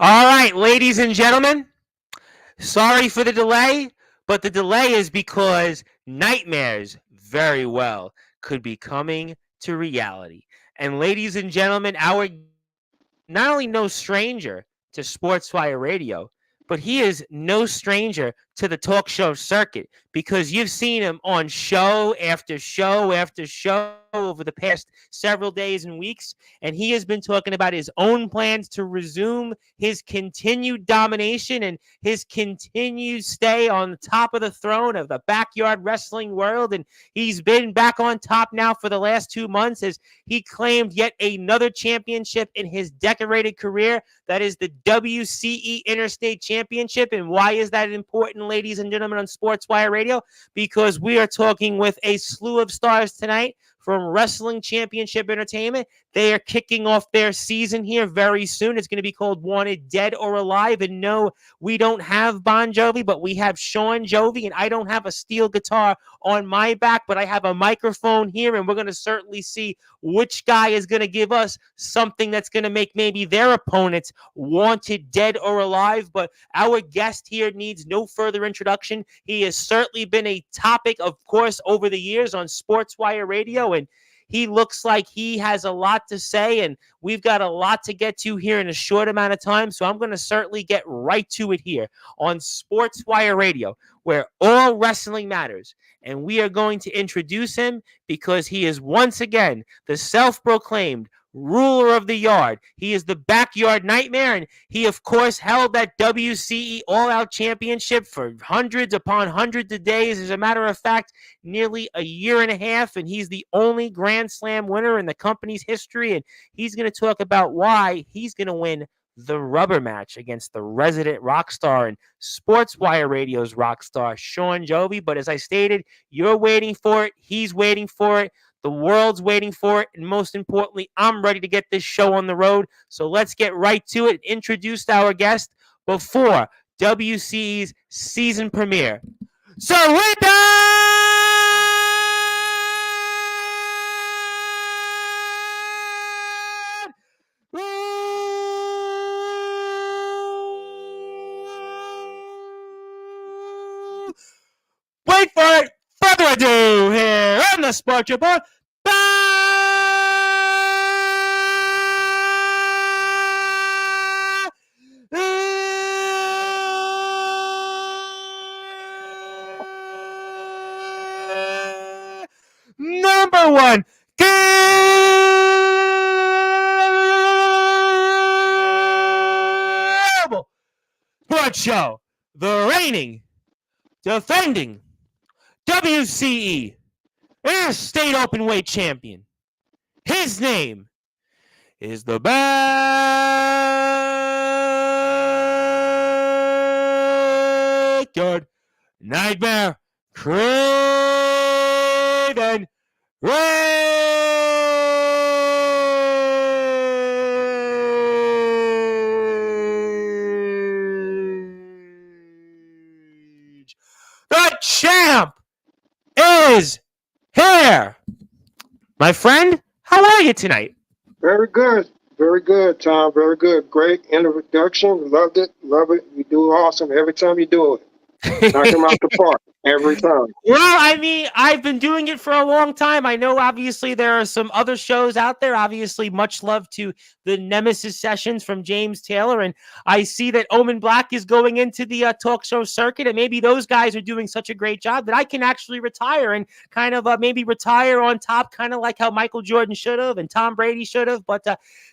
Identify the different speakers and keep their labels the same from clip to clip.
Speaker 1: All right, ladies and gentlemen, sorry for the delay, but the delay is because nightmares very well could be coming to reality. And ladies and gentlemen, our not only no stranger to Sportswire Radio, but he is no stranger to the talk show circuit because you've seen him on show after show after show over the past several days and weeks. And he has been talking about his own plans to resume his continued domination and his continued stay on the top of the throne of the backyard wrestling world. And he's been back on top now for the last 2 months as he claimed yet another championship in his decorated career. That is the WCE Interstate Championship. And why is that important, ladies and gentlemen, on Sportswire Radio? Because we are talking with a slew of stars tonight from Wrestling Championship Entertainment. They are kicking off their season here very soon. It's going to be called Wanted Dead or Alive. And no, we don't have Bon Jovi, but we have Sean Jovi. And I don't have a steel guitar on my back, but I have a microphone here. And we're going to certainly see which guy is going to give us something that's going to make maybe their opponents wanted dead or alive. But our guest here needs no further introduction. He has certainly been a topic, of course, over the years on Sportswire Radio, and he looks like he has a lot to say, and we've got a lot to get to here in a short amount of time, so I'm going to certainly get right to it here on Sportswire Radio, where all wrestling matters. And we are going to introduce him because he is once again the self-proclaimed ruler of the yard. He is the backyard nightmare, and he, of course, held that WCE All-Out Championship for hundreds upon hundreds of days. As a matter of fact, nearly a year and a half, and he's the only Grand Slam winner in the company's history, and he's going to talk about why he's going to win the rubber match against the resident rock star and Sportswire Radio's rock star, Sean Jovi. But as I stated, you're waiting for it. He's waiting for it. The world's waiting for it. And most importantly, I'm ready to get this show on the road. So let's get right to it. Introduce our guest before WCE's season premiere. So we're done! Wait for it! Further ado here on the Sports Report. Number one, Global Sports Show, the reigning, defending WCE Interstate Openweight Champion. His name is the Backyard Nightmare, Craven Rage. The champ is here. My friend, how are you tonight?
Speaker 2: Very good, Tom. Very good. Great introduction. Loved it. Love it. You do awesome every time you do it. Knock him out the park every time.
Speaker 1: Well, I mean, I've been doing it for a long time. I know, obviously, there are some other shows out there. Obviously, much love to the Nemesis Sessions from James Taylor. And I see that Omen Black is going into the talk show circuit. And maybe those guys are doing such a great job that I can actually retire and kind of maybe retire on top, kind of like how Michael Jordan should have and Tom Brady should have. But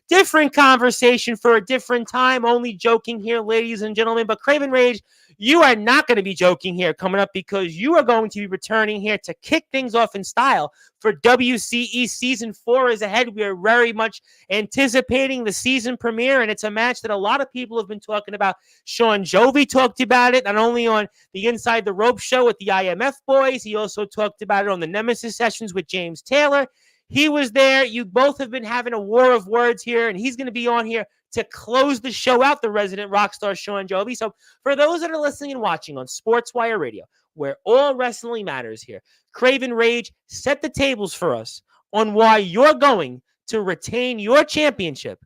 Speaker 1: different conversation for a different time. Only joking here, ladies and gentlemen. But Craven Rage, you are not going to be joking here coming up because you are going to be returning here to kick things off in style for WCE Season 4 is ahead. We are very much anticipating the season premiere, and it's a match that a lot of people have been talking about. Sean Jovi talked about it, not only on the Inside the Rope show with the IMF boys, he also talked about it on the Nemesis Sessions with James Taylor. He was there. You both have been having a war of words here, and he's going to be on here to close the show out, the resident rock star Sean Jovi. So for those that are listening and watching on Sportswire Radio, where all wrestling matters here, Craven Rage set the tables for us on why you're going to retain your championship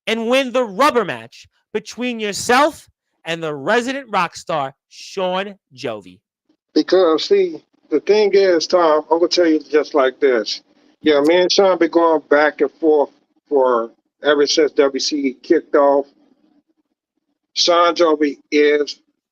Speaker 1: and win the rubber match between yourself and the resident rock star, Sean Jovi?
Speaker 2: Because see, the thing is, Tom, I'm gonna tell you just like this. Yeah, me and Sean been going back and forth for ever since WCE kicked off. Sean Jovi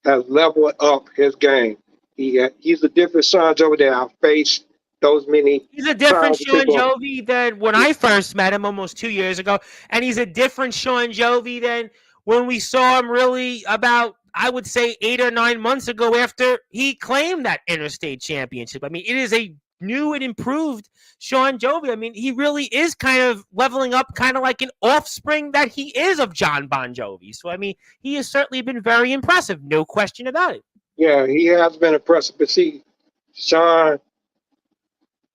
Speaker 2: has leveled up his game. He's a different Sean Jovi that I've faced those many
Speaker 1: He's a different
Speaker 2: times.
Speaker 1: Sean Jovi than when I first met him almost 2 years ago. And he's a different Sean Jovi than when we saw him really about, I would say, 8 or 9 months ago after he claimed that interstate championship. I mean, it is a new and improved Sean Jovi. I mean, he really is kind of leveling up, kind of like an offspring that he is of John Bon Jovi. So, I mean, he has certainly been very impressive. No question about it.
Speaker 2: Yeah, he has been impressive. But see, Sean,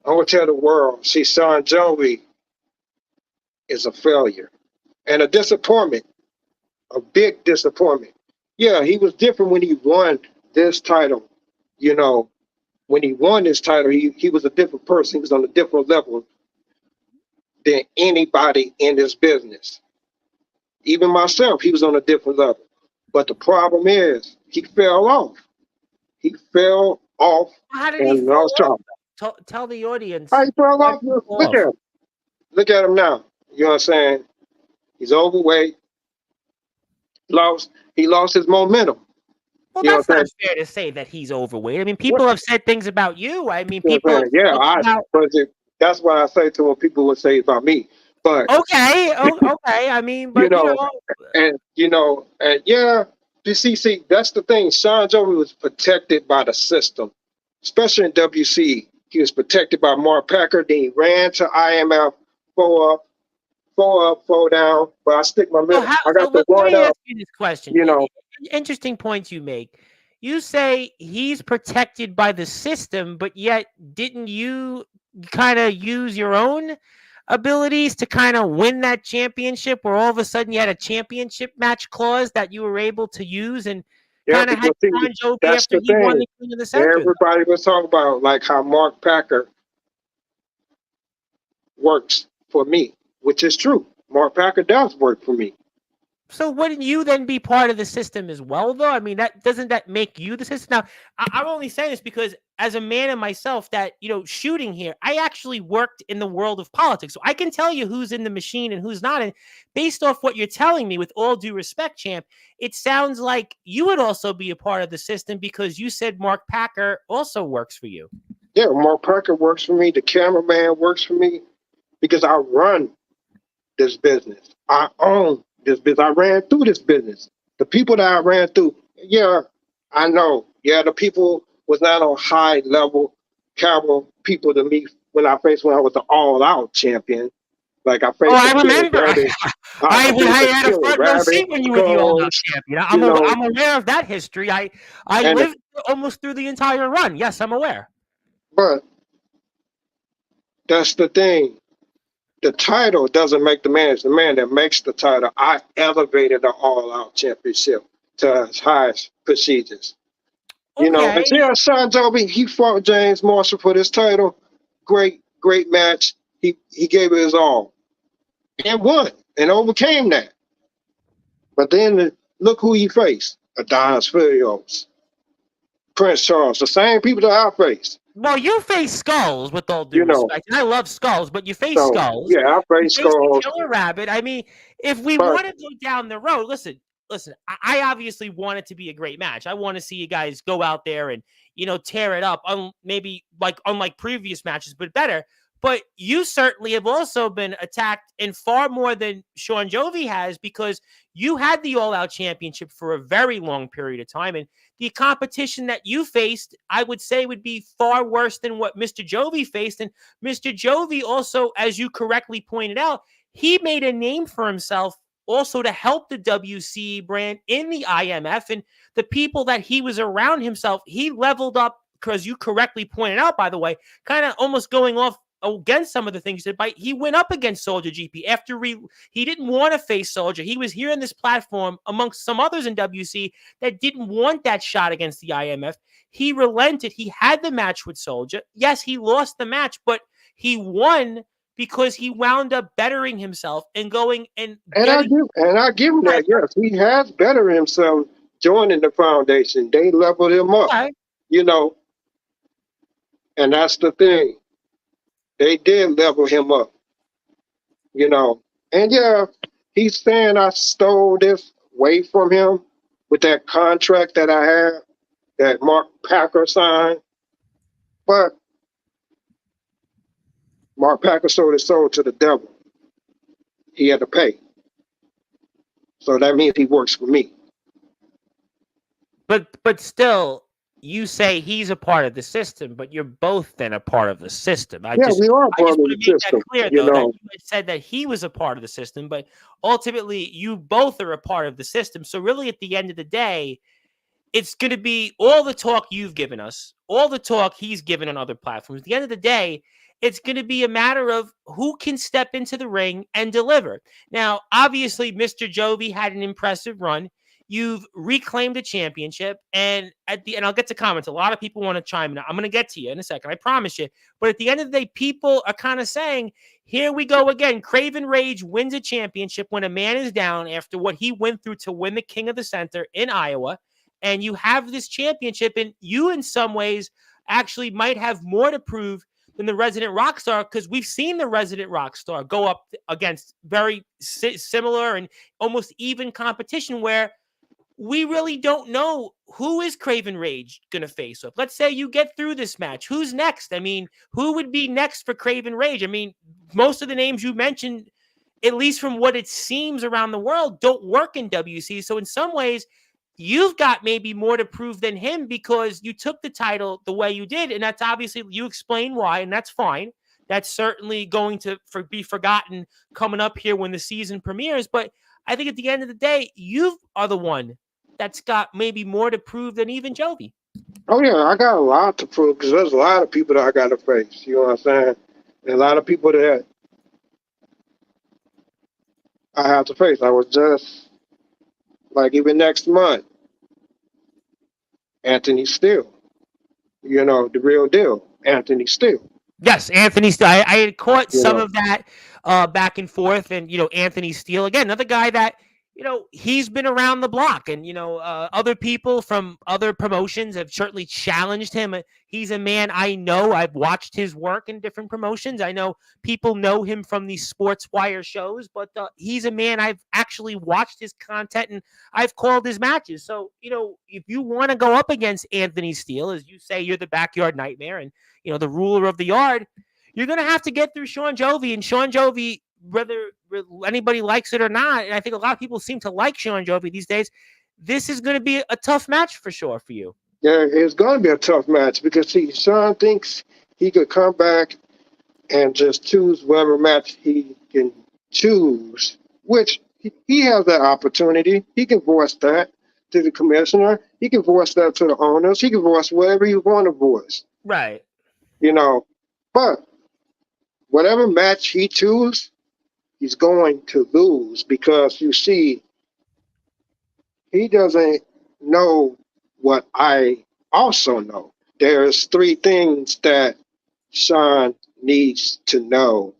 Speaker 2: I want to tell the world, see, Sean Jovi is a failure and a disappointment, a big disappointment. Yeah, he was different when he won this title. You know, when he won this title, he was a different person. He was on a different level than anybody in this business. Even myself, he was on a different level. But the problem is, he fell off. He fell off.
Speaker 1: How did he fall off? Tell the audience.
Speaker 2: How he fell off? Look at him. Look at him now. You know what I'm saying? He's overweight. He lost his momentum.
Speaker 1: Well, that's not fair to say that he's overweight. I mean, people have said things about you. I mean, people.
Speaker 2: That's what I say to when people would say about me. But
Speaker 1: okay. I mean, but
Speaker 2: see, that's the thing. Sean Jovi was protected by the system, especially in WCE. He was protected by Mark Packer. Then he ran to IMF, 4 up, 4 down. But I stick my middle. I got the 1 up. Let me ask
Speaker 1: you this question. Interesting points you make. You say he's protected by the system, but yet didn't you kind of use your own abilities to kind of win that championship, where all of a sudden you had a championship match clause that you were able to use and kind of had Sean Jovi after he won the King of the Center?
Speaker 2: Everybody was talking about like how Mark Packer works for me, which is true. Mark Packer does work for me.
Speaker 1: So wouldn't you then be part of the system as well, though? I mean, doesn't that make you the system? Now, I'm only saying this because as a man of myself that, shooting here, I actually worked in the world of politics. So I can tell you who's in the machine and who's not. And based off what you're telling me, with all due respect, champ, it sounds like you would also be a part of the system because you said Mark Packer also works for you.
Speaker 2: Yeah, Mark Packer works for me. The cameraman works for me because I run this business. I own this business. I ran through this business. The people that I ran through, I know. Yeah, the people was not on high level caliber people to me when I was an all-out champion. Like I faced.
Speaker 1: Oh, I remember. I had a front row seat when you were the all-out champion. I'm aware of that history. I lived almost through the entire run. Yes, I'm aware.
Speaker 2: But that's the thing. The title doesn't make the man. It's the man that makes the title. I elevated the all-out championship to its highest procedures.
Speaker 1: Okay.
Speaker 2: And Sean Jovi, he fought James Marshall for this title. Great match. He gave it his all and won and overcame that. But then look who he faced: Adonis Filios, Prince Charles, the same people that I faced.
Speaker 1: Well, you face Skulls, with all due respect. And I love Skulls, but you face Skulls.
Speaker 2: Yeah, I face Skulls.
Speaker 1: Killer Rabbit. I mean, if we want to go down the road, listen. I obviously want it to be a great match. I want to see you guys go out there and tear it up. Maybe unlike previous matches, but better. But you certainly have also been attacked in far more than Sean Jovi has, because you had the all-out championship for a very long period of time. And the competition that you faced, I would say, would be far worse than what Mr. Jovi faced. And Mr. Jovi also, as you correctly pointed out, he made a name for himself also to help the WCE brand in the IMF. And the people that he was around himself, he leveled up, because you correctly pointed out, by the way, kind of almost going off against some of the things that he went up against Soldier GP after he didn't want to face Soldier. He was here on this platform amongst some others in WC that didn't want that shot against the IMF. He relented. He had the match with Soldier. Yes, he lost the match, but he won because he wound up bettering himself and going and
Speaker 2: And
Speaker 1: getting.
Speaker 2: I give him that. Yes, he has bettered himself joining the foundation. They leveled him up,
Speaker 1: Okay.
Speaker 2: you know, and that's the thing. They did level him up, you know. And yeah, he's saying I stole this away from him with that contract that I had that Mark Packer signed. But Mark Packer sold his soul to the devil. He had to pay. So that means he works for me.
Speaker 1: But still, you say he's a part of the system, but you're both then a part of the system.
Speaker 2: Yeah, we are
Speaker 1: I
Speaker 2: part
Speaker 1: just
Speaker 2: of
Speaker 1: want
Speaker 2: the
Speaker 1: to make that
Speaker 2: system,
Speaker 1: clear,
Speaker 2: you
Speaker 1: though, that
Speaker 2: know.
Speaker 1: you had said that he was a part of the system, but ultimately you both are a part of the system. So really, at the end of the day, it's going to be all the talk you've given us, all the talk he's given on other platforms. At the end of the day, it's going to be a matter of who can step into the ring and deliver. Now, obviously, Mr. Jovi had an impressive run. You've reclaimed a championship, and and I'll get to comments. A lot of people want to chime in. I'm going to get to you in a second. I promise you. But at the end of the day, people are kind of saying, "Here we go again." Craven Rage wins a championship when a man is down after what he went through to win the King of the Center in Iowa. And you have this championship, and you, in some ways, actually might have more to prove than the resident rock star, because we've seen the resident rock star go up against very similar and almost even competition where we really don't know who is Craven Rage going to face up. Let's say you get through this match. Who's next? I mean, who would be next for Craven Rage? I mean, most of the names you mentioned, at least from what it seems around the world, don't work in WC. So in some ways, you've got maybe more to prove than him because you took the title the way you did. And that's obviously, you explain why, and that's fine. That's certainly going to be forgotten coming up here when the season premieres. But I think at the end of the day, you are the one that's got maybe more to prove than even Jovi.
Speaker 2: Oh yeah, I got a lot to prove because there's a lot of people that I got to face. You know what I'm saying? And a lot of people that I have to face. I was just like even next month, Anthony Steele. You know, the real deal, Anthony Steele.
Speaker 1: Yes, Anthony Steele. I had caught
Speaker 2: You
Speaker 1: some
Speaker 2: know,
Speaker 1: of that back and forth, and Anthony Steele again, another guy that he's been around the block, and other people from other promotions have certainly challenged him. He's a man I know. I've watched his work in different promotions. I know people know him from these Sportswire shows, but he's a man I've actually watched his content and I've called his matches. So if you want to go up against Anthony Steele, as you say, you're the backyard nightmare, and the ruler of the yard, you're going to have to get through Sean Jovi. And Sean Jovi, whether anybody likes it or not, and I think a lot of people seem to like Sean Jovi these days, this is going to be a tough match for sure for you.
Speaker 2: yeah, it's going to be a tough match because see, Sean thinks he could come back and just choose whatever match he can choose, which he has that opportunity. He can voice that to the commissioner. He can voice that to the owners. He can voice whatever he want to voice.
Speaker 1: Right.
Speaker 2: But whatever match he chooses, he's going to lose because you see, he doesn't know what I also know. There's three things that Sean needs to know.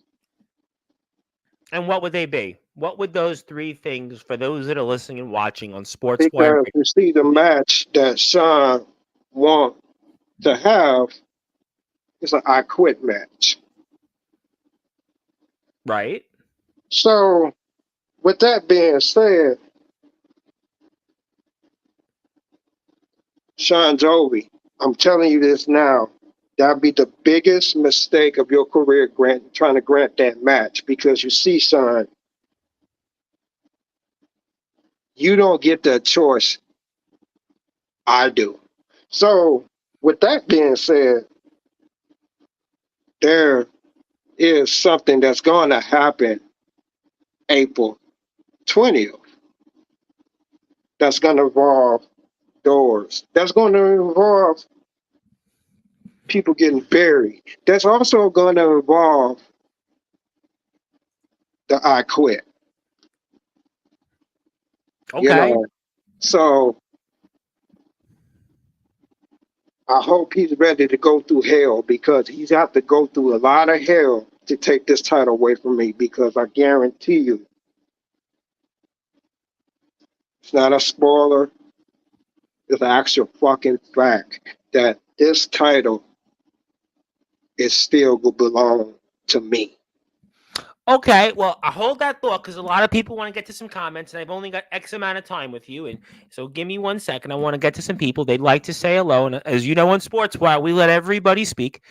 Speaker 1: And what would they be? What would those three things, for those that are listening and watching on Sportswire?
Speaker 2: Because you see, the match that Sean wants to have is an I Quit match.
Speaker 1: Right.
Speaker 2: So, with that being said, Sean Jovi, I'm telling you this now. That'd be the biggest mistake of your career, trying to grant that match. Because you see, Sean, you don't get that choice. I do. So, with that being said, there is something that's going to happen April 20th that's going to involve doors. That's going to involve people getting buried. That's also going to involve the I Quit.
Speaker 1: Okay.
Speaker 2: So I hope he's ready to go through hell because he's had to go through a lot of hell to take this title away from me because I guarantee you, it's not a spoiler. It's an actual fucking fact that this title is still going to belong to me.
Speaker 1: Okay, well, I hold that thought because a lot of people want to get to some comments, and I've only got X amount of time with you, and so give me 1 second. I want to get to some people. They'd like to say hello, and as you know, on Sportswire, we let everybody speak.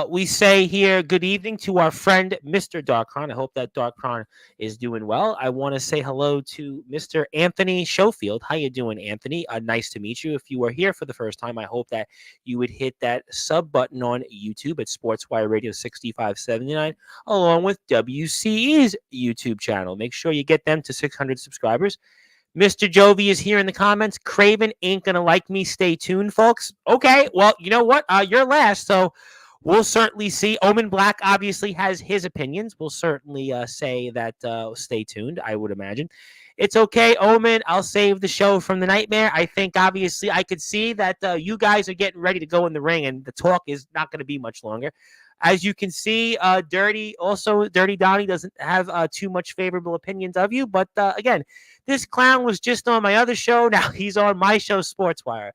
Speaker 1: We say here, good evening to our friend Mr. Darkron. I hope that Darkron is doing well. I want to say hello to Mr. Anthony Schofield. How you doing, Anthony? Nice to meet you. If you are here for the first time, I hope that you would hit that sub button on YouTube at Sportswire Radio 6579. Along with WCE's YouTube channel. Make sure you get them to 600 subscribers. Mr. Jovi is here in the comments. Craven ain't going to like me. Stay tuned, folks. Okay, well, you know what? You're last, so we'll certainly see. Omen Black obviously has his opinions. We'll certainly say that stay tuned, I would imagine. It's okay, Omen. I'll save the show from the nightmare. I think, obviously, I could see that you guys are getting ready to go in the ring, and the talk is not going to be much longer. As you can see, Dirty Donnie doesn't have too much favorable opinions of you. But again, this clown was just on my other show. Now he's on my show, Sportswire.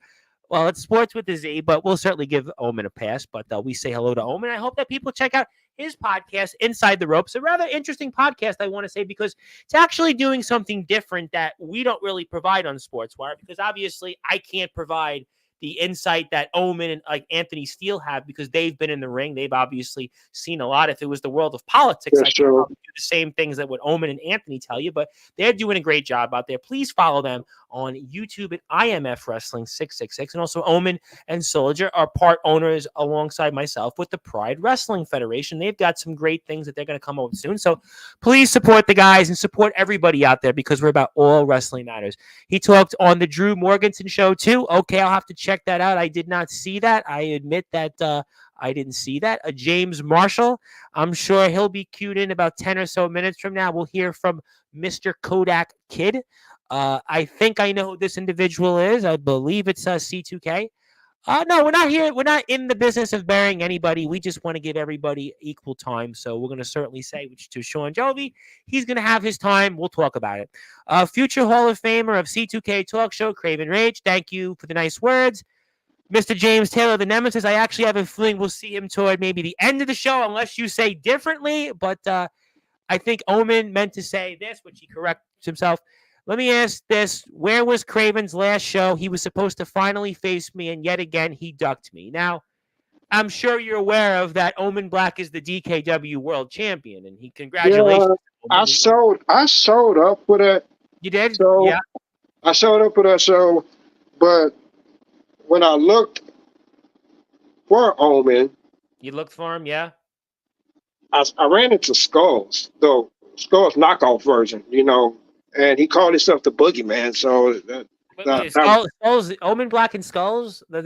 Speaker 1: Well, it's Sports with a Z, but we'll certainly give Omen a pass. But we say hello to Omen. I hope that people check out his podcast, Inside the Ropes. A rather interesting podcast, I want to say, because it's actually doing something different that we don't really provide on Sportswire, because obviously I can't provide the insight that Omen and like Anthony Steele have because they've been in the ring. They've obviously seen a lot. If it was the world of politics, I could probably do the same things that what Omen and Anthony tell you, but they're doing a great job out there. Please follow them on YouTube at IMF Wrestling 666. And also Omen and Soldier are part owners alongside myself with the Pride Wrestling Federation. They've got some great things that they're going to come up with soon. So please support the guys and support everybody out there because we're about all wrestling matters. He talked on the Drew Morganson show too. Okay, I'll have to check that out. I did not see that. I admit that I didn't see that. James Marshall, I'm sure he'll be queued in about 10 or so minutes from now. We'll hear from Mr. Kodak Kid. I think I know who this individual is. I believe it's C2K. No, we're not here. We're not in the business of burying anybody. We just want to give everybody equal time. So we're going to certainly say to Sean Jovi, he's going to have his time. We'll talk about it. Future Hall of Famer of C2K Talk Show, Craven Rage. Thank you for the nice words. Mr. James Taylor, the Nemesis. I actually have a feeling we'll see him toward maybe the end of the show, unless you say differently. But I think Omen meant to say this, which he corrects himself. Let me ask this. Where was Craven's last show? He was supposed to finally face me, and yet again, he ducked me. Now, I'm sure you're aware of that Omen Black is the DKW World Champion, and congratulations.
Speaker 2: Yeah, I showed up for that.
Speaker 1: You did?
Speaker 2: So,
Speaker 1: yeah.
Speaker 2: I showed up for that show, but when I looked for Omen,
Speaker 1: you looked for him, yeah?
Speaker 2: I ran into Skulls, though Skulls knockoff version, and he called himself the Boogeyman. So
Speaker 1: Skulls, Omen Black and Skulls.
Speaker 2: Like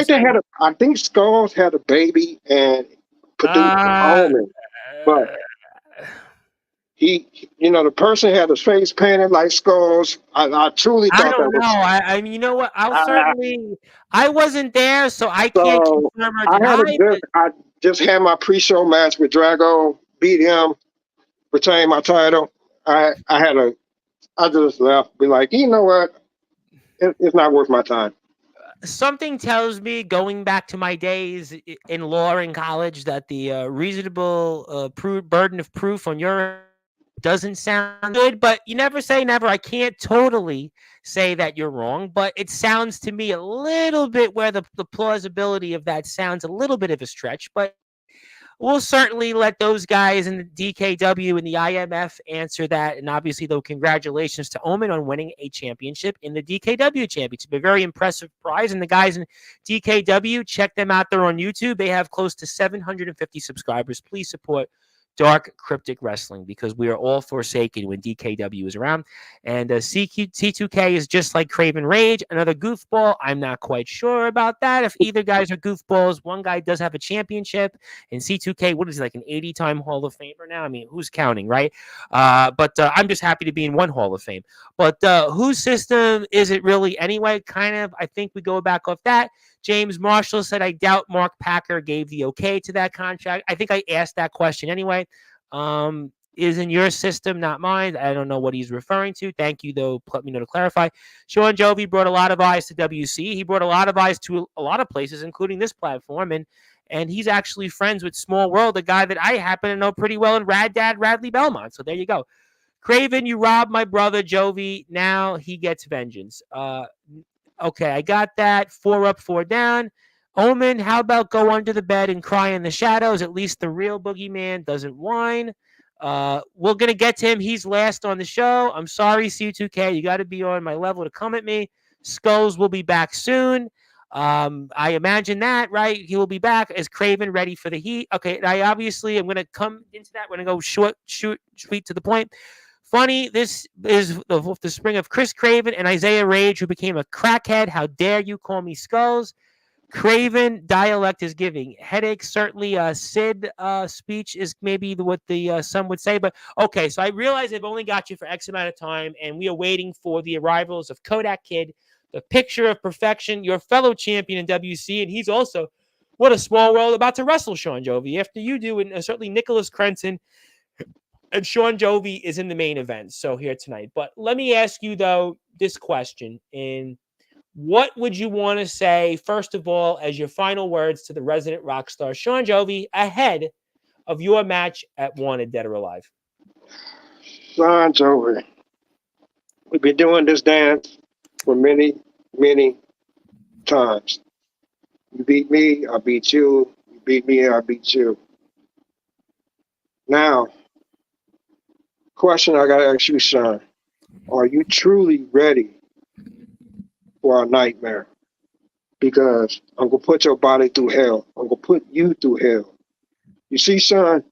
Speaker 2: they had I think Skulls had a baby and produced Omen, but he, the person had his face painted like Skulls. I truly thought
Speaker 1: I don't know. I mean, you know what? I wasn't there, so I can't confirm or deny.
Speaker 2: I just had my pre-show match with Drago, beat him, retain my title. I just left, be like, you know what? It's not worth my time.
Speaker 1: Something tells me, going back to my days in law in college, that the reasonable burden of proof on your doesn't sound good, but you never say never. I can't totally say that you're wrong, but it sounds to me a little bit where the plausibility of that sounds a little bit of a stretch, but we'll certainly let those guys in the DKW and the IMF answer that. And obviously, though, congratulations to Omen on winning a championship in the DKW championship. A very impressive prize. And the guys in DKW, check them out there on YouTube. They have close to 750 subscribers. Please support Dark Cryptic Wrestling because we are all forsaken when DKW is around. And C2K is just like Craven Rage, another goofball. I'm not quite sure about that. If either guys are goofballs, one guy does have a championship, and C2K, what is he, like an 80-time Hall of Famer now? I mean, who's counting, right? But I'm just happy to be in one Hall of Fame. But whose system is it really anyway? Kind of, I think we go back off that. James Marshall said, I doubt Mark Packer gave the okay to that contract. I think I asked that question anyway. Is in your system, not mine. I don't know what he's referring to. Thank you, though. Let me know to clarify. Sean Jovi brought a lot of eyes to WC. He brought a lot of eyes to a lot of places, including this platform. And he's actually friends with Small World, a guy that I happen to know pretty well, in Rad Dad Radley Belmont. So there you go. Craven, you robbed my brother Jovi. Now he gets vengeance. Okay, I got that. 4 up, 4 down. Omen, how about go under the bed and cry in the shadows? At least the real boogeyman doesn't whine. We're going to get to him. He's last on the show. I'm sorry, C2K. You got to be on my level to come at me. Skulls will be back soon. I imagine that, right? He will be back. Is Craven ready for the heat? Okay, I obviously am going to come into that. We're going to go short, sweet to the point. Funny, this is the spring of Chris Craven and Isaiah Rage, who became a crackhead. How dare you call me Skulls? Craven dialect is giving headaches. Certainly, Sid speech is maybe what the some would say. But okay, so I realize I've only got you for X amount of time, and we are waiting for the arrivals of Kodak Kid, the picture of perfection, your fellow champion in WC, and he's also, what a small world, about to wrestle Sean Jovi after you do, and certainly Nicholas Crenson. And Sean Jovi is in the main event, so here tonight. But let me ask you, though, this question. And what would you want to say, first of all, as your final words to the resident rock star, Sean Jovi, ahead of your match at Wanted, Dead or Alive?
Speaker 2: Sean Jovi, we've been doing this dance for many, many times. You beat me, I beat you. You beat me, I beat you. Now, question I got to ask you, Sean. Are you truly ready for a nightmare? Because I'm going to put your body through hell. I'm going to put you through hell. You see, Sean,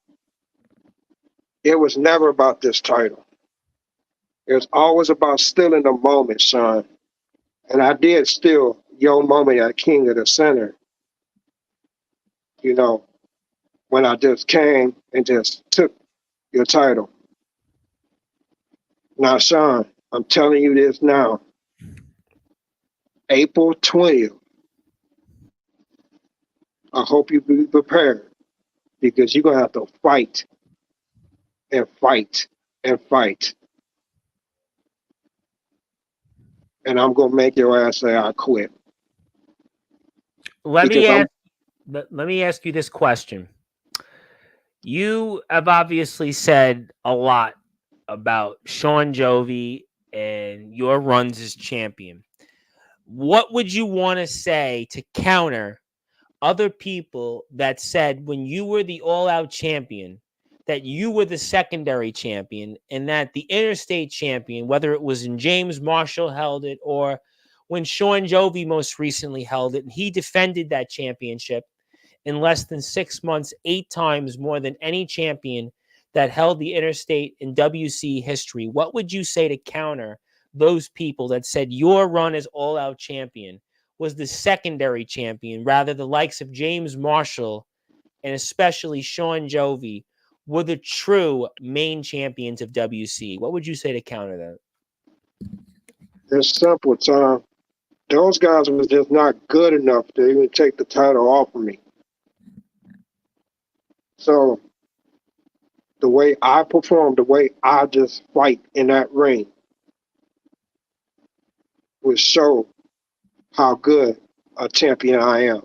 Speaker 2: it was never about this title. It was always about stealing the moment, Sean. And I did steal your moment at King of the Center. You know, when I just came and just took your title. Now, Sean, I'm telling you this now. April 20th. I hope you be prepared, because you're going to have to fight and fight and fight. And I'm going to make your ass say I quit.
Speaker 1: Let me ask you this question. You have obviously said a lot about Sean Jovi and your runs as champion. What would you want to say to counter other people that said when you were the all-out champion, that you were the secondary champion, and that the interstate champion, whether it was when James Marshall held it or when Sean Jovi most recently held it, and he defended that championship in less than 6 months, 8 times more than any champion that held the interstate in WC history. What would you say to counter those people that said your run as all-out champion was the secondary champion, rather the likes of James Marshall and especially Sean Jovi were the true main champions of WC? What would you say to counter that?
Speaker 2: It's simple, Tom. Those guys was just not good enough to even take the title off of me. So the way I perform, the way I just fight in that ring will show how good a champion I am.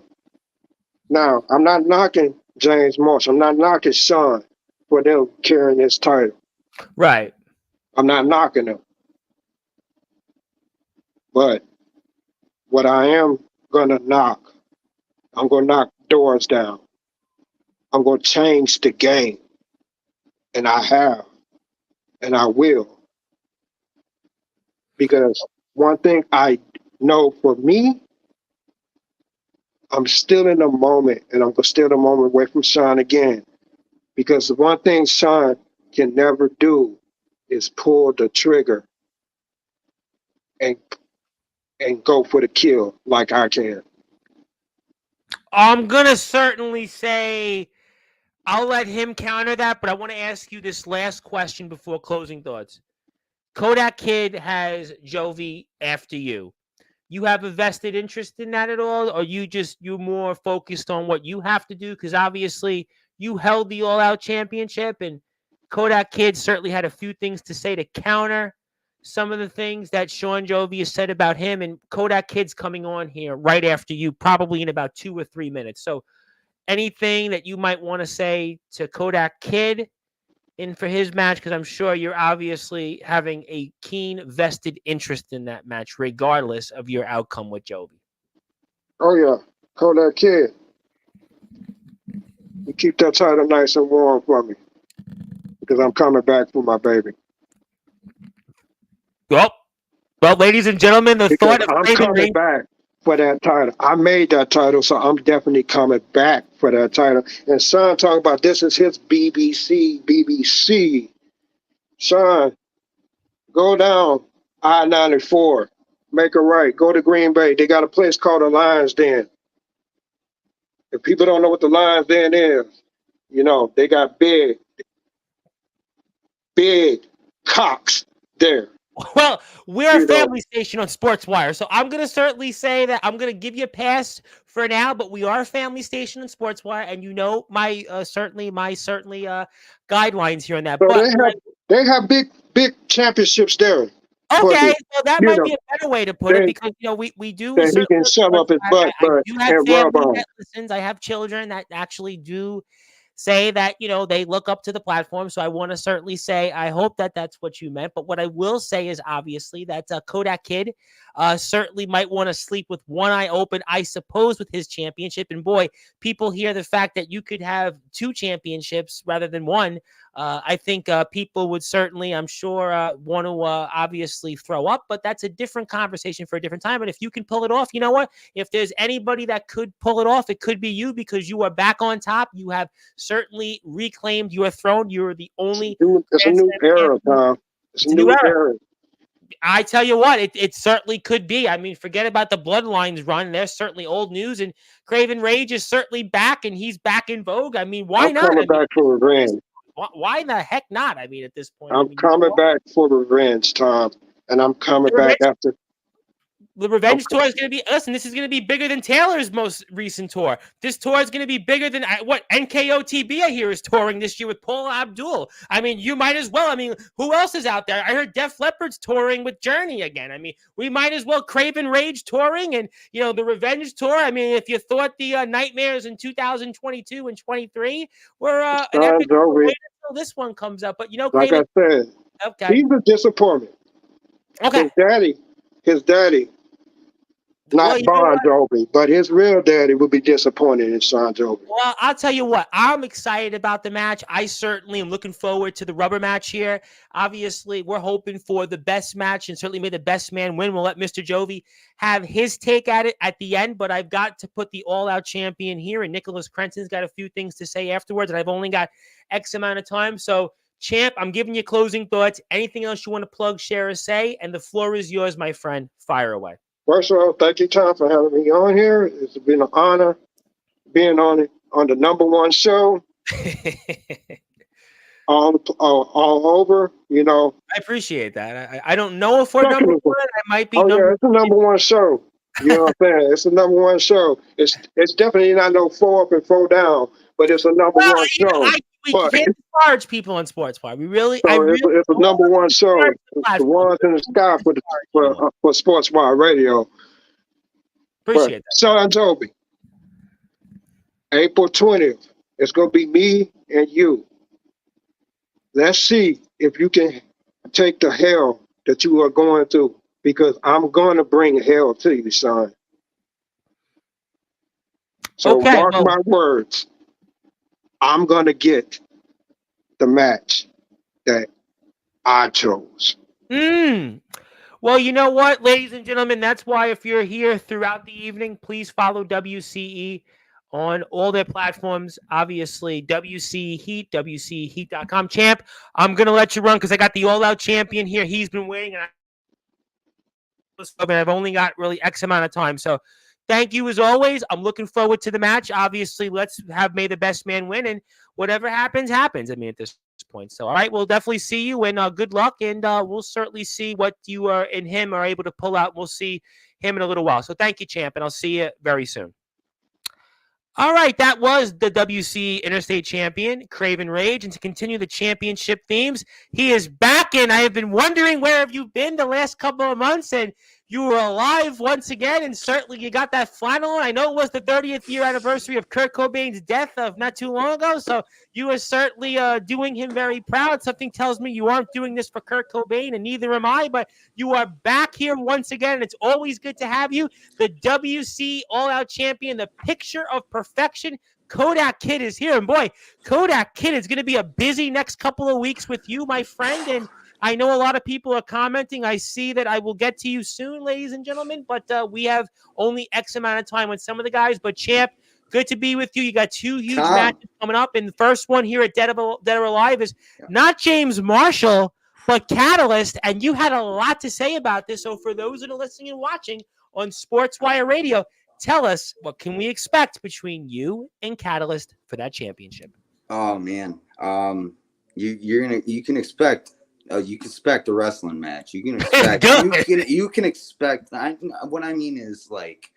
Speaker 2: Now, I'm not knocking James Marshall. I'm not knocking Sean for them carrying this title.
Speaker 1: Right.
Speaker 2: I'm not knocking them. But what I am going to knock, I'm going to knock doors down. I'm going to change the game. And I have. And I will. Because one thing I know for me, I'm still in the moment, and I'm going to steal the moment away from Sean again. Because the one thing Sean can never do is pull the trigger and go for the kill like I can.
Speaker 1: I'm going to certainly say I'll let him counter that, but I want to ask you this last question before closing thoughts. Kodak Kid has Jovi after you. you have a vested interest in that at all, or you're more focused on what you have to do? Because obviously you held the All Out Championship, and Kodak Kid certainly had a few things to say to counter some of the things that Sean Jovi has said about him. And Kodak Kid's coming on here right after you, probably in about 2 or 3 minutes. So anything that you might want to say to Kodak Kid in for his match, because I'm sure you're obviously having a keen vested interest in that match, regardless of your outcome with Jovi.
Speaker 2: Oh yeah, Kodak Kid. You keep that title nice and warm for me, because I'm coming back for my baby.
Speaker 1: Well, ladies and gentlemen, the
Speaker 2: Because
Speaker 1: thought of
Speaker 2: I'm
Speaker 1: Craven
Speaker 2: coming
Speaker 1: Reigns.
Speaker 2: back for that title. I made that title, so I'm definitely coming back for that title. And Sean talking about this is his BBC. Sean, go down I-94, make a right, go to Green Bay. They got a place called the Lions Den. If people don't know what the Lions Den is, you know, they got big cocks there.
Speaker 1: Well, we're a
Speaker 2: You know.
Speaker 1: family station on Sportswire, so I'm going to certainly say that I'm going to give you a pass for now, but we are a family station on Sportswire, and you know my guidelines here on that.
Speaker 2: So
Speaker 1: But
Speaker 2: they have big championships there.
Speaker 1: okay, so that
Speaker 2: you
Speaker 1: might
Speaker 2: know,
Speaker 1: be a better way to put it, because we do
Speaker 2: that he
Speaker 1: certainly
Speaker 2: can shove up his butt,
Speaker 1: I do have
Speaker 2: and rub
Speaker 1: family
Speaker 2: on.
Speaker 1: that listens. I have children that actually do say that, they look up to the platform. So I want to certainly say, I hope that that's what you meant. But what I will say is obviously that Kodak Kid certainly might want to sleep with one eye open, I suppose, with his championship. And boy, people hear the fact that you could have 2 championships rather than one. I think people would certainly, I'm sure, want to obviously throw up, but that's a different conversation for a different time. And if you can pull it off, you know what? If there's anybody that could pull it off, it could be you, because you are back on top. You have certainly reclaimed your throne. You're the only.
Speaker 2: It's a new era, Tom. It's a new era.
Speaker 1: I tell you what, it certainly could be. I mean, forget about the Bloodlines run. They're certainly old news, and Craven Rage is certainly back, and he's back in vogue. I mean, why not?
Speaker 2: Coming back for revenge.
Speaker 1: Why the heck not? I mean, at this point,
Speaker 2: I'm coming back for revenge, Tom, and I'm coming back after.
Speaker 1: The Revenge Tour is going to be, listen, this is going to be bigger than Taylor's most recent tour. This tour is going to be bigger than what NKOTB I hear is touring this year with Paul Abdul. I mean, you might as well. I mean, who else is out there? I heard Def Leppard's touring with Journey again. I mean, we might as well Craven Rage touring, and, the Revenge Tour. I mean, if you thought the Nightmares in 2022 and 23 were an epic tour, wait until this one comes up. But,
Speaker 2: like
Speaker 1: Craven,
Speaker 2: I said,
Speaker 1: okay,
Speaker 2: he's a disappointment.
Speaker 1: Okay.
Speaker 2: His daddy, not Bon Jovi, but his real daddy would be disappointed in Sean Jovi.
Speaker 1: Well, I'll tell you what, I'm excited about the match. I certainly am looking forward to the rubber match here. Obviously, we're hoping for the best match, and certainly may the best man win. We'll let Mr. Jovi have his take at it at the end, but I've got to put the all-out champion here, and Nicholas Crenton's got a few things to say afterwards, and I've only got X amount of time. So, Champ, I'm giving you closing thoughts. Anything else you want to plug, share, or say? And the floor is yours, my friend. Fire away.
Speaker 2: First of all, thank you, Tom, for having me on here. It's been an honor being on the #1 show. all over,
Speaker 1: I appreciate that. I don't know if we're #1. I might be
Speaker 2: number. Yeah, it's a #1 show. You know what I'm saying? It's a #1 show. It's definitely not no 4 up and 4 down, but it's a #1 show.
Speaker 1: We can't charge people on Sportswire.
Speaker 2: It's a #1 show. It's the ones in the sky for Sportswire Radio.
Speaker 1: Appreciate that.
Speaker 2: Sean Jovi, April 20th. It's gonna be me and you. Let's see if you can take the hell that you are going through, because I'm going to bring hell to you, son. So mark my words. I'm going to get the match that I chose.
Speaker 1: Well, you know what, ladies and gentlemen, that's why if you're here throughout the evening, please follow WCE on all their platforms. Obviously, WCE Heat, WCEHeat.com. Champ, I'm going to let you run because I got the all-out champion here. He's been waiting, and I've only got really X amount of time. So thank you as always. I'm looking forward to the match. Obviously, let's have may the best man win, and whatever happens, happens. I mean, at this point. So, all right, we'll definitely see you, and good luck, and we'll certainly see what you and him are able to pull out. We'll see him in a little while. So thank you, champ, and I'll see you very soon. All right, that was the WCE Interstate Champion, Craven Rage. And to continue the championship themes, he is back, and I have been wondering where have you been the last couple of months, and you were alive once again, and certainly you got that final one. I know it was the 30th year anniversary of Kurt Cobain's death of not too long ago, so you are certainly doing him very proud. Something tells me you aren't doing this for Kurt Cobain, and neither am I, but you are back here once again, and it's always good to have you. The WC All-Out Champion, the picture of perfection, Kodak Kid is here. And boy, Kodak Kid is going to be a busy next couple of weeks with you, my friend, and I know a lot of people are commenting. I see that I will get to you soon, ladies and gentlemen, but we have only X amount of time with some of the guys. But, champ, good to be with you. You got two huge matches coming up, and the first one here at Dead or Alive is not James Marshall, but Catalyst, and you had a lot to say about this. So for those that are listening and watching on Sportswire Radio, tell us, what can we expect between you and Catalyst for that championship?
Speaker 3: Oh, man. You can expect a wrestling match. You can expect you can expect. What I mean is, like,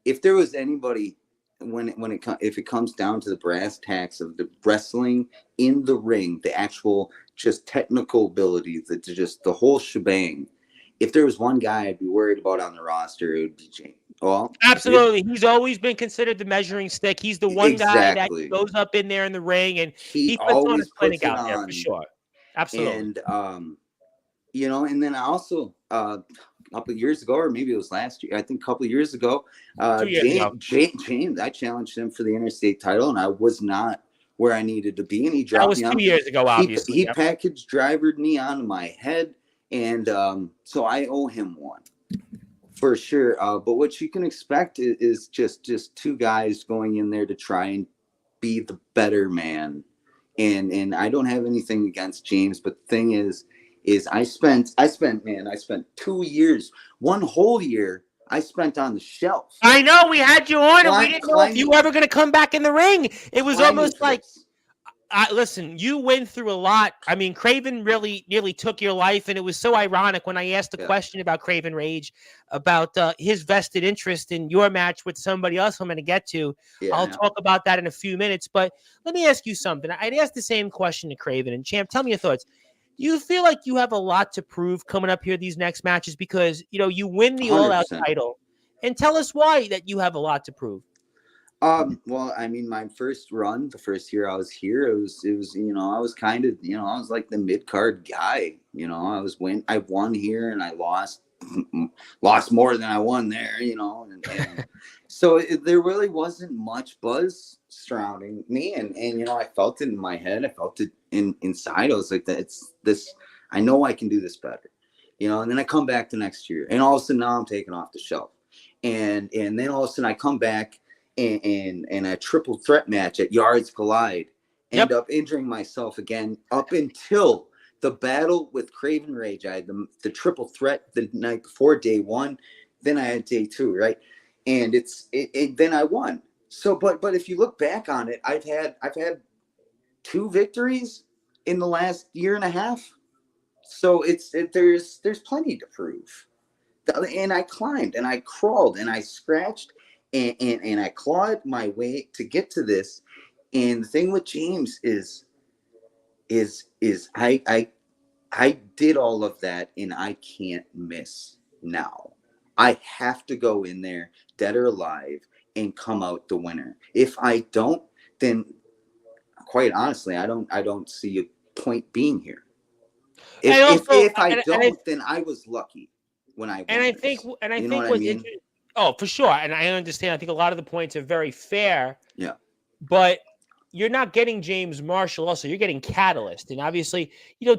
Speaker 3: if there was anybody if it comes down to the brass tacks of the wrestling in the ring, the actual just technical ability, the whole shebang. If there was one guy I'd be worried about on the roster, it would be James. Well,
Speaker 1: absolutely. He's always been considered the measuring stick. He's the one guy that goes up in there in the ring, and he puts on his clinic out there for sure. Absolutely.
Speaker 3: And, and then I also, a couple of years ago, or maybe it was last year, I think a couple of years ago, James, I challenged him for the interstate title, and I was not where I needed to be, and he dropped me. That was 2 years ago, obviously. He packaged drivered me onto my head, and so I owe him one. For sure. But what you can expect is just two guys going in there to try and be the better man. And I don't have anything against James, but the thing is I spent 2 years, one whole year I spent on the shelf.
Speaker 1: I know, we had you on, and we didn't know if you were ever going to come back in the ring. It was almost like, listen, you went through a lot. I mean, Craven really nearly took your life, and it was so ironic when I asked the question about Craven Rage, about his vested interest in your match with somebody else I'm going to get to. I'll talk about that in a few minutes, but let me ask you something. I'd ask the same question to Craven, and Champ, tell me your thoughts. Do you feel like you have a lot to prove coming up here these next matches? Because, you win the 100%. All-Out title, and tell us why that you have a lot to prove.
Speaker 3: Well, I mean, my first run, the first year I was here, it was, I was kind of, I was like the mid-card guy, I won here and I lost more than I won there, and so there really wasn't much buzz surrounding me. And, I felt it in my head. I felt it inside. I was like, I know I can do this better, and then I come back the next year, and all of a sudden now I'm taken off the shelf. And then all of a sudden I come back in a triple threat match at Yards Collide, end up injuring myself again up until the battle with Craven Rage. I had the triple threat the night before day one, then I had day two, right? And then I won. So, but if you look back on it, I've had 2 victories in the last year and a half. So there's plenty to prove. And I climbed and I crawled and I scratched and I clawed my way to get to this. And the thing with James is I did all of that, and I can't miss now. I have to go in there, dead or alive, and come out the winner. If I don't, then quite honestly, I don't see a point being here. If I don't, then I was lucky when I won.
Speaker 1: And I think what's interesting. Oh, for sure. And I understand. I think a lot of the points are very fair.
Speaker 3: Yeah.
Speaker 1: But you're not getting James Marshall also. You're getting Catalyst. And obviously,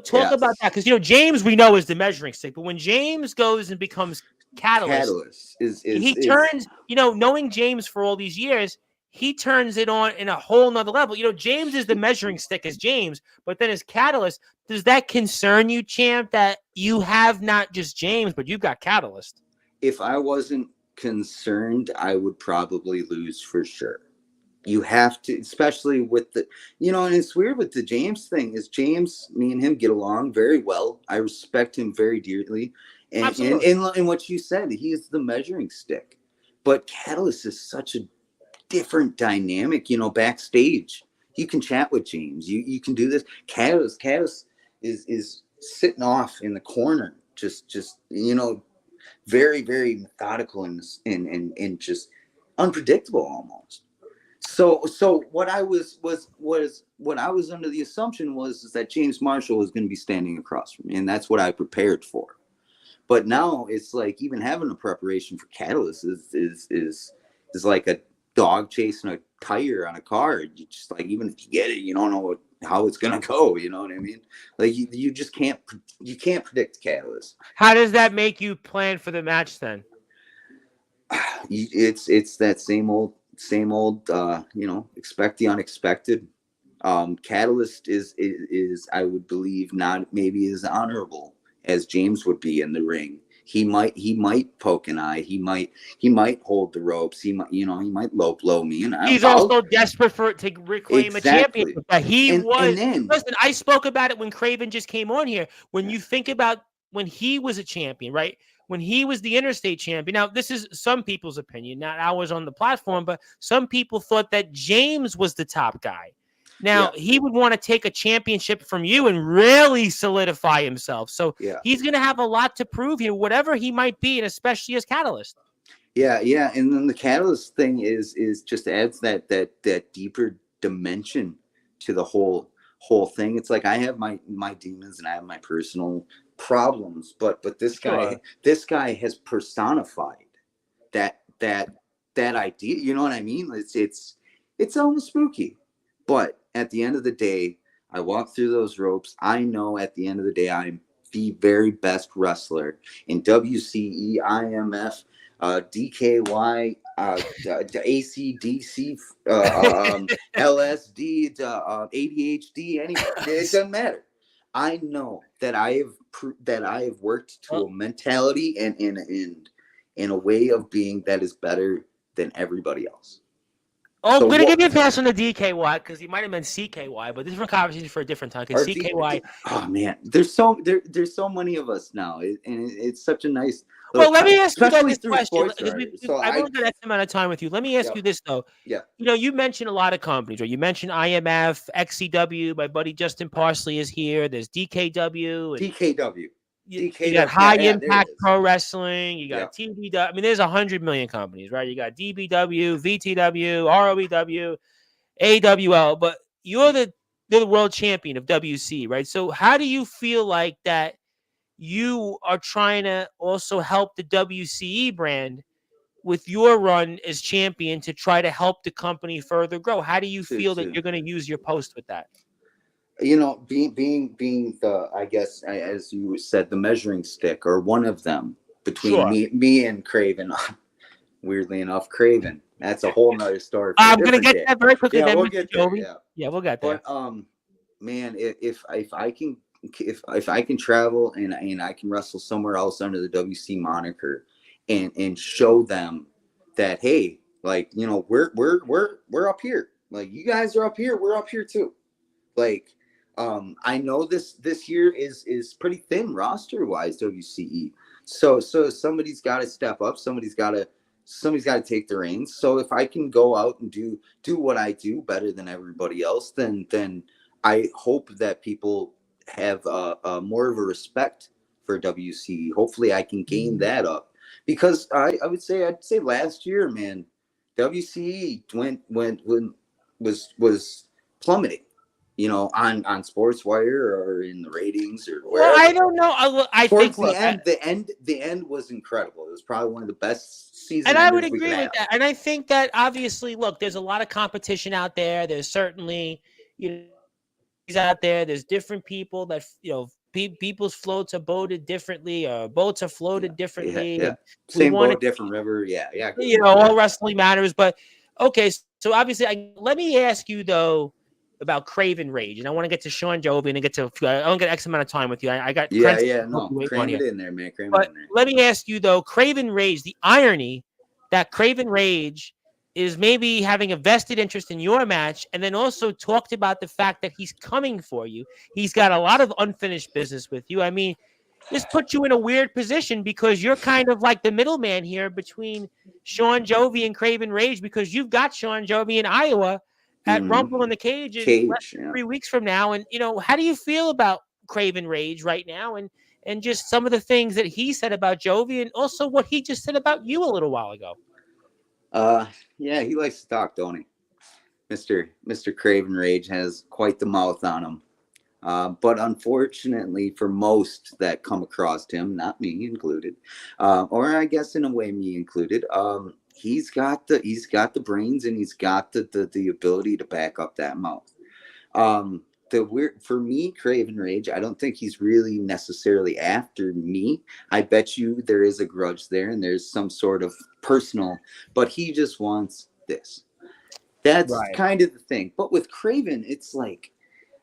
Speaker 1: talk about that. Because, James we know is the measuring stick. But when James goes and becomes Catalyst he turns, knowing James for all these years, he turns it on in a whole nother level. James is the measuring stick as James. But then as Catalyst, does that concern you, Champ, that you have not just James, but you've got Catalyst?
Speaker 3: If I wasn't concerned, I would probably lose for sure. You have to, especially with the, and it's weird with the James thing. Is James, me and him get along very well. I respect him very dearly, and
Speaker 1: Absolutely.
Speaker 3: and what you said, he is the measuring stick. But Catalyst is such a different dynamic. Backstage, you can chat with James. You can do this. Catalyst is sitting off in the corner, just very very methodical and just unpredictable almost. So what I was what I was under the assumption is that James Marshall was going to be standing across from me, and that's what I prepared for. But now it's like even having a preparation for Catalyst is like a dog chasing a tire on a car. You just like, even if you get it, you don't know how it's gonna go. You know what I mean? Like you just can't predict Catalyst.
Speaker 1: How does that make you plan for the match then?
Speaker 3: It's that same old expect the unexpected. Catalyst is I would believe not maybe as honorable as James would be in the ring. He might poke an eye. He might hold the ropes. He might low blow me. And
Speaker 1: he's also desperate to reclaim a championship. But listen, I spoke about it when Craven just came on here. When you think about when he was a champion, right? When he was the interstate champion. Now, this is some people's opinion, not ours on the platform, but some people thought that James was the top guy. Now, he would want to take a championship from you and really solidify himself. So he's going to have a lot to prove here, whatever he might be, and especially as Catalyst.
Speaker 3: Yeah. And then the Catalyst thing is just adds that deeper dimension to the whole thing. It's like I have my demons and I have my personal problems, but this guy has personified that idea. You know what I mean? It's almost spooky. But at the end of the day, I walk through those ropes. I know at the end of the day, I'm the very best wrestler in WCE, IMF, DKY, ACDC, LSD, ADHD, anything. It doesn't matter. I know that I have worked to a mentality and in a way of being that is better than everybody else.
Speaker 1: Oh, I'm going to give you a pass on the DKY because he might have meant CKY, but this is a conversation for a different time. Because CKY.
Speaker 3: Oh man, there's so many of us now, and it's such a nice.
Speaker 1: Well, let me ask you this question.
Speaker 3: I've
Speaker 1: only got X amount of time with you. Let me ask you this though.
Speaker 3: Yeah.
Speaker 1: You mentioned a lot of companies, right? You mentioned IMF, XCW. My buddy Justin Parsley is here. There's DKW. You got High Impact Pro Wrestling. You got TBW. I mean, there's 100 million companies, right? You got DBW, VTW, ROEW, AWL. But you're the world champion of WC, right? So how do you feel like that you are trying to also help the WCE brand with your run as champion to try to help the company further grow? How do you feel that you're going to use your post with that?
Speaker 3: Being the, I guess, as you said, the measuring stick or one of them between me and Craven. Weirdly enough, Craven. That's a whole nother story.
Speaker 1: I'm gonna get that very quickly.
Speaker 3: Yeah, we'll get there.
Speaker 1: Yeah, we'll get there.
Speaker 3: But man, if I can travel and I can wrestle somewhere else under the WC moniker, and show them that, hey, like, we're up here. Like, you guys are up here. We're up here too. Like. I know this year is pretty thin roster wise, WCE. So somebody's got to step up. Somebody's got to take the reins. So if I can go out and do what I do better than everybody else, then I hope that people have more of a respect for WCE. Hopefully I can gain that up, because I'd say last year, man, WCE was plummeting. On Sportswire or in the ratings or wherever.
Speaker 1: Well, I don't know. I think
Speaker 3: the end was incredible. It was probably one of the best seasons.
Speaker 1: And I would agree with that. And I think that obviously, look, there's a lot of competition out there. There's certainly, out there. There's different people that people's floats are boated differently, or boats are floated differently.
Speaker 3: Yeah. Same boat, different river. Yeah.
Speaker 1: All wrestling matters. But okay, so obviously, let me ask you though about Craven Rage, and I want to get to Sean Jovian and get to. I don't get X amount of time with you. I got
Speaker 3: cram it in there, man.
Speaker 1: Let me ask you though, Craven Rage. The irony that Craven Rage is maybe having a vested interest in your match, and then also talked about the fact that he's coming for you. He's got a lot of unfinished business with you. I mean, this puts you in a weird position because you're kind of like the middleman here between Sean Jovi and Craven Rage, because you've got Sean Jovi in Iowa at Rumble in the Cage in less than 3 weeks from now. And, how do you feel about Craven Rage right now? And just some of the things that he said about Jovi, and also what he just said about you a little while ago.
Speaker 3: Yeah, he likes to talk, don't he? Mr. Craven Rage has quite the mouth on him. But unfortunately for most that come across him, not me included, or I guess in a way me included, he's got the brains and he's got the ability to back up that mouth. For me, Craven Rage, I don't think he's really necessarily after me. I bet you there is a grudge there and there's some sort of personal, but he just wants this. That's right. Kind of the thing. But with Craven, it's like,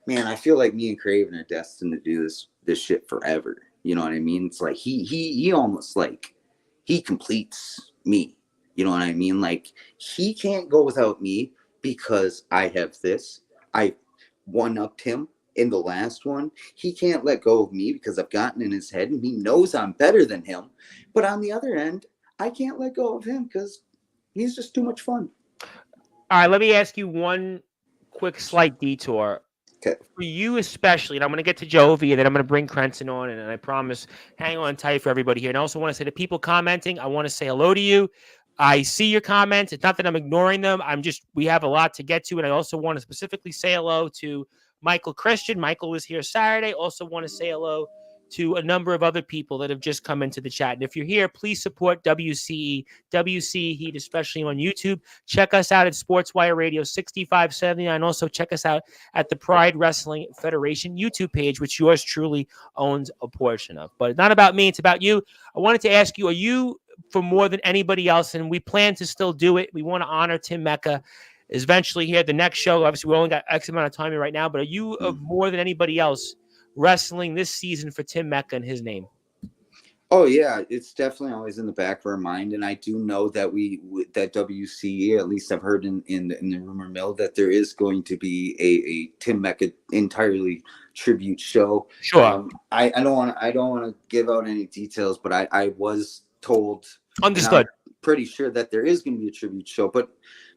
Speaker 3: man, I feel like me and Craven are destined to do this shit forever. You know what I mean? It's like he almost like he completes me. You know what I mean? Like he can't go without me because I have this. I one-upped him in the last one. He can't let go of me because I've gotten in his head and he knows I'm better than him. But on the other end, I can't let go of him because he's just too much fun.
Speaker 1: All right, let me ask you one quick slight detour.
Speaker 3: Okay.
Speaker 1: For you especially, and I'm going to get to Jovi, and then I'm going to bring Crenson on, and I promise, hang on tight for everybody here. And I also want to say to people commenting, I want to say hello to you. I see your comments. It's not that I'm ignoring them. We have a lot to get to, and I also want to specifically say hello to Michael Christian. Michael was here Saturday. Also want to say hello to a number of other people that have just come into the chat. And if you're here, please support WCE, WCE Heat, especially on YouTube. Check us out at Sportswire Radio 6579. Also check us out at the Pride Wrestling Federation YouTube page, which yours truly owns a portion of. But it's not about me, it's about you. I wanted to ask you, are you, for more than anybody else, and we plan to still do it, we want to honor Tim Mecca eventually here, the next show, obviously we only got X amount of time here right now, but are you more than anybody else wrestling this season for Tim Mecca and his name?
Speaker 3: Oh yeah, it's definitely always in the back of our mind, and I do know that that WCE, at least I've heard in the rumor mill, that there is going to be a Tim Mecca entirely tribute show.
Speaker 1: Sure.
Speaker 3: I don't want to give out any details, but I was told,
Speaker 1: understood,
Speaker 3: pretty sure that there is going to be a tribute show. But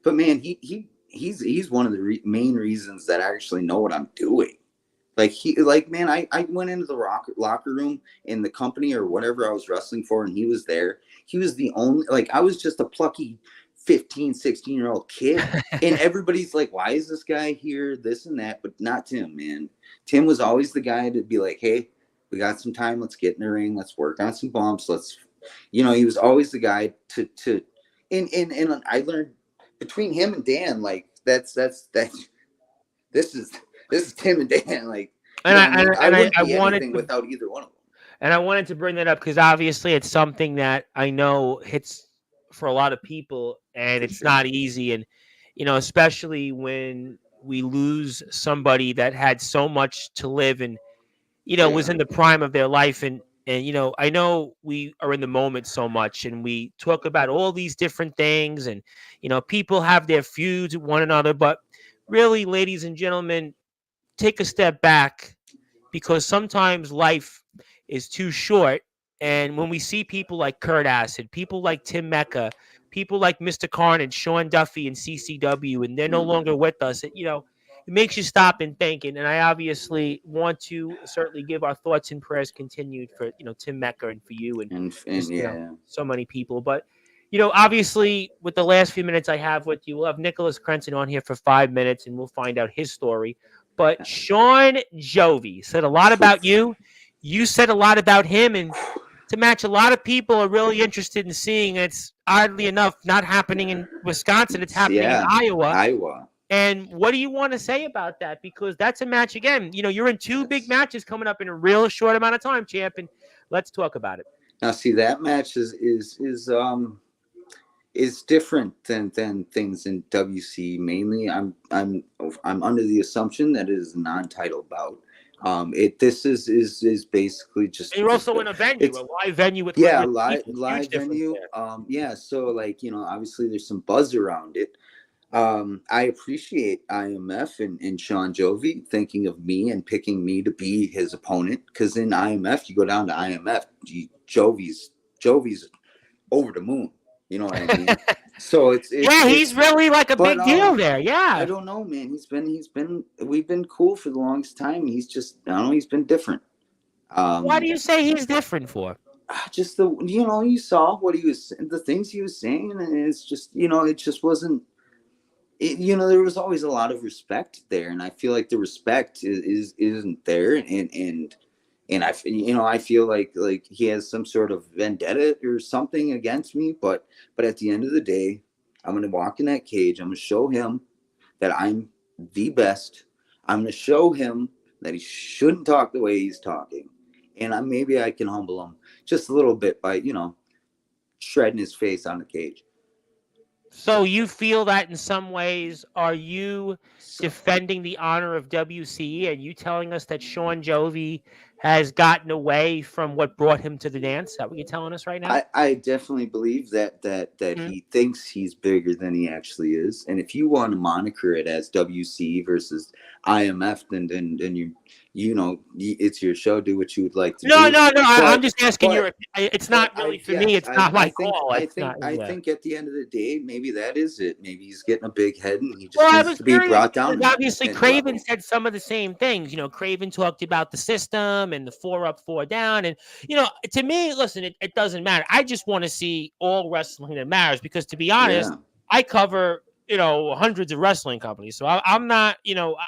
Speaker 3: man, he's one of the main reasons that I actually know what I'm doing. Man, I went into the locker room in the company or whatever I was wrestling for, and he was there. He was the only, I was just a plucky 15, 16-year-old kid. And everybody's like, why is this guy here? This and that, but not Tim, man. Tim was always the guy to be like, hey, we got some time. Let's get in the ring. Let's work on some bumps. He was always the guy and I learned between him and Dan, this is Tim and Dan, I wanted without either one of them.
Speaker 1: And I wanted to bring that up because obviously it's something that I know hits for a lot of people, and it's not easy. And, especially when we lose somebody that had so much to live and, was in the prime of their life. And, I know we are in the moment so much, and we talk about all these different things, and, people have their feuds with one another. But really, ladies and gentlemen, take a step back, because sometimes life is too short. And when we see people like Kurt Acid, people like Tim Mecca, people like Mr. Carnage, Sean Duffy, and CCW, and they're no longer with us, it makes you stop and think. And I obviously want to certainly give our thoughts and prayers continued for, Tim Mecca and for you and just, so many people. But, obviously with the last few minutes I have with you, we'll have Nicholas Crenson on here for 5 minutes and we'll find out his story. But Sean Jovi said a lot about you. You said a lot about him, and to match, a lot of people are really interested in seeing. It's oddly enough not happening in Wisconsin. It's happening in Iowa. And what do you want to say about that? Because that's a match again. You're in two big matches coming up in a real short amount of time, champ. And let's talk about it.
Speaker 3: Now, see, that match is different than things in WC. Mainly, I'm under the assumption that it is a non-title bout. This is basically just
Speaker 1: And you're also in a venue,
Speaker 3: it's
Speaker 1: a live venue with
Speaker 3: yeah,
Speaker 1: hundreds of people. Huge
Speaker 3: live
Speaker 1: difference
Speaker 3: venue.
Speaker 1: there.
Speaker 3: Yeah, so like, obviously there's some buzz around it. I appreciate IMF and Sean Jovi thinking of me and picking me to be his opponent, because in IMF, you go down to IMF, Jovi's over the moon. You know what I mean? So
Speaker 1: Yeah, he's
Speaker 3: it's
Speaker 1: really like a
Speaker 3: but
Speaker 1: big deal there.
Speaker 3: I
Speaker 1: Yeah.
Speaker 3: don't know, man. We've been cool for the longest time. He's just, I don't know, he's been different.
Speaker 1: Why do
Speaker 3: Um,
Speaker 1: you say he's different for?
Speaker 3: just you saw what the things he was saying, and it's just, it just wasn't. There was always a lot of respect there, and I feel like the respect isn't there, and I feel like he has some sort of vendetta or something against me, but at the end of the day, I'm gonna walk in that cage. I'm gonna show him that I'm the best. I'm gonna show him that he shouldn't talk the way he's talking, and maybe I can humble him just a little bit by shredding his face on the cage.
Speaker 1: So you feel that in some ways, are you defending the honor of WCE? Are you telling us that Sean Jovi has gotten away from what brought him to the dance? Is that what you're telling us right now?
Speaker 3: I definitely believe that
Speaker 1: Mhm.
Speaker 3: he thinks he's bigger than he actually is. And if you want to moniker it as WC versus IMF, then it's your show. Do what you would like to
Speaker 1: No,
Speaker 3: do.
Speaker 1: no, no. I'm
Speaker 3: But
Speaker 1: just asking
Speaker 3: but
Speaker 1: your. It's
Speaker 3: but
Speaker 1: not really for me. It's not my call. It's not.
Speaker 3: I
Speaker 1: Yeah.
Speaker 3: think at the end of the day, maybe that is it. Maybe he's getting a big head and he
Speaker 1: Well,
Speaker 3: just
Speaker 1: I
Speaker 3: needs
Speaker 1: was
Speaker 3: to be
Speaker 1: curious
Speaker 3: brought down
Speaker 1: because obviously
Speaker 3: a
Speaker 1: Craven
Speaker 3: level.
Speaker 1: said some of the same things. Craven talked about the system and the 4 up, 4 down. And, to me, listen, it doesn't matter. I just want to see all wrestling that matters because, to be honest,
Speaker 3: Yeah.
Speaker 1: I cover, hundreds of wrestling companies. So I'm not,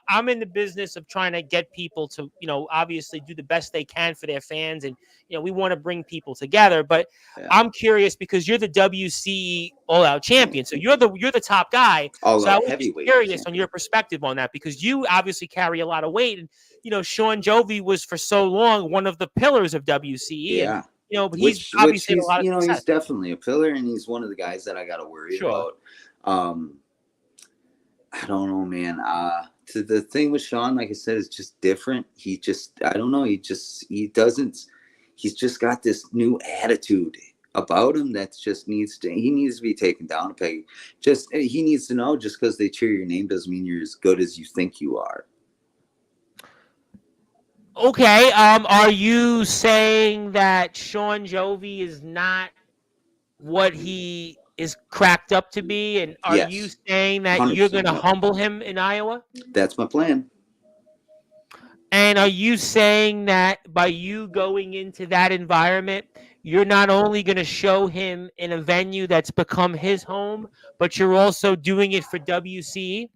Speaker 1: I'm in the business of trying to get people to, obviously do the best they can for their fans. And, we want to bring people together. But
Speaker 3: Yeah.
Speaker 1: I'm curious because you're the WCE All Out champion, so you're the top guy.
Speaker 3: All
Speaker 1: So I
Speaker 3: out
Speaker 1: was just
Speaker 3: heavyweight
Speaker 1: curious on
Speaker 3: champion.
Speaker 1: your perspective on that because you obviously carry a lot of weight, and Sean Jovi was for so long one of the pillars of WCE, and
Speaker 3: Yeah.
Speaker 1: but he's
Speaker 3: Which
Speaker 1: obviously had a
Speaker 3: he's
Speaker 1: lot of
Speaker 3: he's
Speaker 1: success.
Speaker 3: definitely a pillar, and he's one of the guys that I got to worry
Speaker 1: Sure.
Speaker 3: about. I don't know, man. To the thing with Sean, like I said, is just different. I don't know. He's just got this new attitude about him that he needs to be taken down a peg. He needs to know, just because they cheer your name doesn't mean you're as good as you think you are.
Speaker 1: Okay. Are you saying that Sean Jovi is not what he is cracked up to be, and are you
Speaker 3: Yes,
Speaker 1: saying that you're going
Speaker 3: 100%.
Speaker 1: to
Speaker 3: Yep,
Speaker 1: humble him in Iowa?
Speaker 3: that's my plan.
Speaker 1: And are you saying that by you going into that environment, you're not only going to show him in a venue that's become his home, but you're also doing it for WCE?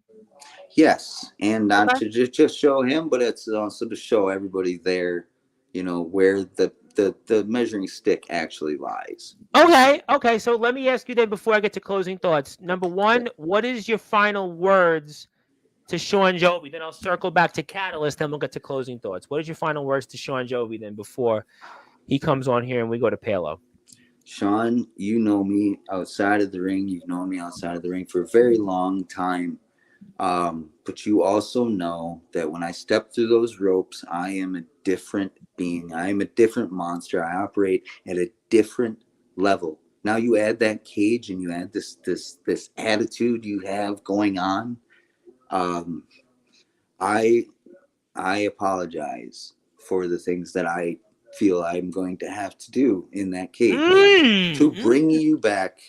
Speaker 3: Yes, and not
Speaker 1: Okay.
Speaker 3: to just show him, but it's also to show everybody there, where the measuring stick actually lies.
Speaker 1: Okay. Okay. So let me ask you then before I get to closing thoughts. Number
Speaker 3: Okay.
Speaker 1: one, what is your final words to Sean Jovi? Then I'll circle back to Catalyst, then we'll get to closing thoughts. What is your final words to Sean Jovi then before he comes on here and we go to Palo?
Speaker 3: Sean, you know me outside of the ring. You've known me outside of the ring for a very long time. But you also know that when I step through those ropes, I am a different being. I am a different monster. I operate at a different level. Now you add that cage and you add this attitude you have going on. Um, I I apologize for the things that I feel I'm going to have to do in that cage to bring you back,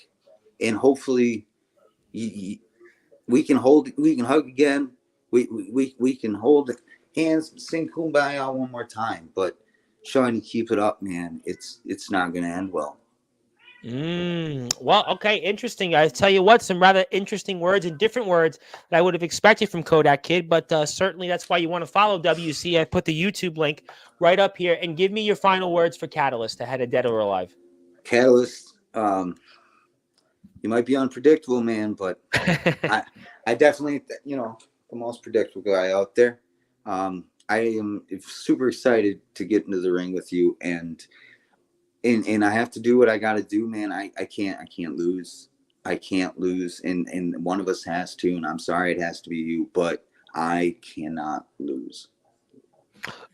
Speaker 3: and hopefully we can hug again. We can hold hands, sing kumbaya one more time. But Sean, you keep it up, man. It's not going to end well.
Speaker 1: Well, okay, interesting. I tell you what, some rather interesting words and different words that I would have expected from Kodak Kid, but certainly that's why you want to follow WC. I put the YouTube link right up here, and give me your final words for Catalyst ahead of Dead or Alive.
Speaker 3: Catalyst, you might be unpredictable, man, but I definitely, the most predictable guy out there. I am super excited to get into the ring with you, and I have to do what I got to do, man. I can't lose. I can't lose, and one of us has to. And I'm sorry, it has to be you, but I cannot lose.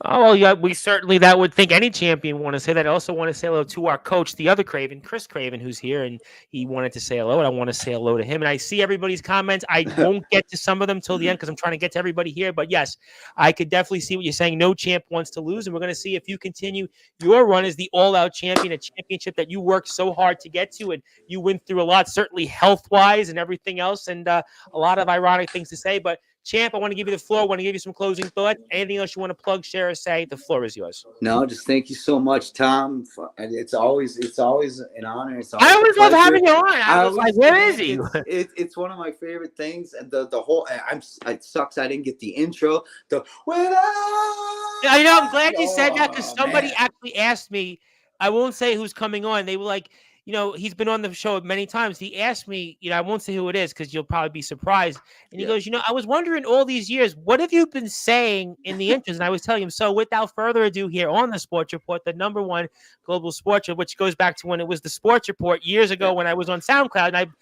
Speaker 1: Oh, well, yeah, we certainly that would think any champion want to say that. I also want to say hello to our coach, the other Craven, Chris Craven, who's here, and he wanted to say hello, and I want to say hello to him. And I see everybody's comments. I won't get to some of them till the end because I'm trying to get to everybody here. But yes, I could definitely see what you're saying. No champ wants to lose, and we're going to see if you continue your run as the all-out champion, a championship that you worked so hard to get to, and you went through a lot, certainly health-wise and everything else, and a lot of ironic things to say, but. Champ, I want to give you the floor. I want to give you some closing thoughts. Anything else you want to plug, share, or say? The floor is yours.
Speaker 3: No, just thank you so much, Tom. And it's always an honor.
Speaker 1: I always love having you on. I was like, where is he?
Speaker 3: It's one of my favorite things. And the whole it sucks I didn't get the intro.
Speaker 1: I'm glad you said that because somebody actually asked me. I won't say who's coming on. They were like, he's been on the show many times. He asked me, I won't say who it is because you'll probably be surprised. And he goes, I was wondering all these years, what have you been saying in the intros? And I was telling him, so without further ado here on the Sports Report, the #1 global sports, which goes back to when it was the Sports Report years ago when I was on SoundCloud and I've,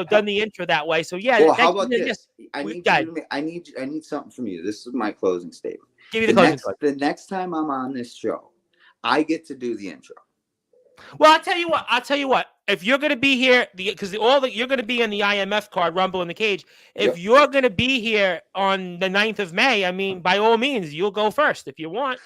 Speaker 1: done the intro that way. So yeah.
Speaker 3: Well, how about this? I need something from you. This is my closing statement.
Speaker 1: Give me the closing statement.
Speaker 3: The next time I'm on this show, I get to do the intro.
Speaker 1: Well, I'll tell you what. If you're going to be here, because you're going to be on the IMF card, Rumble in the Cage. If you're going to be here on the 9th of May, I mean, by all means, you'll go first if you want.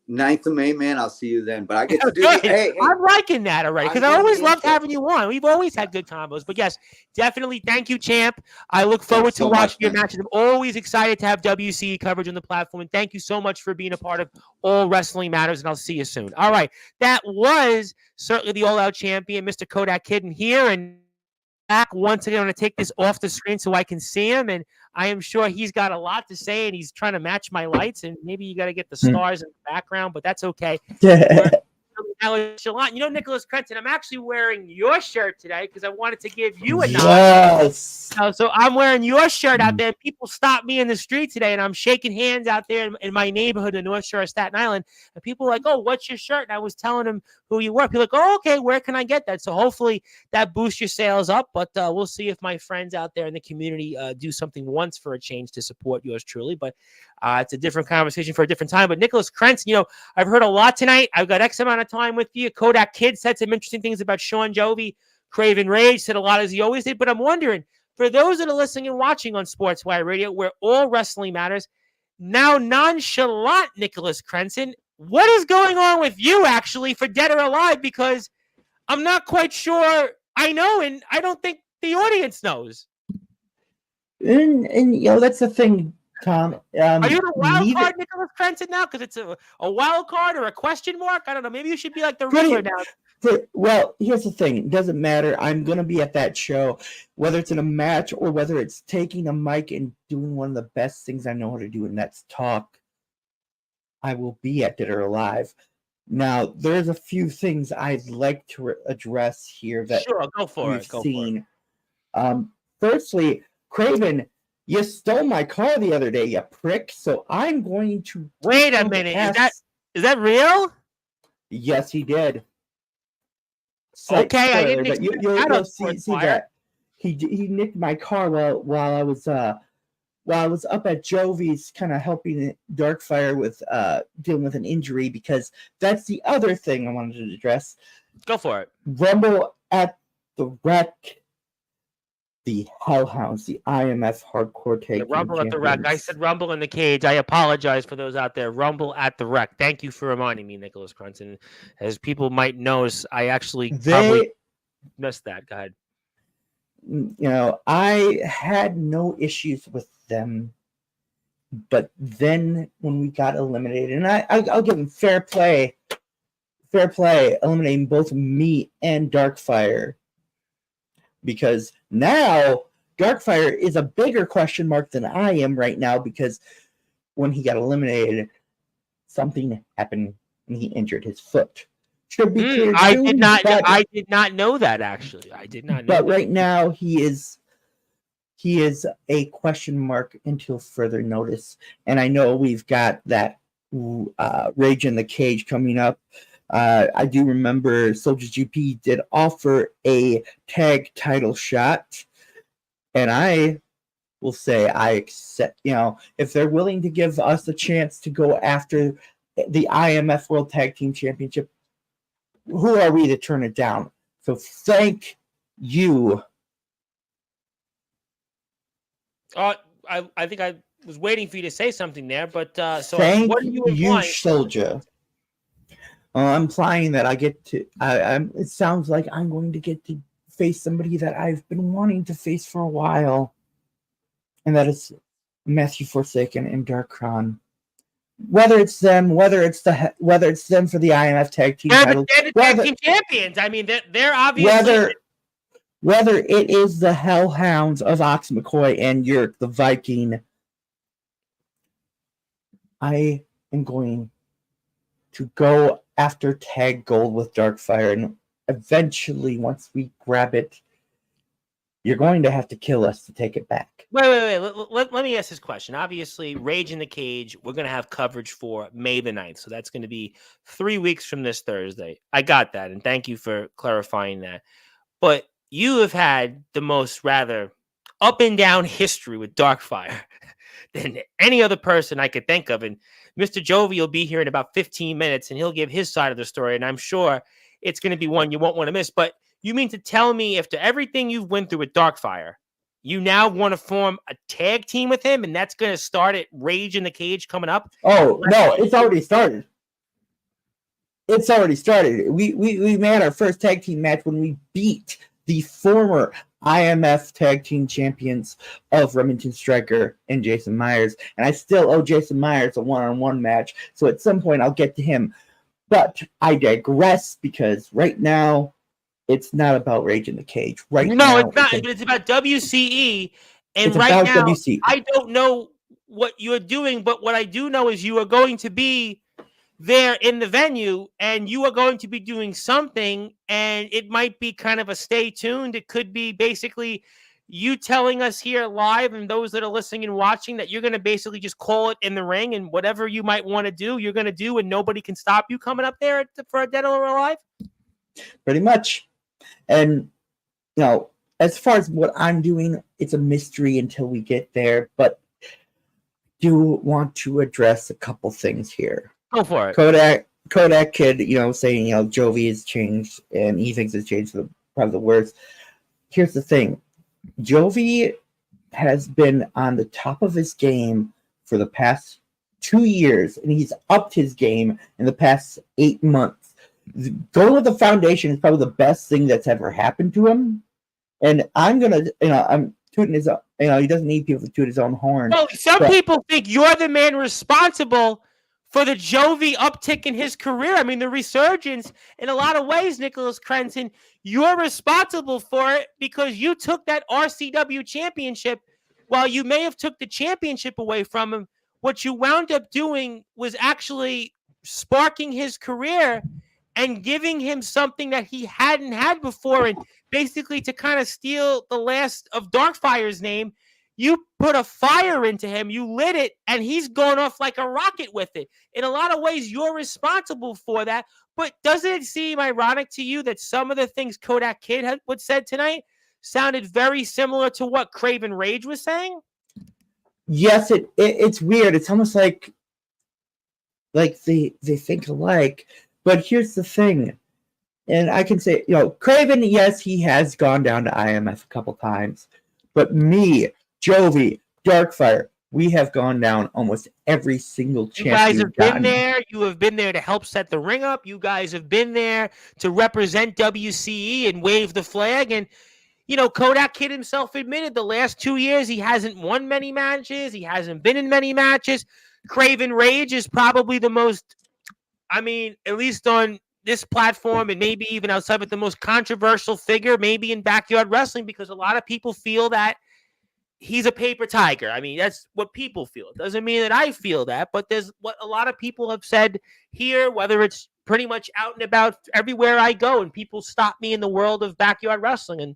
Speaker 3: 9th of May, man. I'll see you then. But I get to do it. Hey,
Speaker 1: I'm liking that already because I always loved having you on. We've always had good combos. But yes, definitely thank you, champ. I look forward to watching your matches. I'm always excited to have WCE coverage on the platform. And thank you so much for being a part of All Wrestling Matters. And I'll see you soon. All right. That was certainly the all-out champion, Mr. Kodak Kidden here. And back once again, I'm going to take this off the screen so I can see him. And I am sure he's got a lot to say, and he's trying to match my lights. And maybe you got to get the stars in the background, but that's okay. Nicholas Crenton, I'm actually wearing your shirt today because I wanted to give you a nod.
Speaker 4: Yes.
Speaker 1: So I'm wearing your shirt out there. People stop me in the street today, and I'm shaking hands out there in my neighborhood in North Shore of Staten Island. And people are like, oh, what's your shirt? And I was telling them who you were. People are like, oh, okay, where can I get that? So hopefully that boosts your sales up. But we'll see if my friends out there in the community do something once for a change to support yours truly. But it's a different conversation for a different time. But Nicholas Crenton, I've heard a lot tonight. I've got X amount of time with you. Kodak Kid said some interesting things about Sean Jovi. Craven Rage said a lot as he always did. But I'm wondering, for those that are listening and watching on Sportswire Radio, where all wrestling matters, now nonchalant Nicholas Crenton, what is going on with you actually for Dead or Alive? Because I'm not quite sure I know, and I don't think the audience knows.
Speaker 4: And that's the thing, Tom.
Speaker 1: Are you the wild card, Nicholas Crenton, now? Because it's a wild card or a question mark? I don't know. Maybe you should be like the Riddler now.
Speaker 4: Well, here's the thing. It doesn't matter. I'm going to be at that show, whether it's in a match or whether it's taking a mic and doing one of the best things I know how to do, and that's talk. I will be at Dead or Alive. Now, there's a few things I'd like to address here that
Speaker 1: go for it.
Speaker 4: Firstly, Craven, you stole my car the other day, you prick. So I'm going to
Speaker 1: wait a minute. Is that real?
Speaker 4: Yes, he did.
Speaker 1: Okay, I didn't expect
Speaker 4: you'll see that he nicked my car while I was up at Jovi's, kind of helping Darkfire with dealing with an injury, because that's the other thing I wanted to address.
Speaker 1: Go for it.
Speaker 4: Rumble at the Wreck, the Hellhounds, the IMF Hardcore Tag Team
Speaker 1: Rumble at the Wreck. I said Rumble in the Cage. I apologize for those out there. Rumble at the Wreck. Thank you for reminding me, Nicholas Crenton. As people might notice, I actually probably missed that. Go ahead.
Speaker 4: I had no issues with them, but then when we got eliminated, and I'll give them fair play, eliminating both me and Darkfire, because now Darkfire is a bigger question mark than I am right now, because when he got eliminated, something happened and he injured his foot. Should be clear.
Speaker 1: I did not know that, actually. I did not know.
Speaker 4: But right now he is a question mark until further notice. And I know we've got that Rage in the Cage coming up. I do remember Soldier GP did offer a tag title shot, and I will say, I accept, if they're willing to give us a chance to go after the IMF World Tag Team Championship, who are we to turn it down? So thank you.
Speaker 1: I think I was waiting for you to say something there, but so
Speaker 4: Thank
Speaker 1: what are you
Speaker 4: you,
Speaker 1: implying?
Speaker 4: soldier. I'm implying that I get to. It sounds like I'm going to get to face somebody that I've been wanting to face for a while, and that is Matthew Forsaken and Darkron. Whether it's them, whether it's them for the IMF Tag Team title,
Speaker 1: They're the tag team champions. I mean, they're obviously
Speaker 4: whether it is the Hellhounds of Ox McCoy and Yerk the Viking. I am going to go after Tag Gold with Darkfire, and eventually, once we grab it, you're going to have to kill us to take it back.
Speaker 1: Wait. Let me ask this question. Obviously, Rage in the Cage, we're going to have coverage for May the 9th, so that's going to be 3 weeks from this Thursday. I got that, and thank you for clarifying that. But you have had the most rather up and down history with Darkfire than any other person I could think of. And Mr. Jovi will be here in about 15 minutes, and he'll give his side of the story. And I'm sure it's going to be one you won't want to miss. But you mean to tell me, after everything you've went through with Darkfire, you now want to form a tag team with him, and that's going to start at Rage in the Cage coming up?
Speaker 4: Oh, no, it's already started. It's already started. We made our first tag team match when we beat the former IMF Tag Team Champions of Remington Striker and Jason Myers. And I still owe Jason Myers a one-on-one match, so at some point I'll get to him. But I digress, because right now it's not about Rage in the Cage. Right now,
Speaker 1: it's not. It's about WCE. And right now,
Speaker 4: WCE.
Speaker 1: I don't know what you're doing, but what I do know is you are going to be there in the venue, and you are going to be doing something, and it might be kind of a stay tuned. It could be basically you telling us here live, and those that are listening and watching, that you're going to basically just call it in the ring, and whatever you might want to do, you're going to do, and nobody can stop you coming up there for a Dead or Alive.
Speaker 4: Pretty much. And, as far as what I'm doing, it's a mystery until we get there, but do want to address a couple things here.
Speaker 1: Go for it.
Speaker 4: Kodak Kid, saying, Jovi has changed and he thinks it's changed for probably the worst. Here's the thing. Jovi has been on the top of his game for the past 2 years, and he's upped his game in the past 8 months. Going with the foundation is probably the best thing that's ever happened to him. And I'm tooting his, he doesn't need people to toot his own horn.
Speaker 1: Well, some people think you're the man responsible for the Jovi uptick in his career. I mean, the resurgence, in a lot of ways, Nicholas Crenson, you're responsible for it, because you took that RCW championship. While you may have took the championship away from him, what you wound up doing was actually sparking his career and giving him something that he hadn't had before. And basically, to kind of steal the last of Darkfire's name, you put a fire into him, you lit it, and he's gone off like a rocket with it. In a lot of ways, you're responsible for that. But doesn't it seem ironic to you that some of the things Kodak Kid had said tonight sounded very similar to what Craven Rage was saying?
Speaker 4: Yes, it's weird. It's almost like they think alike. But here's the thing. And I can say, Craven, yes, he has gone down to IMF a couple times. But me, Jovi, Darkfire, we have gone down almost every single chance.
Speaker 1: You guys have been there. You have been there to help set the ring up. You guys have been there to represent WCE and wave the flag. And, Kodak Kid himself admitted the last 2 years he hasn't won many matches. He hasn't been in many matches. Craven Rage is probably the most, at least on this platform and maybe even outside of it, the most controversial figure maybe in backyard wrestling, because a lot of people feel that he's a paper tiger. That's what people feel. It doesn't mean that I feel that, but there's what a lot of people have said here, whether it's pretty much out and about everywhere I go, and people stop me in the world of backyard wrestling. And,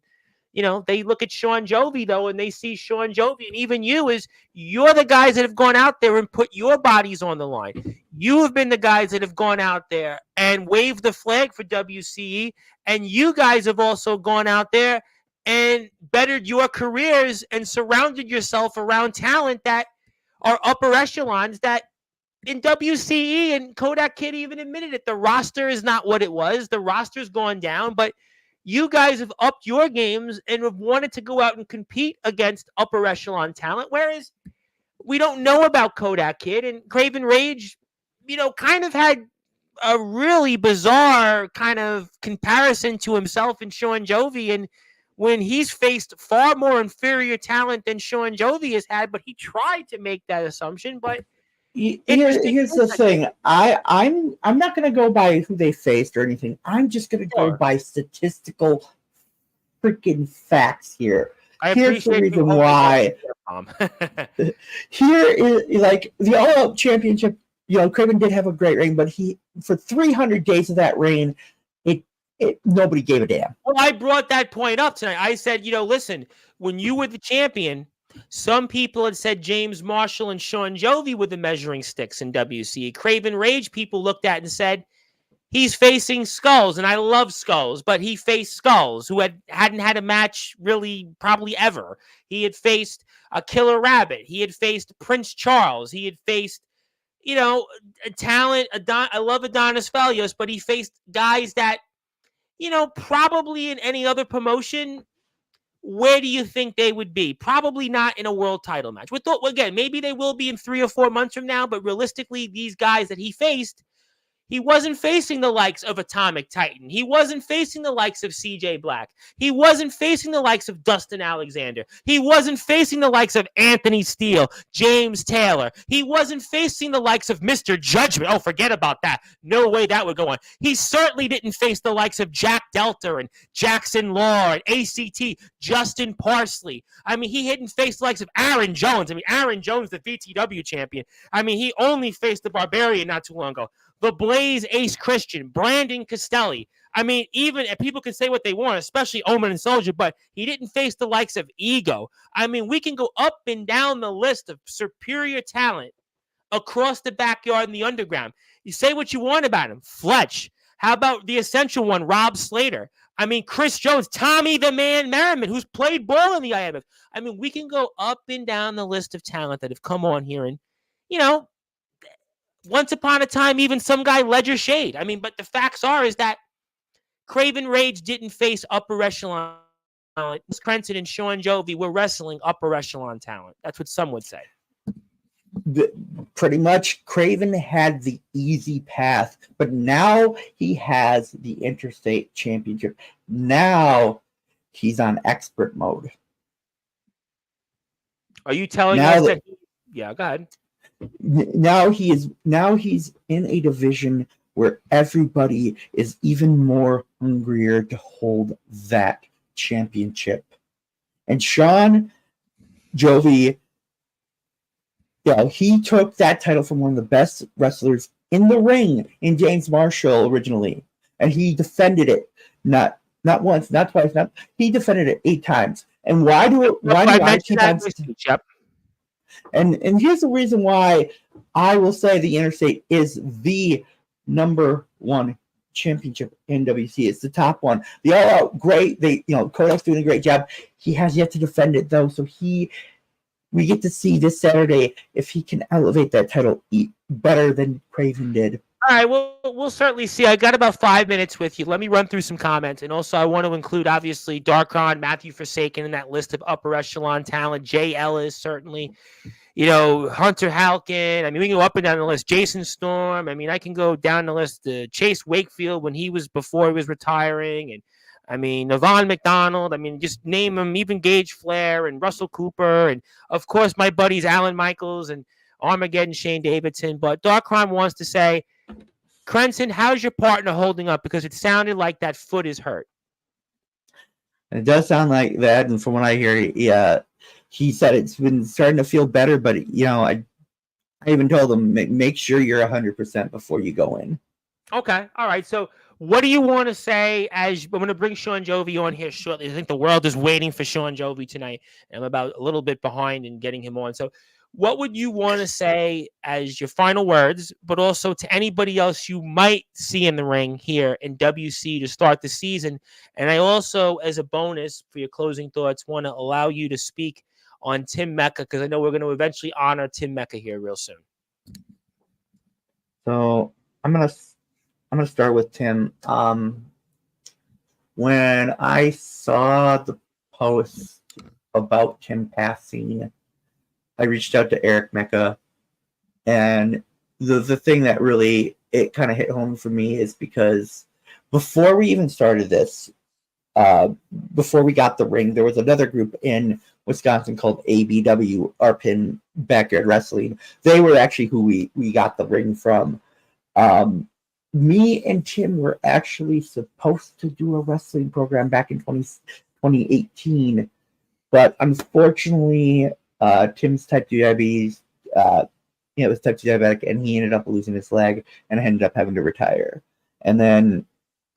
Speaker 1: they look at Sean Jovi, though, and they see Sean Jovi, and even you're the guys that have gone out there and put your bodies on the line. You have been the guys that have gone out there and waved the flag for WCE, and you guys have also gone out there and bettered your careers and surrounded yourself around talent that are upper echelons that in WCE, and Kodak Kid even admitted it, the roster is not what it was. The roster's gone down, but you guys have upped your games and have wanted to go out and compete against upper echelon talent, whereas we don't know about Kodak Kid, and Craven Rage, kind of had a really bizarre kind of comparison to himself and Sean Jovi, and when he's faced far more inferior talent than Sean Jovi has had, but he tried to make that assumption. But
Speaker 4: here's the thing. I'm not going to go by who they faced or anything. I'm just going to go by statistical freaking facts here. Here's the reason why. Here is like the All Out Championship. Craven did have a great reign, but for 300 days of that reign, nobody gave a damn.
Speaker 1: Well, I brought that point up tonight. I said, listen, when you were the champion, some people had said James Marshall and Sean Jovi were the measuring sticks in WCE. Craven Rage people looked at and said, he's facing Skulls, and I love Skulls, but he faced Skulls, who hadn't had a match really probably ever. He had faced a Killer Rabbit. He had faced Prince Charles. He had faced, a talent. I love Adonis Felios, but he faced guys that, probably in any other promotion, where do you think they would be? Probably not in a world title match. Again, maybe they will be in 3 or 4 months from now, but realistically, these guys that he faced, he wasn't facing the likes of Atomic Titan. He wasn't facing the likes of CJ Black. He wasn't facing the likes of Dustin Alexander. He wasn't facing the likes of Anthony Steele, James Taylor. He wasn't facing the likes of Mr. Judgment. Oh, forget about that. No way that would go on. He certainly didn't face the likes of Jack Delta and Jackson Law and ACT, Justin Parsley. I mean, he didn't face the likes of Aaron Jones. I mean, Aaron Jones, the VTW champion. I mean, he only faced the Barbarian not too long ago. The Blaze Ace Christian, Brandon Costelli. I mean, even if people can say what they want, especially Omen and Soldier, but he didn't face the likes of Ego. I mean, we can go up and down the list of superior talent across the backyard and the underground. You say what you want about him. Fletch. How about the essential one, Rob Slater? I mean, Chris Jones, Tommy the Man Merriman, who's played ball in the IMF. I mean, we can go up and down the list of talent that have come on here and, once upon a time, even some guy Ledger Shade. I mean, but the facts is that Craven Rage didn't face upper echelon talent. Crenton and Sean Jovi were wrestling upper echelon talent. That's what some would say.
Speaker 4: Pretty much, Craven had the easy path, but now he has the Interstate Championship. Now he's on expert mode.
Speaker 1: Are you telling us that? Yeah, go ahead.
Speaker 4: Now he's in a division where everybody is even more hungrier to hold that championship. And Sean Jovi, he took that title from one of the best wrestlers in the ring in James Marshall originally, and he defended it not once, not twice, he defended it 8 times. And why do I keep on? Yep. And here's the reason why I will say the Interstate is the number 1 championship in WC. It's the top one. The All Out, great. Kodak's doing a great job. He has yet to defend it though, so we get to see this Saturday if he can elevate that title better than Craven did.
Speaker 1: All right, we'll certainly see. I got about 5 minutes with you. Let me run through some comments. And also, I want to include, obviously, Darkon, Matthew Forsaken in that list of upper echelon talent. Jay Ellis, certainly. Hunter Halkin. I mean, we can go up and down the list. Jason Storm. I mean, I can go down the list. Chase Wakefield before he was retiring. And, I mean, Yvonne McDonald. I mean, just name them. Even Gage Flair and Russell Cooper. And, of course, my buddies Alan Michaels and Armageddon Shane Davidson. But Darkon wants to say, Crenton, how's your partner holding up? Because it sounded like that foot is hurt.
Speaker 4: It does sound like that, and from what I hear, he said it's been starting to feel better. But I even told him make sure you're 100% before you go in. Okay,
Speaker 1: all right. So, what do you want to say? As I'm going to bring Sean Jovi on here shortly. I think the world is waiting for Sean Jovi tonight, and I'm about a little bit behind in getting him on. So, what would you want to say as your final words, but also to anybody else you might see in the ring here in WC to start the season? And I also, as a bonus for your closing thoughts, want to allow you to speak on Tim Mecca, because I know we're going to eventually honor Tim Mecca here real soon.
Speaker 4: So I'm gonna start with Tim. When I saw the post about Tim passing, I reached out to Eric Mecca, and the thing that really it kind of hit home for me is because before we even started this, before we got the ring, there was another group in Wisconsin called ABW, Arpin Backyard Wrestling. They were actually who we got the ring from. Me and Tim were actually supposed to do a wrestling program back in 2018, but unfortunately, Tim's type 2 diabetes, it was type 2 diabetic, and he ended up losing his leg, and I ended up having to retire. And then,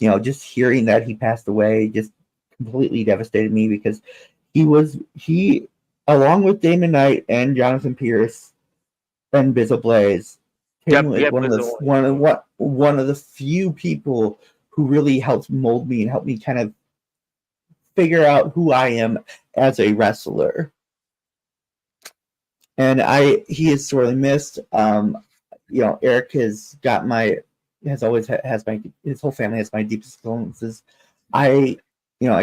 Speaker 4: just hearing that he passed away just completely devastated me, because he, along with Damon Knight and Jonathan Pierce and Bizzle Blaze, Tim was one of the few people who really helped mold me and helped me kind of figure out who I am as a wrestler. And he is sorely missed. Eric has his whole family has my deepest condolences. I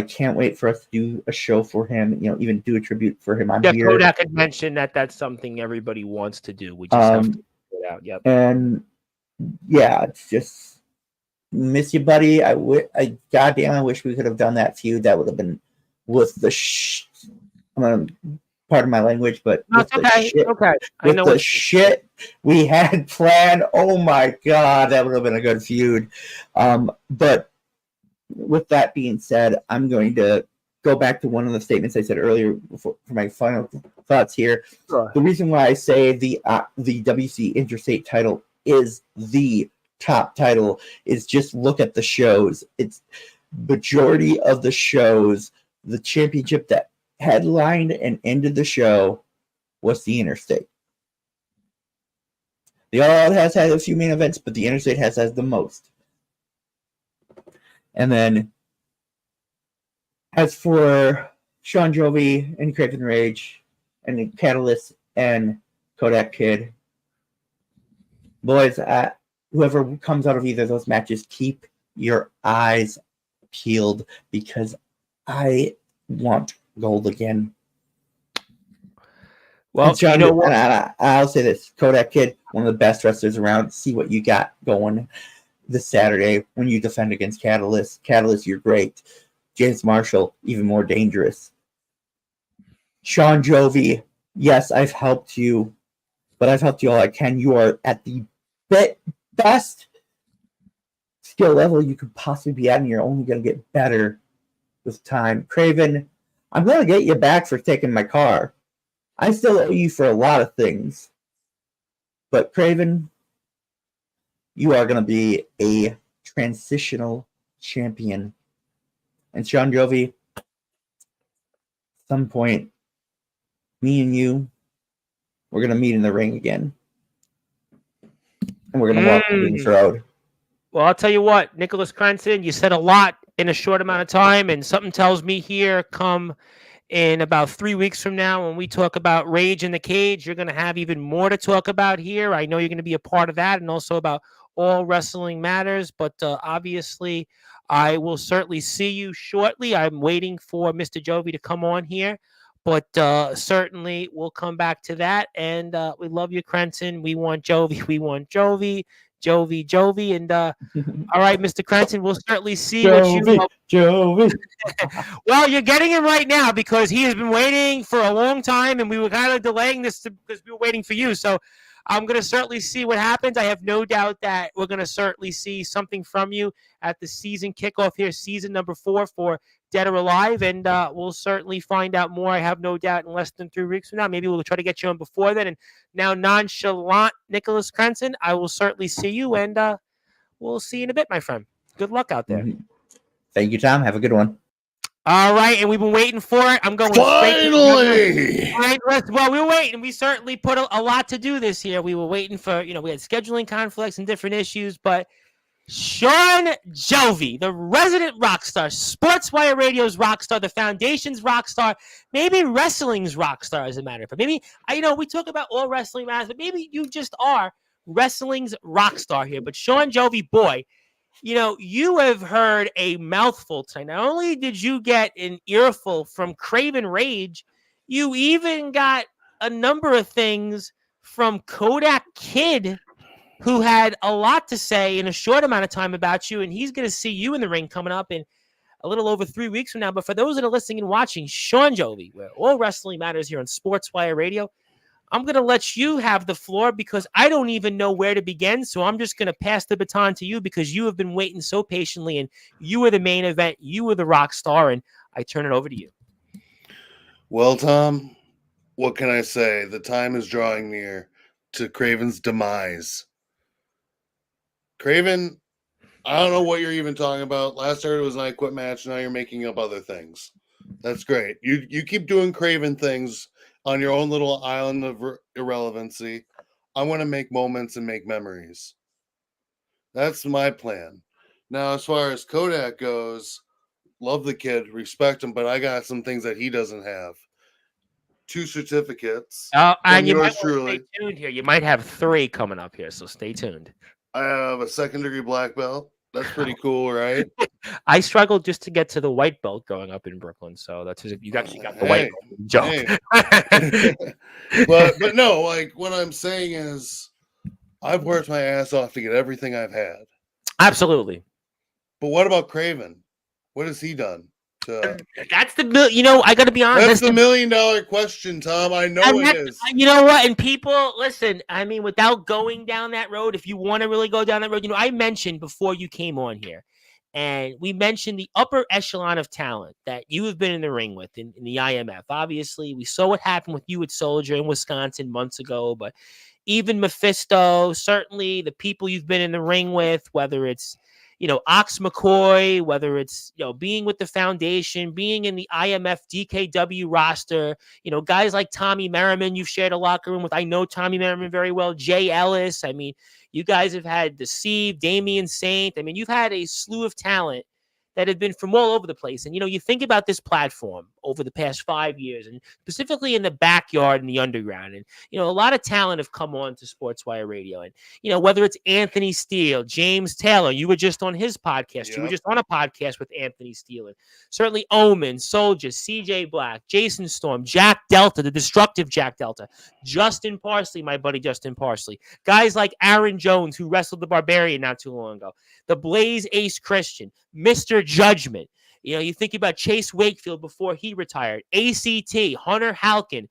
Speaker 4: can't wait for us to do a show for him, even do a tribute for him.
Speaker 1: Kodak had mentioned that that's something everybody wants to do. We just have to figure it out. Yep.
Speaker 4: And yeah, it's just miss you, buddy. I wish we could have done that feud. That would have been with the pardon my language, but
Speaker 1: with the
Speaker 4: shit we had planned, oh my god, that would have been a good feud. But with that being said, I'm going to go back to one of the statements I said earlier for my final thoughts here.
Speaker 1: Sure.
Speaker 4: The reason why I say the WC Interstate title is the top title is just look at the shows. It's majority of the shows, the championship that headlined and ended the show was the Interstate. The All Out has had a few main events, but the Interstate has the most. And then, as for Sean Jovi and Craven Rage and Catalyst and Kodak Kid, boys, whoever comes out of either of those matches, keep your eyes peeled, because I want gold again.
Speaker 1: Well,
Speaker 4: and Sean, I'll say this: Kodak Kid, one of the best wrestlers around. See what you got going this Saturday when you defend against Catalyst. Catalyst, you're great. James Marshall, even more dangerous. Sean Jovi, yes, I've helped you, but I've helped you all I can. You are at the best skill level you could possibly be at, and you're only going to get better with time. Craven, I'm going to get you back for taking my car. I still owe you for a lot of things. But Craven, you are going to be a transitional champion. And Sean Jovi, at some point, me and you, we're going to meet in the ring again. And we're going to walk through this road.
Speaker 1: Well, I'll tell you what, Nicholas Crenson, you said a lot in a short amount of time, and something tells me here come in about 3 weeks from now when we talk about Rage in the Cage, you're going to have even more to talk about here. I know you're going to be a part of that, and also about All Wrestling Matters, but obviously I will certainly see you shortly. I'm waiting for Mr. Jovi to come on here, but certainly we'll come back to that, and we love you, Crenson. We want Jovi. We want Jovi. Jovi, and all right, Mr. Crenson, we'll certainly see
Speaker 4: Jovi.
Speaker 1: Well, you're getting him right now because he has been waiting for a long time, and we were kind of delaying this because we were waiting for you. So I'm going to certainly see what happens. I have no doubt that we're going to certainly see something from you at the season kickoff here, season number 4 for Dead or Alive, and we'll certainly find out more. I have no doubt in less than 3 weeks from now. Maybe we'll try to get you on before then. And now, nonchalant Nicholas Crenson, I will certainly see you, and we'll see you in a bit, my friend. Good luck out there.
Speaker 4: Thank you, Tom. Have a good one.
Speaker 1: All right, and we've been waiting for it. I'm going straight to
Speaker 5: Finally!
Speaker 1: All right, well, we were waiting. We certainly put a lot to do this year. We were waiting for, we had scheduling conflicts and different issues, but Sean Jovi, the resident rock star, Sportswire Radio's rock star, the Foundation's rock star, maybe wrestling's rock star, as a matter of fact. Maybe, we talk about all wrestling matters, but maybe you just are wrestling's rock star here. But Sean Jovi, boy, you have heard a mouthful tonight. Not only did you get an earful from Craven Rage, you even got a number of things from Kodak Kid, who had a lot to say in a short amount of time about you, and he's going to see you in the ring coming up in a little over 3 weeks from now. But for those that are listening and watching, Sean Jovi, where all wrestling matters here on Sportswire Radio, I'm going to let you have the floor because I don't even know where to begin. So I'm just going to pass the baton to you because you have been waiting so patiently, and you were the main event. You were the rock star, and I turn it over to you.
Speaker 5: Well, Tom, what can I say? The time is drawing near to Craven's demise. Craven, I don't know what you're even talking about. Last Saturday was an I Quit match. Now you're making up other things. That's great. You keep doing Craven things on your own little island of irrelevancy. I want to make moments and make memories. That's my plan. Now, as far as Kodak goes, love the kid, respect him, but I got some things that he doesn't have. 2 certificates.
Speaker 1: And you
Speaker 5: yours
Speaker 1: might want to
Speaker 5: truly.
Speaker 1: stay tuned here. You might have 3 coming up here, so stay tuned.
Speaker 5: I have a 2nd-degree black belt. That's pretty cool, right?
Speaker 1: I struggled just to get to the white belt growing up in Brooklyn, so that's you actually got the white belt. Joke.
Speaker 5: But no, like what I'm saying is, I've worked my ass off to get everything I've had.
Speaker 1: Absolutely.
Speaker 5: But what about Craven? What has he done?
Speaker 1: That's I got to be honest.
Speaker 5: That's the $1 million question, Tom. I know it is.
Speaker 1: You know what? And people, listen, I mean, without going down that road, if you want to really go down that road, I mentioned before you came on here, and we mentioned the upper echelon of talent that you have been in the ring with in the IMF. Obviously, we saw what happened with you at Soldier in Wisconsin months ago, but even Mephisto, certainly the people you've been in the ring with, whether it's Ox McCoy, whether it's, being with the Foundation, being in the IMF DKW roster, guys like Tommy Merriman, you've shared a locker room with. I know Tommy Merriman very well. Jay Ellis. I mean, you guys have had Deceived, Damian Saint. I mean, you've had a slew of talent that have been from all over the place. And, you think about this platform over the past 5 years, and specifically in the backyard and the underground. And, a lot of talent have come on to Sportswire Radio. And, whether it's Anthony Steele, James Taylor, you were just on his podcast. Yep. You were just on a podcast with Anthony Steele. And certainly Omen, Soldier, CJ Black, Jason Storm, Jack Delta, the destructive Jack Delta, Justin Parsley, my buddy Justin Parsley. Guys like Aaron Jones, who wrestled the Barbarian not too long ago. The Blaze Ace Christian, Mr. Judgment. You think about Chase Wakefield before he retired, ACT, Hunter Halkin.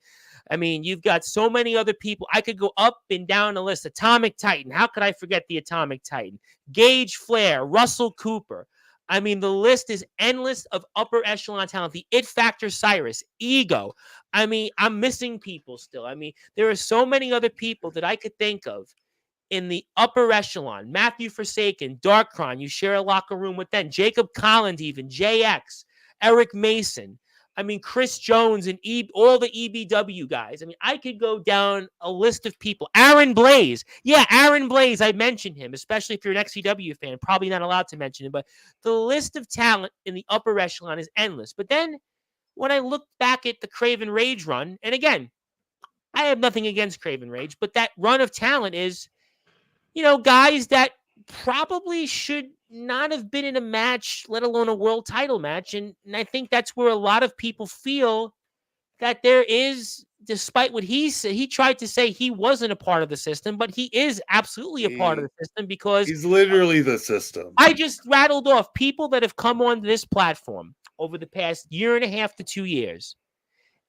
Speaker 1: I mean, you've got so many other people. I could go up and down the list. Atomic Titan. How could I forget the Atomic Titan? Gage Flair, Russell Cooper. I mean, the list is endless of upper echelon talent. The It Factor Cyrus, Ego. I mean, I'm missing people still. I mean, there are so many other people that I could think of in the upper echelon. Matthew Forsaken, Darkron, you share a locker room with them. Jacob Collins, even JX, Eric Mason. I mean, Chris Jones and all the EBW guys. I mean, I could go down a list of people. Aaron Blaze. Yeah, Aaron Blaze, I mentioned him, especially if you're an XCW fan. Probably not allowed to mention him, but the list of talent in the upper echelon is endless. But then when I look back at the Craven Rage run, and again, I have nothing against Craven Rage, but that run of talent is, guys that probably should not have been in a match, let alone a world title match. And I think that's where a lot of people feel that there is, despite what he said, he tried to say he wasn't a part of the system, but he is absolutely a part of the system because
Speaker 5: he's literally the system.
Speaker 1: I just rattled off people that have come onto this platform over the past 1.5 to 2 years.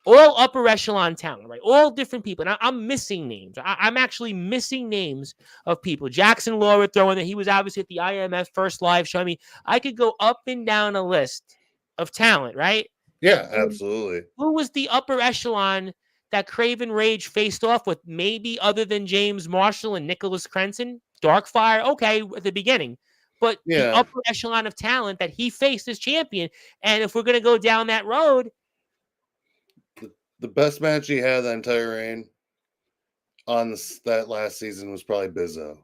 Speaker 1: All upper echelon talent, right? All different people. And I'm missing names. I'm actually missing names of people. Jackson Laura throwing that he was obviously at the IMF first live show. I mean, I could go up and down a list of talent, right?
Speaker 5: Yeah, absolutely.
Speaker 1: Who was the upper echelon that Craven Rage faced off with, maybe other than James Marshall and Nicholas Crenson? Darkfire, okay, at the beginning. but the
Speaker 5: Yeah.
Speaker 1: upper echelon of talent that he faced as champion. And if we're going to go down that road,
Speaker 5: The best match he had that entire reign on that last season was probably Bizzo.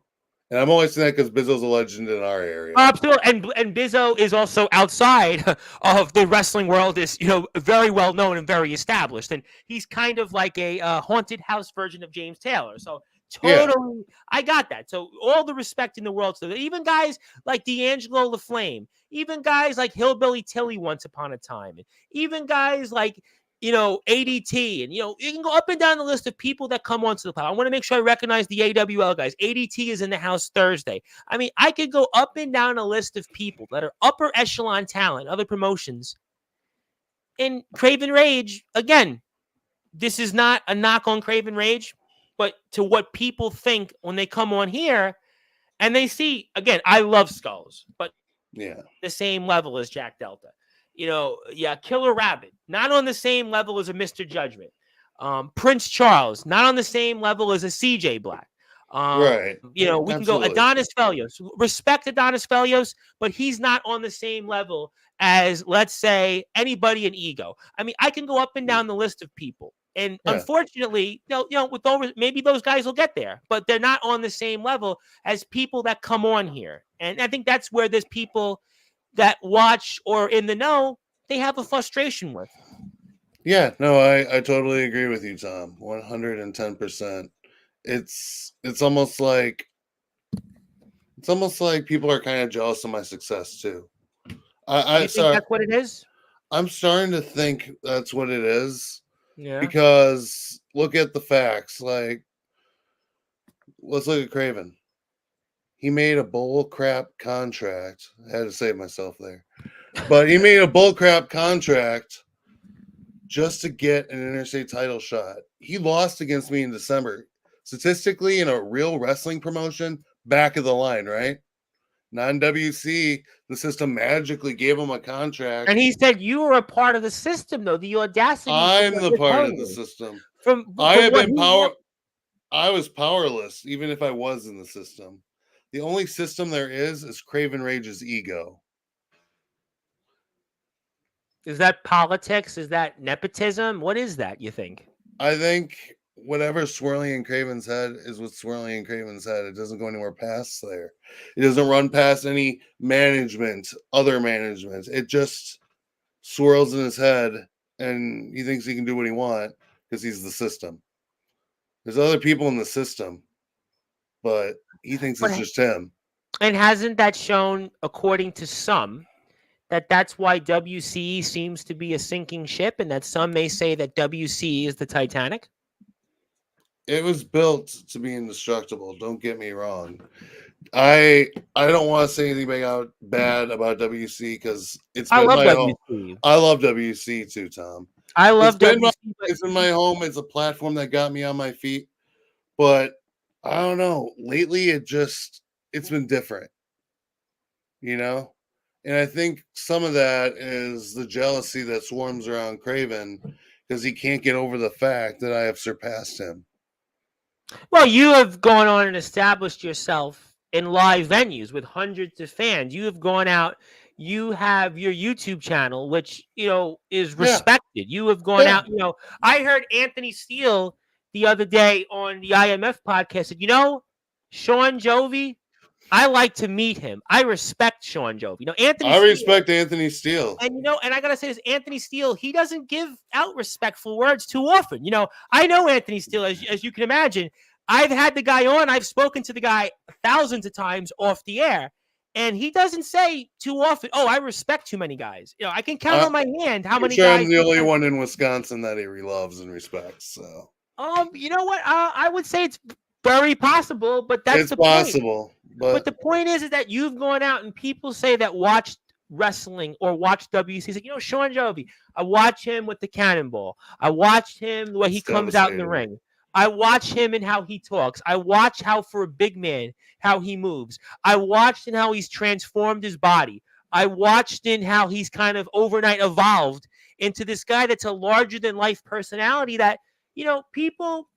Speaker 5: And I'm only saying that because Bizzo's a legend in our area.
Speaker 1: absolutely, and Bizzo is also outside of the wrestling world, is very well known and very established, and he's kind of like a haunted house version of James Taylor. So totally, I got that. So all the respect in the world. So even guys like D'Angelo LaFlame, even guys like Hillbilly Tilly once upon a time, and even guys like ADT, and you can go up and down the list of people that come onto the platform. I want to make sure I recognize the AWL guys. ADT is in the house Thursday. I mean, I could go up and down a list of people that are upper echelon talent, other promotions. In Craven Rage, again, this is not a knock on Craven Rage, but to what people think when they come on here and they see, again, I love Skulls, but
Speaker 5: Yeah.
Speaker 1: the same level as Jack Delta. Killer Rabbit, not on the same level as a Mr. Judgment. Prince Charles, not on the same level as a CJ Black.
Speaker 5: Right.
Speaker 1: We can go
Speaker 5: Absolutely.
Speaker 1: Adonis Felios. Respect Adonis Felios, but he's not on the same level as, let's say, anybody in Ego. I mean, I can go up and down the list of people. And
Speaker 5: Yeah.
Speaker 1: unfortunately, maybe those guys will get there, but they're not on the same level as people that come on here. And I think that's where there's people that watch or in the know, they have a frustration with.
Speaker 5: Yeah, no, I totally agree with you, Tom. 110%. It's almost like people are kind of jealous of my success too.
Speaker 1: You think that's what it is?
Speaker 5: I'm starting to think that's what it is.
Speaker 1: Yeah.
Speaker 5: Because look at the facts. Like, let's look at Craven. He made a bull crap contract. I had to save myself there. But he made a bull crap contract just to get an interstate title shot. He lost against me in December. Statistically, in a real wrestling promotion, back of the line, right? Non-WC, the system magically gave him a contract.
Speaker 1: And he said you were a part of the system, though. The audacity.
Speaker 5: I'm the part of the system. I was powerless, even if I was in the system. The only system there is Craven Rage's ego.
Speaker 1: Is that politics? Is that nepotism? What is that, you think?
Speaker 5: I think whatever's swirling in Craven's head is what's swirling in Craven's head. It doesn't go anywhere past there. It doesn't run past any other management. It just swirls in his head, and he thinks he can do what he wants because he's the system. There's other people in the system, but he thinks it's just him.
Speaker 1: And hasn't that shown, according to some, that's why WCE seems to be a sinking ship, and that some may say that WCE is the Titanic?
Speaker 5: It was built to be indestructible. Don't get me wrong. I don't want to say anything bad about WC because I love WC. I love WC too, Tom.
Speaker 1: I love WC.
Speaker 5: It's in my home. It's a platform that got me on my feet. But I don't know. Lately, it's been different. And I think some of that is the jealousy that swarms around Craven because he can't get over the fact that I have surpassed him.
Speaker 1: Well, you have gone on and established yourself in live venues with hundreds of fans. You have gone out. You have your YouTube channel, which, is respected. Yeah. You have gone out. I heard Anthony Steele the other day on the IMF podcast said, Sean Jovi, I like to meet him. I respect Sean Jovi.
Speaker 5: I respect Anthony Steele.
Speaker 1: And, and I got to say this, Anthony Steele, he doesn't give out respectful words too often. I know Anthony Steele, as you can imagine. I've had the guy on. I've spoken to the guy thousands of times off the air. And he doesn't say too often, oh, I respect too many guys. I can count on my hand how many guys.
Speaker 5: I'm the only one in Wisconsin that he loves and respects. So,
Speaker 1: you know what? I would say it's very possible, but that's the
Speaker 5: possible.
Speaker 1: Point. But the point is that you've gone out and people say that watch wrestling or watch WC. Like, Sean Jovi, I watch him with the cannonball. I watch him the way he comes out in the ring. I watch him and how he talks. I watch how, for a big man, how he moves. I watched in how he's transformed his body. I watched in how he's kind of overnight evolved into this guy that's a larger-than-life personality that, people,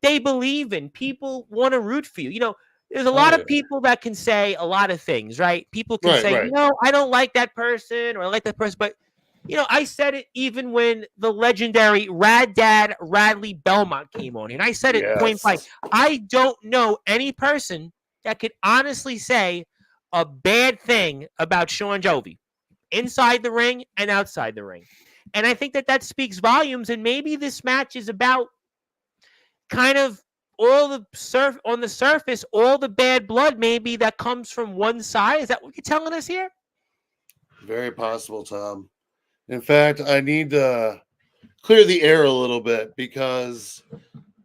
Speaker 1: they believe in. People want to root for you. There's a lot of people that can say a lot of things, right? People can say,
Speaker 5: Right.
Speaker 1: I don't like that person or I like that person. But, I said it even when the legendary Rad Dad Radley Belmont came on. And I said it point blank. I don't know any person that could honestly say a bad thing about Sean Jovi inside the ring and outside the ring. And I think that speaks volumes. And maybe this match is about kind of all the on the surface, all the bad blood maybe that comes from one side. Is that what you're telling us here?
Speaker 5: Very possible, Tom. In fact, I need to clear the air a little bit because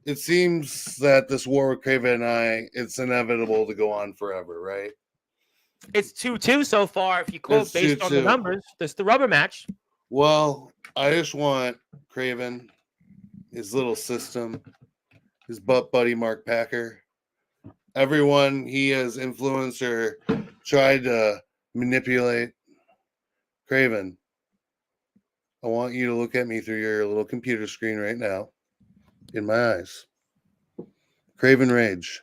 Speaker 5: it seems that this war with Craven and I, it's inevitable to go on forever, right?
Speaker 1: It's 2-2 so far, if you quote based on the numbers. That's the rubber match.
Speaker 5: Well, I just want Craven, his little system, his butt buddy Mark Packer, everyone he has influenced or tried to manipulate. Craven, I want you to look at me through your little computer screen right now in my eyes. Craven Rage,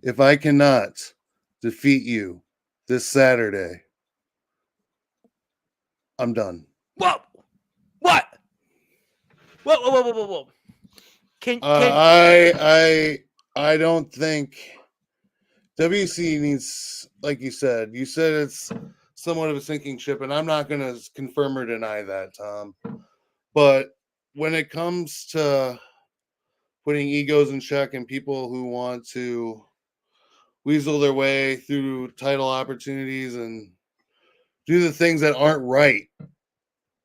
Speaker 5: if I cannot defeat you this Saturday, I'm done.
Speaker 1: Whoa! What? Whoa!
Speaker 5: I don't think WCE needs, like you said it's somewhat of a sinking ship, and I'm not going to confirm or deny that, Tom. But when it comes to putting egos in check and people who want to weasel their way through title opportunities and do the things that aren't right,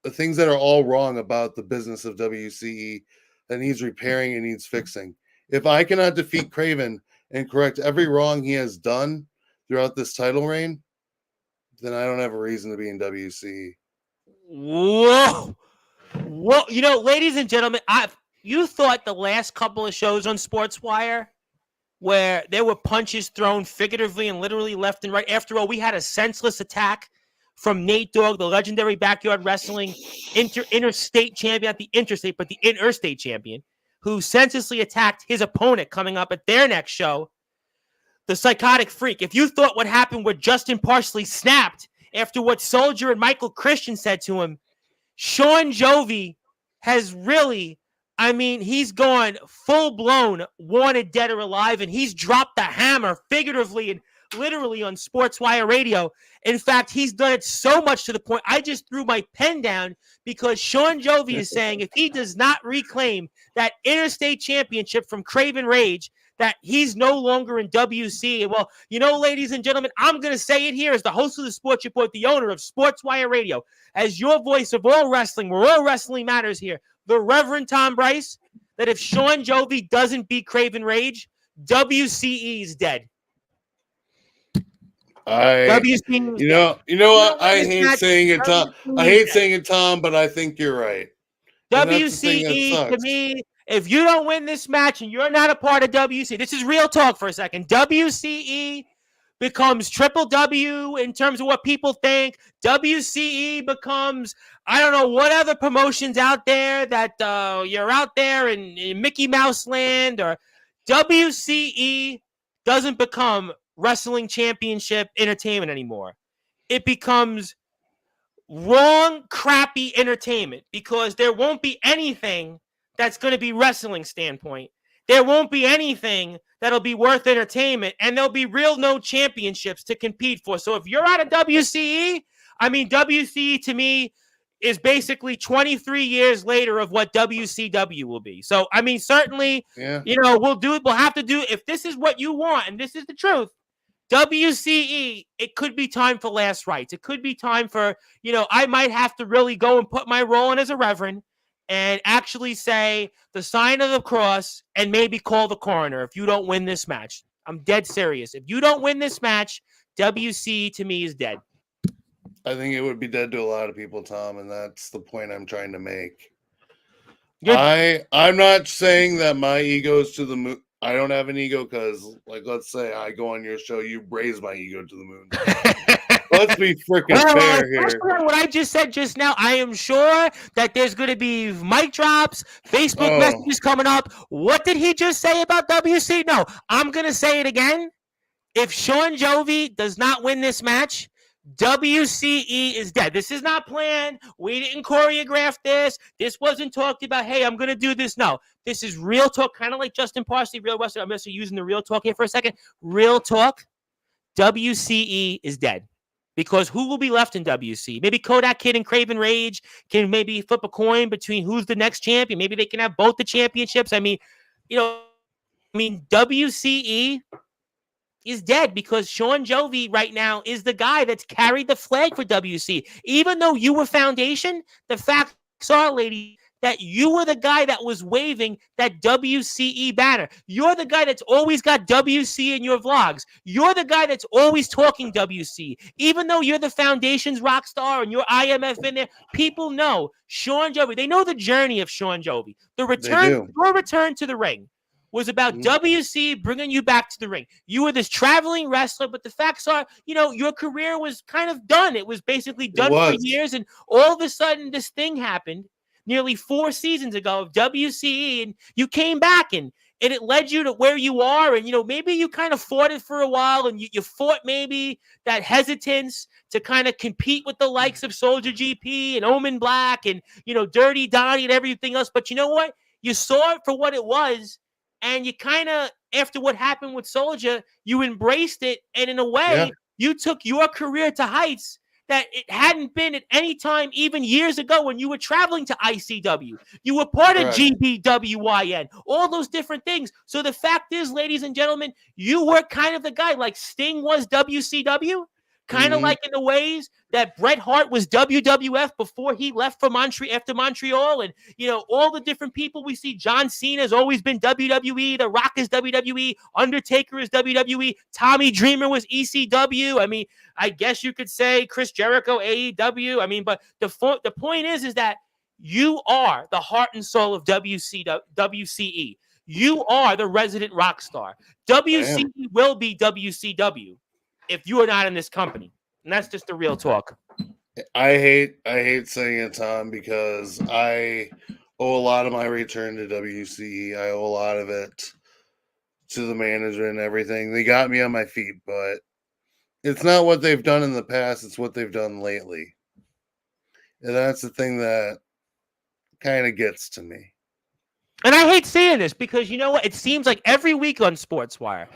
Speaker 5: the things that are all wrong about the business of WCE that needs repairing and needs fixing. If I cannot defeat Craven and correct every wrong he has done throughout this title reign, then I don't have a reason to be in WCE.
Speaker 1: Whoa! Ladies and gentlemen, you thought the last couple of shows on Sportswire where there were punches thrown figuratively and literally left and right. After all, we had a senseless attack from Nate Dogg, the legendary Backyard Wrestling interstate champion, not the interstate, but the interstate champion, who senselessly attacked his opponent coming up at their next show, the Psychotic Freak. If you thought what happened with Justin Parsley snapped after what Soldier and Michael Christian said to him, Sean Jovi has really, he's gone full-blown wanted dead or alive, and he's dropped the hammer figuratively and literally on Sportswire Radio. In fact, he's done it so much to the point I just threw my pen down because Sean Jovi is saying if he does not reclaim that interstate championship from Craven Rage, that he's no longer in WC. Well, ladies and gentlemen, I'm going to say it here as the host of the Sports Report, the owner of Sportswire Radio, as your voice of all wrestling, where all wrestling matters here, the Reverend Tom Bryce, that if Sean Jovi doesn't beat Craven Rage, WCE is dead. WCE.
Speaker 5: You know what? I hate saying it, Tom. I hate saying it, Tom, but I think you're right.
Speaker 1: WCE to me, if you don't win this match and you're not a part of WCE, this is real talk for a second. WCE becomes Triple W in terms of what people think. WCE becomes, I don't know, what other promotions out there that you're out there in Mickey Mouse land, or WCE doesn't become Wrestling Championship Entertainment anymore. It becomes wrong, crappy entertainment because there won't be anything that's going to be wrestling standpoint. There won't be anything that'll be worth entertainment, and there'll be no championships to compete for. So if you're out of WCE, WCE to me is basically 23 years later of what WCW will be. So, certainly, we'll have to do, if this is what you want, and this is the truth, WCE, it could be time for last rites. It could be time for, I might have to really go and put my role in as a reverend and actually say the sign of the cross and maybe call the coroner if you don't win this match. I'm dead serious. If you don't win this match, WCE to me is dead.
Speaker 5: I think it would be dead to a lot of people, Tom, and that's the point I'm trying to make. I'm not saying that my ego's to the moon. I don't have an ego because, let's say I go on your show, you raise my ego to the moon. Let's be freaking fair here.
Speaker 1: What I just said just now, I am sure that there's going to be mic drops, Facebook messages coming up. What did he just say about WC? No, I'm going to say it again. If Sean Jovi does not win this match, WCE is dead. This is not planned. We didn't choreograph this. This wasn't talked about. Hey, I'm going to do this. No, this is real talk, kind of like Justin Parsley, Real Wrestling. I'm just using the real talk here for a second. Real talk. WCE is dead. Because who will be left in WC? Maybe Kodak Kid and Craven Rage can maybe flip a coin between who's the next champion. Maybe they can have both the championships. I mean, WCE is dead because Sean Jovi right now is the guy that's carried the flag for WC. Even though you were foundation, the facts are, lady, that you were the guy that was waving that WCE banner. You're the guy that's always got WC in your vlogs. You're the guy that's always talking WC. Even though you're the foundation's rock star and you're IMF in there, people know Sean Jovi. They know the journey of Sean Jovi. Your return to the ring was about WC bringing you back to the ring. You were this traveling wrestler, but the facts are, your career was kind of done. It was basically done for years, and all of a sudden this thing happened nearly 4 seasons ago of WCE, and you came back, and it led you to where you are, and, maybe you kind of fought it for a while, and you fought maybe that hesitance to kind of compete with the likes of Soldier GP and Omen Black and, Dirty Donnie and everything else, but you know what? You saw it for what it was, and you kind of, after what happened with Soldier, you embraced it. And in a way, you took your career to heights that it hadn't been at any time, even years ago when you were traveling to ICW. You were part of GBWYN, all those different things. So the fact is, ladies and gentlemen, you were kind of the guy like Sting was WCW. Kind of like in the ways that Bret Hart was WWF before he left for after Montreal. And, all the different people we see. John Cena has always been WWE. The Rock is WWE. Undertaker is WWE. Tommy Dreamer was ECW. I mean, I guess you could say Chris Jericho, AEW. I mean, but the point is that you are the heart and soul of WCE. You are the resident rock star. WCE will be WCW if you are not in this company. And that's just the real talk.
Speaker 5: I hate saying it, Tom, because I owe a lot of my return to WCE. I owe a lot of it to the management and everything. They got me on my feet, but it's not what they've done in the past. It's what they've done lately. And that's the thing that kind of gets to me.
Speaker 1: And I hate saying this because you know what? It seems like every week on Sportswire,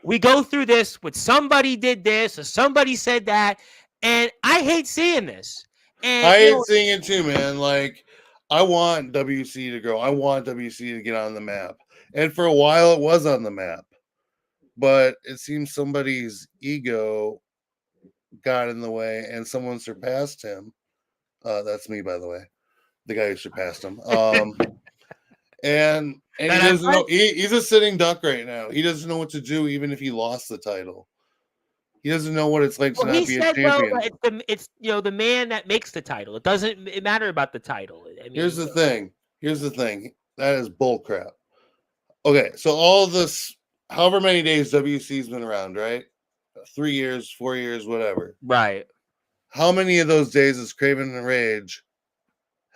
Speaker 1: we go through this with somebody did this or somebody said that. And I hate seeing this. And
Speaker 5: I hate seeing it too, man. Like, I want WC to grow. I want WC to get on the map. And for a while, it was on the map. But it seems somebody's ego got in the way and someone surpassed him. That's me, by the way. The guy who surpassed him. And he doesn't know. He's a sitting duck right now. He doesn't know what to do, even if he lost the title. He doesn't know what it's like to not be a champion.
Speaker 1: Well, it's the man that makes the title. It doesn't matter about the title. I mean,
Speaker 5: Here's the thing. That is bullcrap. Okay, so all this, however many days WC's been around, right? 3 years, 4 years, whatever.
Speaker 1: Right.
Speaker 5: How many of those days has Craven and Rage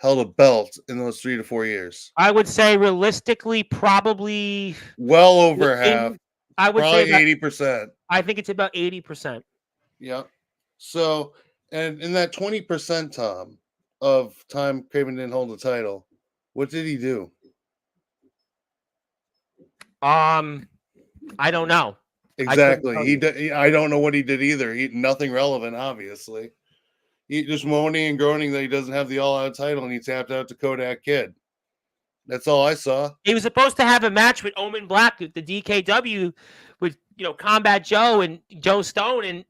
Speaker 5: held a belt in those 3 to 4 years?
Speaker 1: I would say realistically, probably
Speaker 5: well over half.
Speaker 1: I would
Speaker 5: probably
Speaker 1: say
Speaker 5: 80%.
Speaker 1: I think it's about 80%.
Speaker 5: Yeah. So, and in that 20%, Tom, of time Craven didn't hold the title, what did he do?
Speaker 1: I don't know.
Speaker 5: Exactly. I don't know what he did either. Nothing relevant, obviously. He just moaning and groaning that he doesn't have the all-out title, and he tapped out to Kodak Kid. That's all I saw.
Speaker 1: He was supposed to have a match with Omen Black, the DKW, with Combat Joe and Joe Stone, and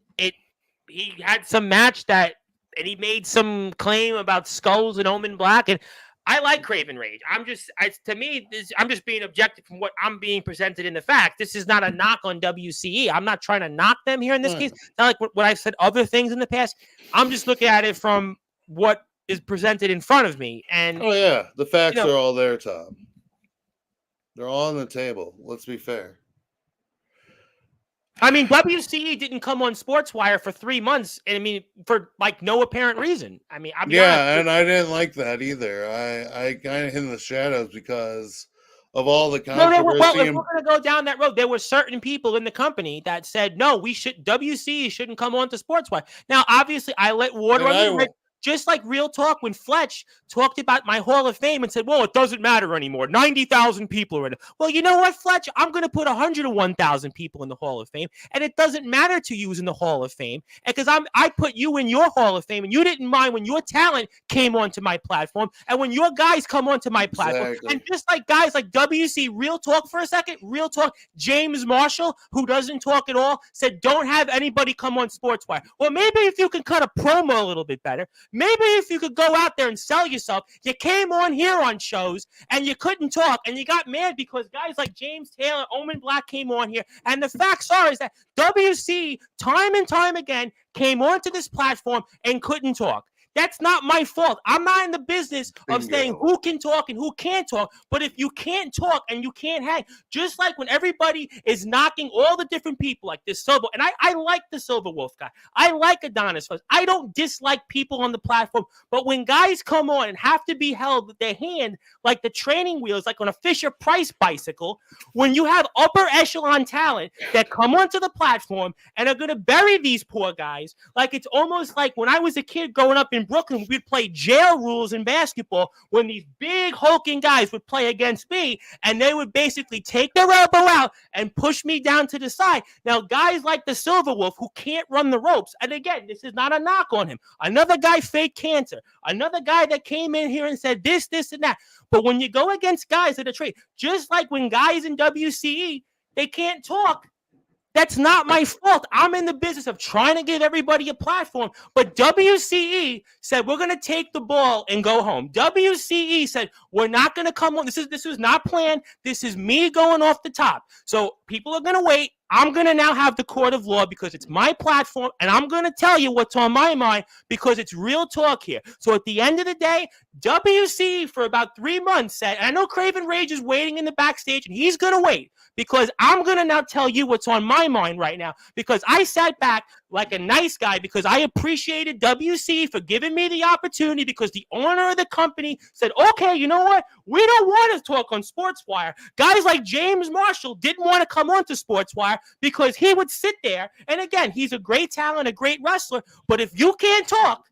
Speaker 1: he had some match and he made some claim about skulls and Omen Black, and I like Craven Rage. I'm just being objective from what I'm being presented in the fact. This is not a knock on WCE. I'm not trying to knock them here in this case. Not like what I've said other things in the past. I'm just looking at it from what is presented in front of me. And
Speaker 5: the facts are all there, Tom. They're all on the table. Let's be fair.
Speaker 1: I mean, WCE didn't come on Sportswire for 3 months, and I mean, for like no apparent reason. I mean,
Speaker 5: and I didn't like that either. I kind of hid in the shadows because of all the
Speaker 1: No, well,
Speaker 5: controversy.
Speaker 1: if we're going to go down that road, there were certain people in the company that said, no, WCE shouldn't come on to Sportswire. Now, obviously, I let water under the bridge. Just like Real Talk when Fletch talked about my Hall of Fame and said, well, it doesn't matter anymore. 90,000 people are in it. Well, you know what, Fletch? I'm going to put 101,000 people in the Hall of Fame, and it doesn't matter to you in the Hall of Fame because I put you in your Hall of Fame, and you didn't mind when your talent came onto my platform and when your guys come onto my platform. And just like guys like WC, Real Talk for a second, Real Talk, James Marshall, who doesn't talk at all, said don't have anybody come on Sportswire. Well, maybe if you can cut a promo a little bit better, maybe if you could go out there and sell yourself. You came on here on shows and you couldn't talk and you got mad because guys like James Taylor, Omen Black came on here. And the facts are is that WC time and time again came onto this platform and couldn't talk. That's not my fault. I'm not in the business of saying who can talk and who can't talk. But if you can't talk and you can't hang, just like when everybody is knocking all the different people like this Silver, and I like the Silver Wolf guy. I like Adonis. I don't dislike people on the platform. But when guys come on and have to be held with their hand like the training wheels, like on a Fisher-Price bicycle, when you have upper echelon talent that come onto the platform and are going to bury these poor guys, like it's almost like when I was a kid growing up in Brooklyn, we'd play jail rules in basketball when these big hulking guys would play against me and they would basically take their elbow out and push me down to the side. Now, guys like the Silver Wolf who can't run the ropes, and again, this is not a knock on him. Another guy faked cancer. Another guy that came in here and said this, and that. But when you go against guys that are trained, just like when guys in WCE, they can't talk. That's not my fault. I'm in the business of trying to give everybody a platform. But WCE said, we're going to take the ball and go home. WCE said, we're not going to come on. This was not planned. This is me going off the top. So people are going to wait. I'm going to now have the court of law because it's my platform, and I'm going to tell you what's on my mind because it's real talk here. So at the end of the day, WCE for about 3 months said, and I know Craven Rage is waiting in the backstage, and he's going to wait because I'm going to now tell you what's on my mind right now because I sat back like a nice guy because I appreciated WC for giving me the opportunity because the owner of the company said, okay, you know what? We don't want to talk on Sportswire. Guys like James Marshall didn't want to come on to Sportswire because he would sit there. And again, he's a great talent, a great wrestler. But if you can't talk,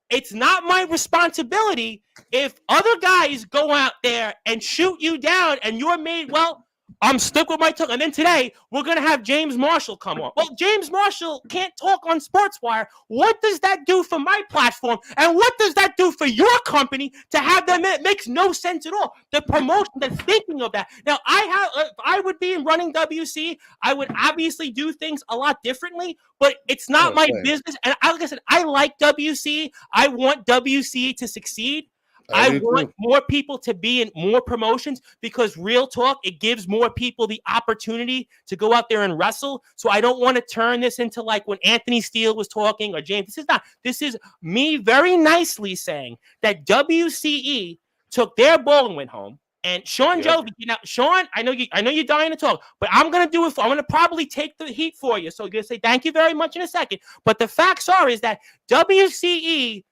Speaker 1: it's not my responsibility if other guys go out there and shoot you down and you're made, well, I'm stuck with my tongue. And then today, we're going to have James Marshall come on. Well, James Marshall can't talk on Sportswire. What does that do for my platform? And what does that do for your company to have them? It makes no sense at all. The promotion, the thinking of that. Now, I would be running WC. I would obviously do things a lot differently, but it's not my business. And like I said, I like WC. I want WC to succeed. I want more people to be in more promotions because real talk, it gives more people the opportunity to go out there and wrestle. So I don't want to turn this into like when Anthony Steele was talking or James. This is me very nicely saying that WCE took their ball and went home. And Sean Jovi, Sean, I know you're dying to talk, but I'm going to do it. I'm going to probably take the heat for you. So I'm going to say thank you very much in a second. But the facts are is that WCE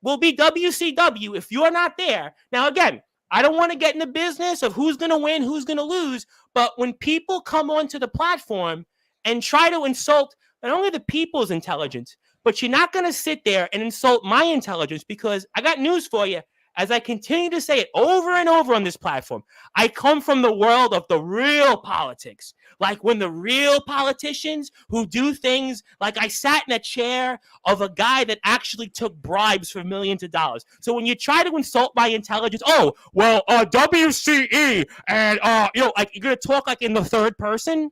Speaker 1: will be WCW if you're not there. Now, again, I don't want to get in the business of who's going to win, who's going to lose. But when people come onto the platform and try to insult not only the people's intelligence, but you're not going to sit there and insult my intelligence because I got news for you. As I continue to say it over and over on this platform, I come from the world of the real politics. Like when the real politicians who do things like I sat in a chair of a guy that actually took bribes for millions of dollars. So when you try to insult my intelligence, WCE and, like you're going to talk like in the third person.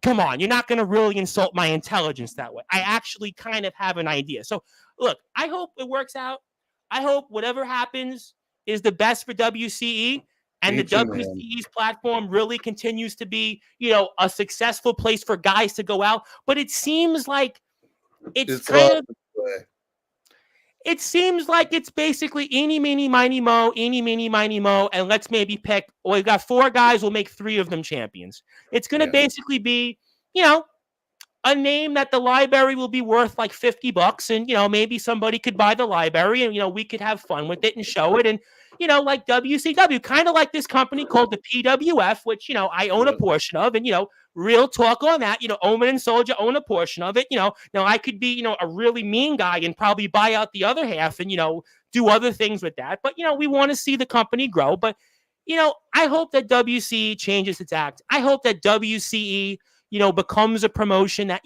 Speaker 1: Come on, you're not going to really insult my intelligence that way. I actually kind of have an idea. So look, I hope it works out. I hope whatever happens is the best for WCE and the WCE's platform really continues to be, a successful place for guys to go out. But it seems like it seems like it's basically eeny, meeny, miny, mo, and let's maybe pick, we got 4 guys, we'll make 3 of them champions. It's going to basically be, a name that the library will be worth like $50 and, maybe somebody could buy the library and, we could have fun with it and show it. And like WCW, kind of like this company called the PWF, which, I own a portion of. And, real talk on that, Omen and Soldier own a portion of it. Now I could be, a really mean guy and probably buy out the other half and, do other things with that. But, we want to see the company grow. But, I hope that WCE changes its act. I hope that WCE, becomes a promotion that,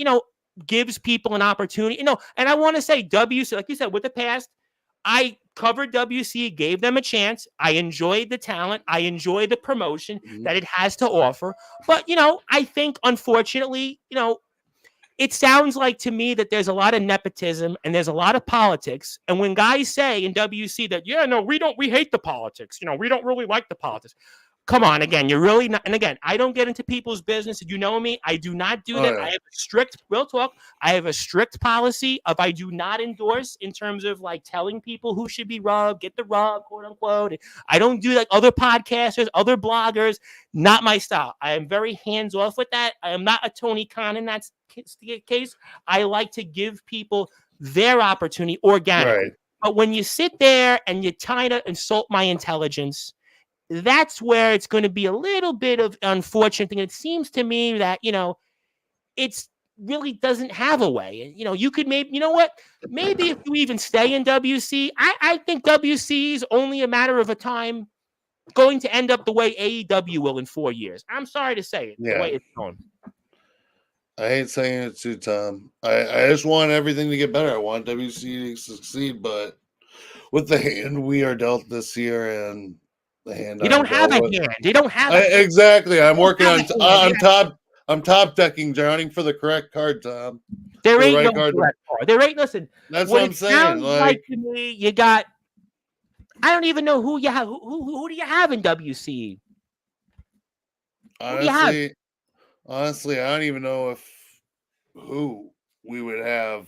Speaker 1: gives people an opportunity, and I want to say WCE, like you said, with the past, I covered WCE, gave them a chance. I enjoyed the talent. I enjoy the promotion that it has to offer. But, I think, unfortunately, it sounds like to me that there's a lot of nepotism and there's a lot of politics. And when guys say in WC that, we hate the politics, we don't really like the politics. Come on, again, you're really not. And again, I don't get into people's business. You know me. I do not do that.
Speaker 5: Yeah.
Speaker 1: I have a strict, real talk. I have a strict policy of I do not endorse in terms of like telling people who should be rubbed, get the rub, quote unquote. I don't do like other podcasters, other bloggers. Not my style. I am very hands off with that. I am not a Tony Khan in that case. I like to give people their opportunity organically.
Speaker 5: Right.
Speaker 1: But when you sit there and you try to insult my intelligence, that's where it's going to be a little bit of unfortunate thing. It seems to me that, it's really doesn't have a way. You could maybe, maybe if you even stay in WC, I think WC is only a matter of a time going to end up the way AEW will in 4 years. I'm sorry to say it, the way it's going.
Speaker 5: I hate saying it too, Tom. I just want everything to get better. I want WC to succeed, but with the hand we are dealt this year and the hand
Speaker 1: you don't have a hand. You don't have
Speaker 5: exactly. I'm working on. I'm top decking, drowning for the correct card, Tom.
Speaker 1: There ain't no correct card. There ain't. Listen,
Speaker 5: that's what I'm saying.
Speaker 1: Like to me, you got. I don't even know who you have. Who do you have in WCE?
Speaker 5: Honestly, I don't even know who we would have.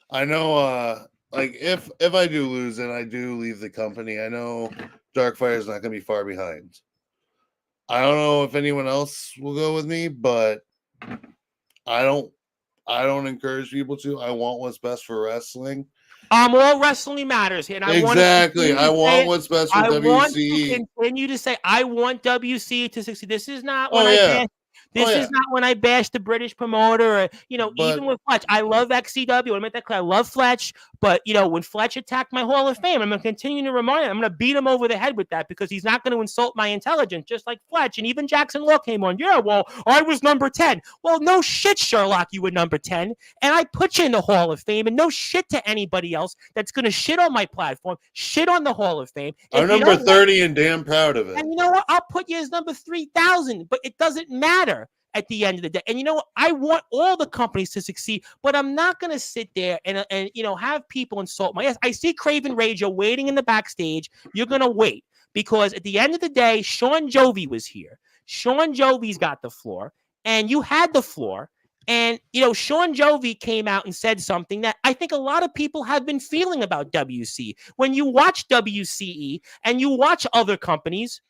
Speaker 5: I know, like if I do lose and I do leave the company, I know Darkfire is not going to be far behind. I don't know if anyone else will go with me, but I don't encourage people to. I want what's best for wrestling.
Speaker 1: All wrestling matters, and
Speaker 5: I want what's best for WCE.
Speaker 1: Want to continue to say I want WCE to succeed. This is not when This is not when I bash the British promoter, or, even with Fletch. I love XCW. I want to make that clear. I love Fletch, but, when Fletch attacked my Hall of Fame, I'm going to continue to remind him. I'm going to beat him over the head with that because he's not going to insult my intelligence, just like Fletch. And even Jackson Law came on. Yeah, well, I was number 10. Well, no shit, Sherlock, you were number 10. And I put you in the Hall of Fame, and no shit to anybody else that's going to shit on my platform, shit on the Hall of Fame.
Speaker 5: I'm number 30 and damn proud of it.
Speaker 1: And you know what? I'll put you as number 3,000, but it doesn't matter at the end of the day. And I want all the companies to succeed, but I'm not going to sit there and have people insult my ass. I see Craven Rage, you're waiting in the backstage. You're going to wait because at the end of the day, Sean Jovi was here. Sean Jovi's got the floor and you had the floor. And, Sean Jovi came out and said something that I think a lot of people have been feeling about WC. When you watch WCE and you watch other companies,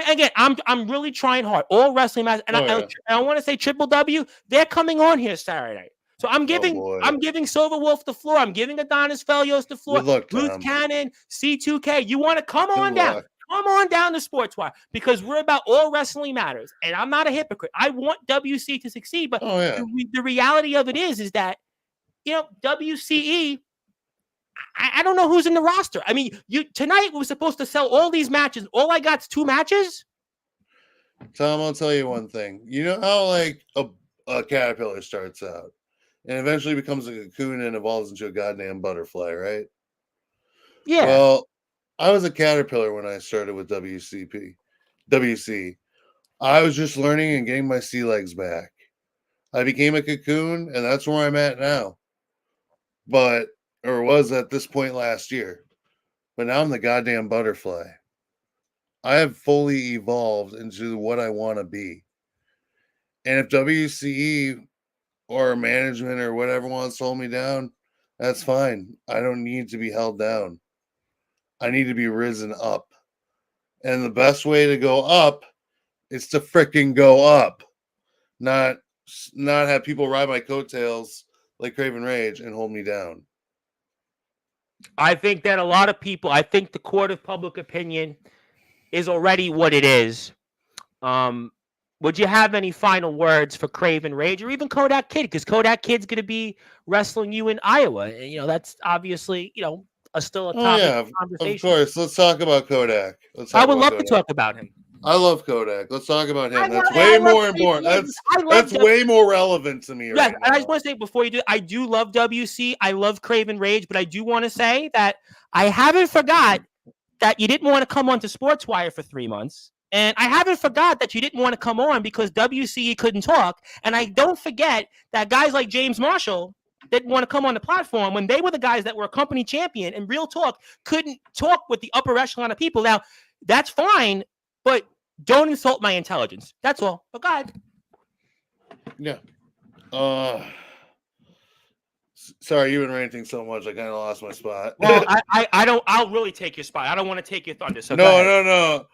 Speaker 1: again, I'm really trying hard. All wrestling matches, and I want to say Triple W. They're coming on here Saturday night, so I'm giving Silver Wolf the floor. I'm giving Adonis Felios the floor. Bruce Cannon, C2K. You want to come on down? Come on down to Sportswire because we're about all wrestling matters, and I'm not a hypocrite. I want WC to succeed, but the reality of it is that WCE. I don't know who's in the roster. I mean, tonight we were supposed to sell all these matches. All I got is 2 matches.
Speaker 5: Tom, I'll tell you one thing. You know how like a caterpillar starts out and eventually becomes a cocoon and evolves into a goddamn butterfly, right?
Speaker 1: Yeah.
Speaker 5: Well, I was a caterpillar when I started with WC. I was just learning and getting my sea legs back. I became a cocoon, and that's where I'm at now. Or was at this point last year. But now I'm the goddamn butterfly. I have fully evolved into what I want to be. And if WCE or management or whatever wants to hold me down, that's fine. I don't need to be held down. I need to be risen up. And the best way to go up is to freaking go up. Not have people ride my coattails like Craven Rage and hold me down.
Speaker 1: I think that a lot of people, I think the court of public opinion is already what it is. Would you have any final words for Craven Rage or even Kodak Kid? Because Kodak Kid's going to be wrestling you in Iowa. And, that's obviously, still a
Speaker 5: Oh
Speaker 1: topic
Speaker 5: yeah,
Speaker 1: of
Speaker 5: of
Speaker 1: conversation.
Speaker 5: course. Let's talk about Kodak.
Speaker 1: I would love to talk about him.
Speaker 5: I love Kodak. Let's talk about him. That's
Speaker 1: I
Speaker 5: way
Speaker 1: love
Speaker 5: more
Speaker 1: Craven
Speaker 5: important.
Speaker 1: Rage.
Speaker 5: That's way more relevant to me
Speaker 1: Yes,
Speaker 5: right
Speaker 1: and I
Speaker 5: now.
Speaker 1: just want to say before you do, I do love WC. I love Craven Rage, but I do want to say that I haven't forgot that you didn't want to come on to Sportswire for 3 months. And I haven't forgot that you didn't want to come on because WCE couldn't talk. And I don't forget that guys like James Marshall didn't want to come on the platform when they were the guys that were a company champion and Real Talk couldn't talk with the upper echelon of people. Now, that's fine, but don't insult my intelligence. That's all. But go ahead.
Speaker 5: Yeah. Sorry, you've been ranting so much. I kind of lost my spot.
Speaker 1: Well, I don't. I'll really take your spot. I don't want to take your thunder. So
Speaker 5: no.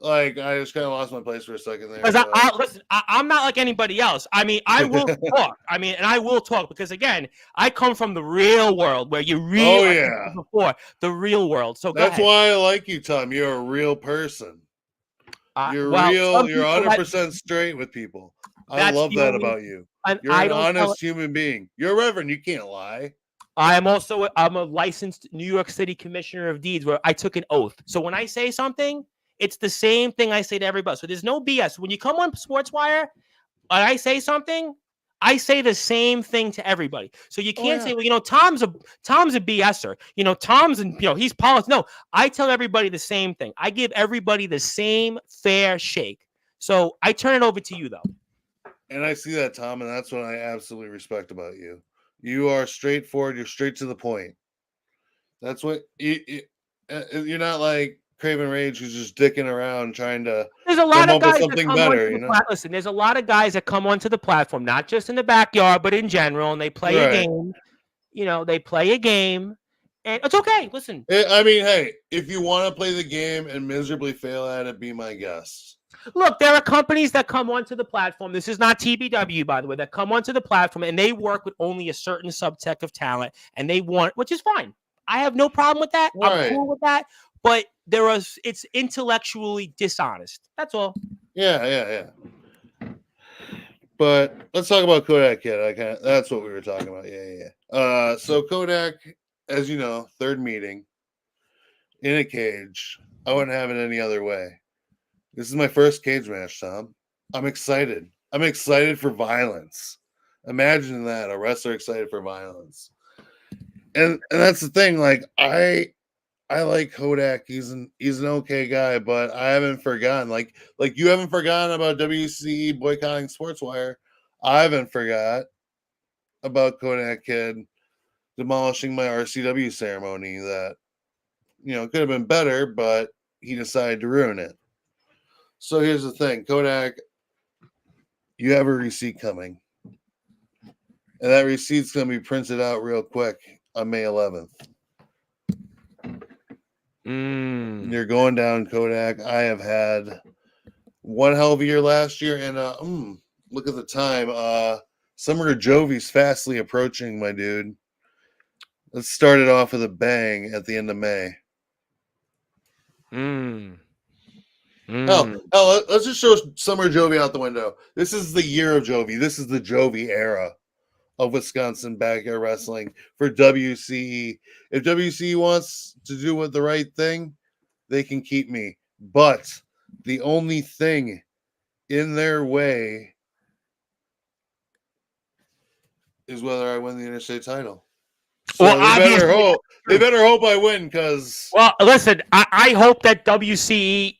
Speaker 5: Like I just kind of lost my place for a second there.
Speaker 1: Because listen, I'm not like anybody else. I mean, I will talk. I mean, and I will talk because again, I come from the real world where you really before the real world. So
Speaker 5: that's why I like you, Tom. You're a real person. You're real. You're 100% straight with people. I love that about you. You're an honest human being. You're a reverend. You can't lie.
Speaker 1: I'm a licensed New York City Commissioner of Deeds where I took an oath. So when I say something, it's the same thing I say to everybody. So there's no BS. When you come on Sportswire and I say something, I say the same thing to everybody. So you can't say, well, Tom's a BSer. Tom's he's politics. No, I tell everybody the same thing. I give everybody the same fair shake. So I turn it over to you though.
Speaker 5: And I see that, Tom, and that's what I absolutely respect about you. You are straightforward. You're straight to the point. That's what you're not like Craven Rage who's just dicking around trying to
Speaker 1: there's a lot of guys
Speaker 5: something better.
Speaker 1: Listen, there's a lot of guys that come onto the platform, not just in the backyard, but in general, and they play a game. They play a game, and it's okay. Listen,
Speaker 5: I mean, hey, if you want to play the game and miserably fail at it, be my guest.
Speaker 1: Look, there are companies that come onto the platform. This is not TBW, by the way, that come onto the platform and they work with only a certain subset of talent, and they want, which is fine. I have no problem with that. I'm cool with that. But it's intellectually dishonest. That's all.
Speaker 5: Yeah. But let's talk about Kodak Kid. That's what we were talking about. Yeah. So Kodak, as you know, third meeting in a cage. I wouldn't have it any other way. This is my first cage match, Tom. I'm excited. I'm excited for violence. Imagine that, a wrestler excited for violence. And that's the thing. Like I like Kodak. He's an okay guy, but I haven't forgotten. Like you haven't forgotten about WCE boycotting Sportswire. I haven't forgot about Kodak Kid demolishing my RCW ceremony. That could have been better, but he decided to ruin it. So here's the thing, Kodak. You have a receipt coming, and that receipt's going to be printed out real quick on May 11th. You're going down, Kodak. I have had one hell of a year last year, and look at the time. Summer of Jovi's fastly approaching, my dude. Let's start it off with a bang at the end of May. Hell, let's just show Summer Jovi out the window. This is the year of Jovi. This is the Jovi era of Wisconsin backyard wrestling for WCE. If WCE wants to do the right thing, they can keep me. But the only thing in their way is whether I win the interstate title. So they better hope I win, because
Speaker 1: listen, I hope that WCE,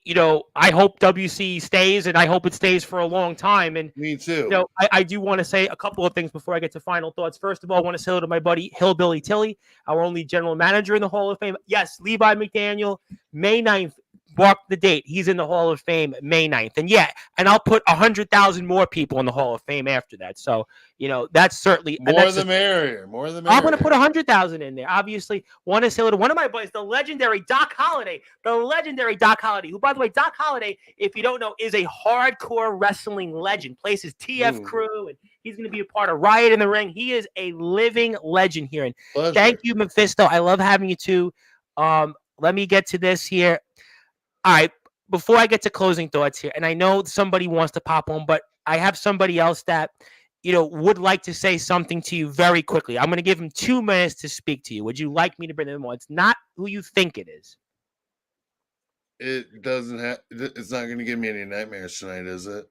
Speaker 1: I hope WCE stays, and I hope it stays for a long time. And
Speaker 5: me too.
Speaker 1: I do want to say a couple of things before I get to final thoughts. First of all, I want to say hello to my buddy Hillbilly Tilly, our only general manager in the Hall of Fame. Yes, Levi McDaniel, May 9th. Mark the date. He's in the Hall of Fame May 9th. And I'll put 100,000 more people in the Hall of Fame after that. So, that's certainly
Speaker 5: more the merrier.
Speaker 1: I'm going to put 100,000 in there. Obviously, want to say to one of my boys, the legendary Doc Holliday, who, by the way, Doc Holliday, if you don't know, is a hardcore wrestling legend. Plays his TF crew and He's going to be a part of Riot in the Ring. He is a living legend here. And
Speaker 5: Pleasure.
Speaker 1: thank you, Mephisto. I love having you too. Let me get to this here. All right, before I get to closing thoughts here, and I know somebody wants to pop on, but I have somebody else that would like to say something to you very quickly. I'm going to give him 2 minutes to speak to you. Would you like me to bring them on? It's not who you think it is.
Speaker 5: It doesn't have. It's not going to give me any nightmares tonight, is it?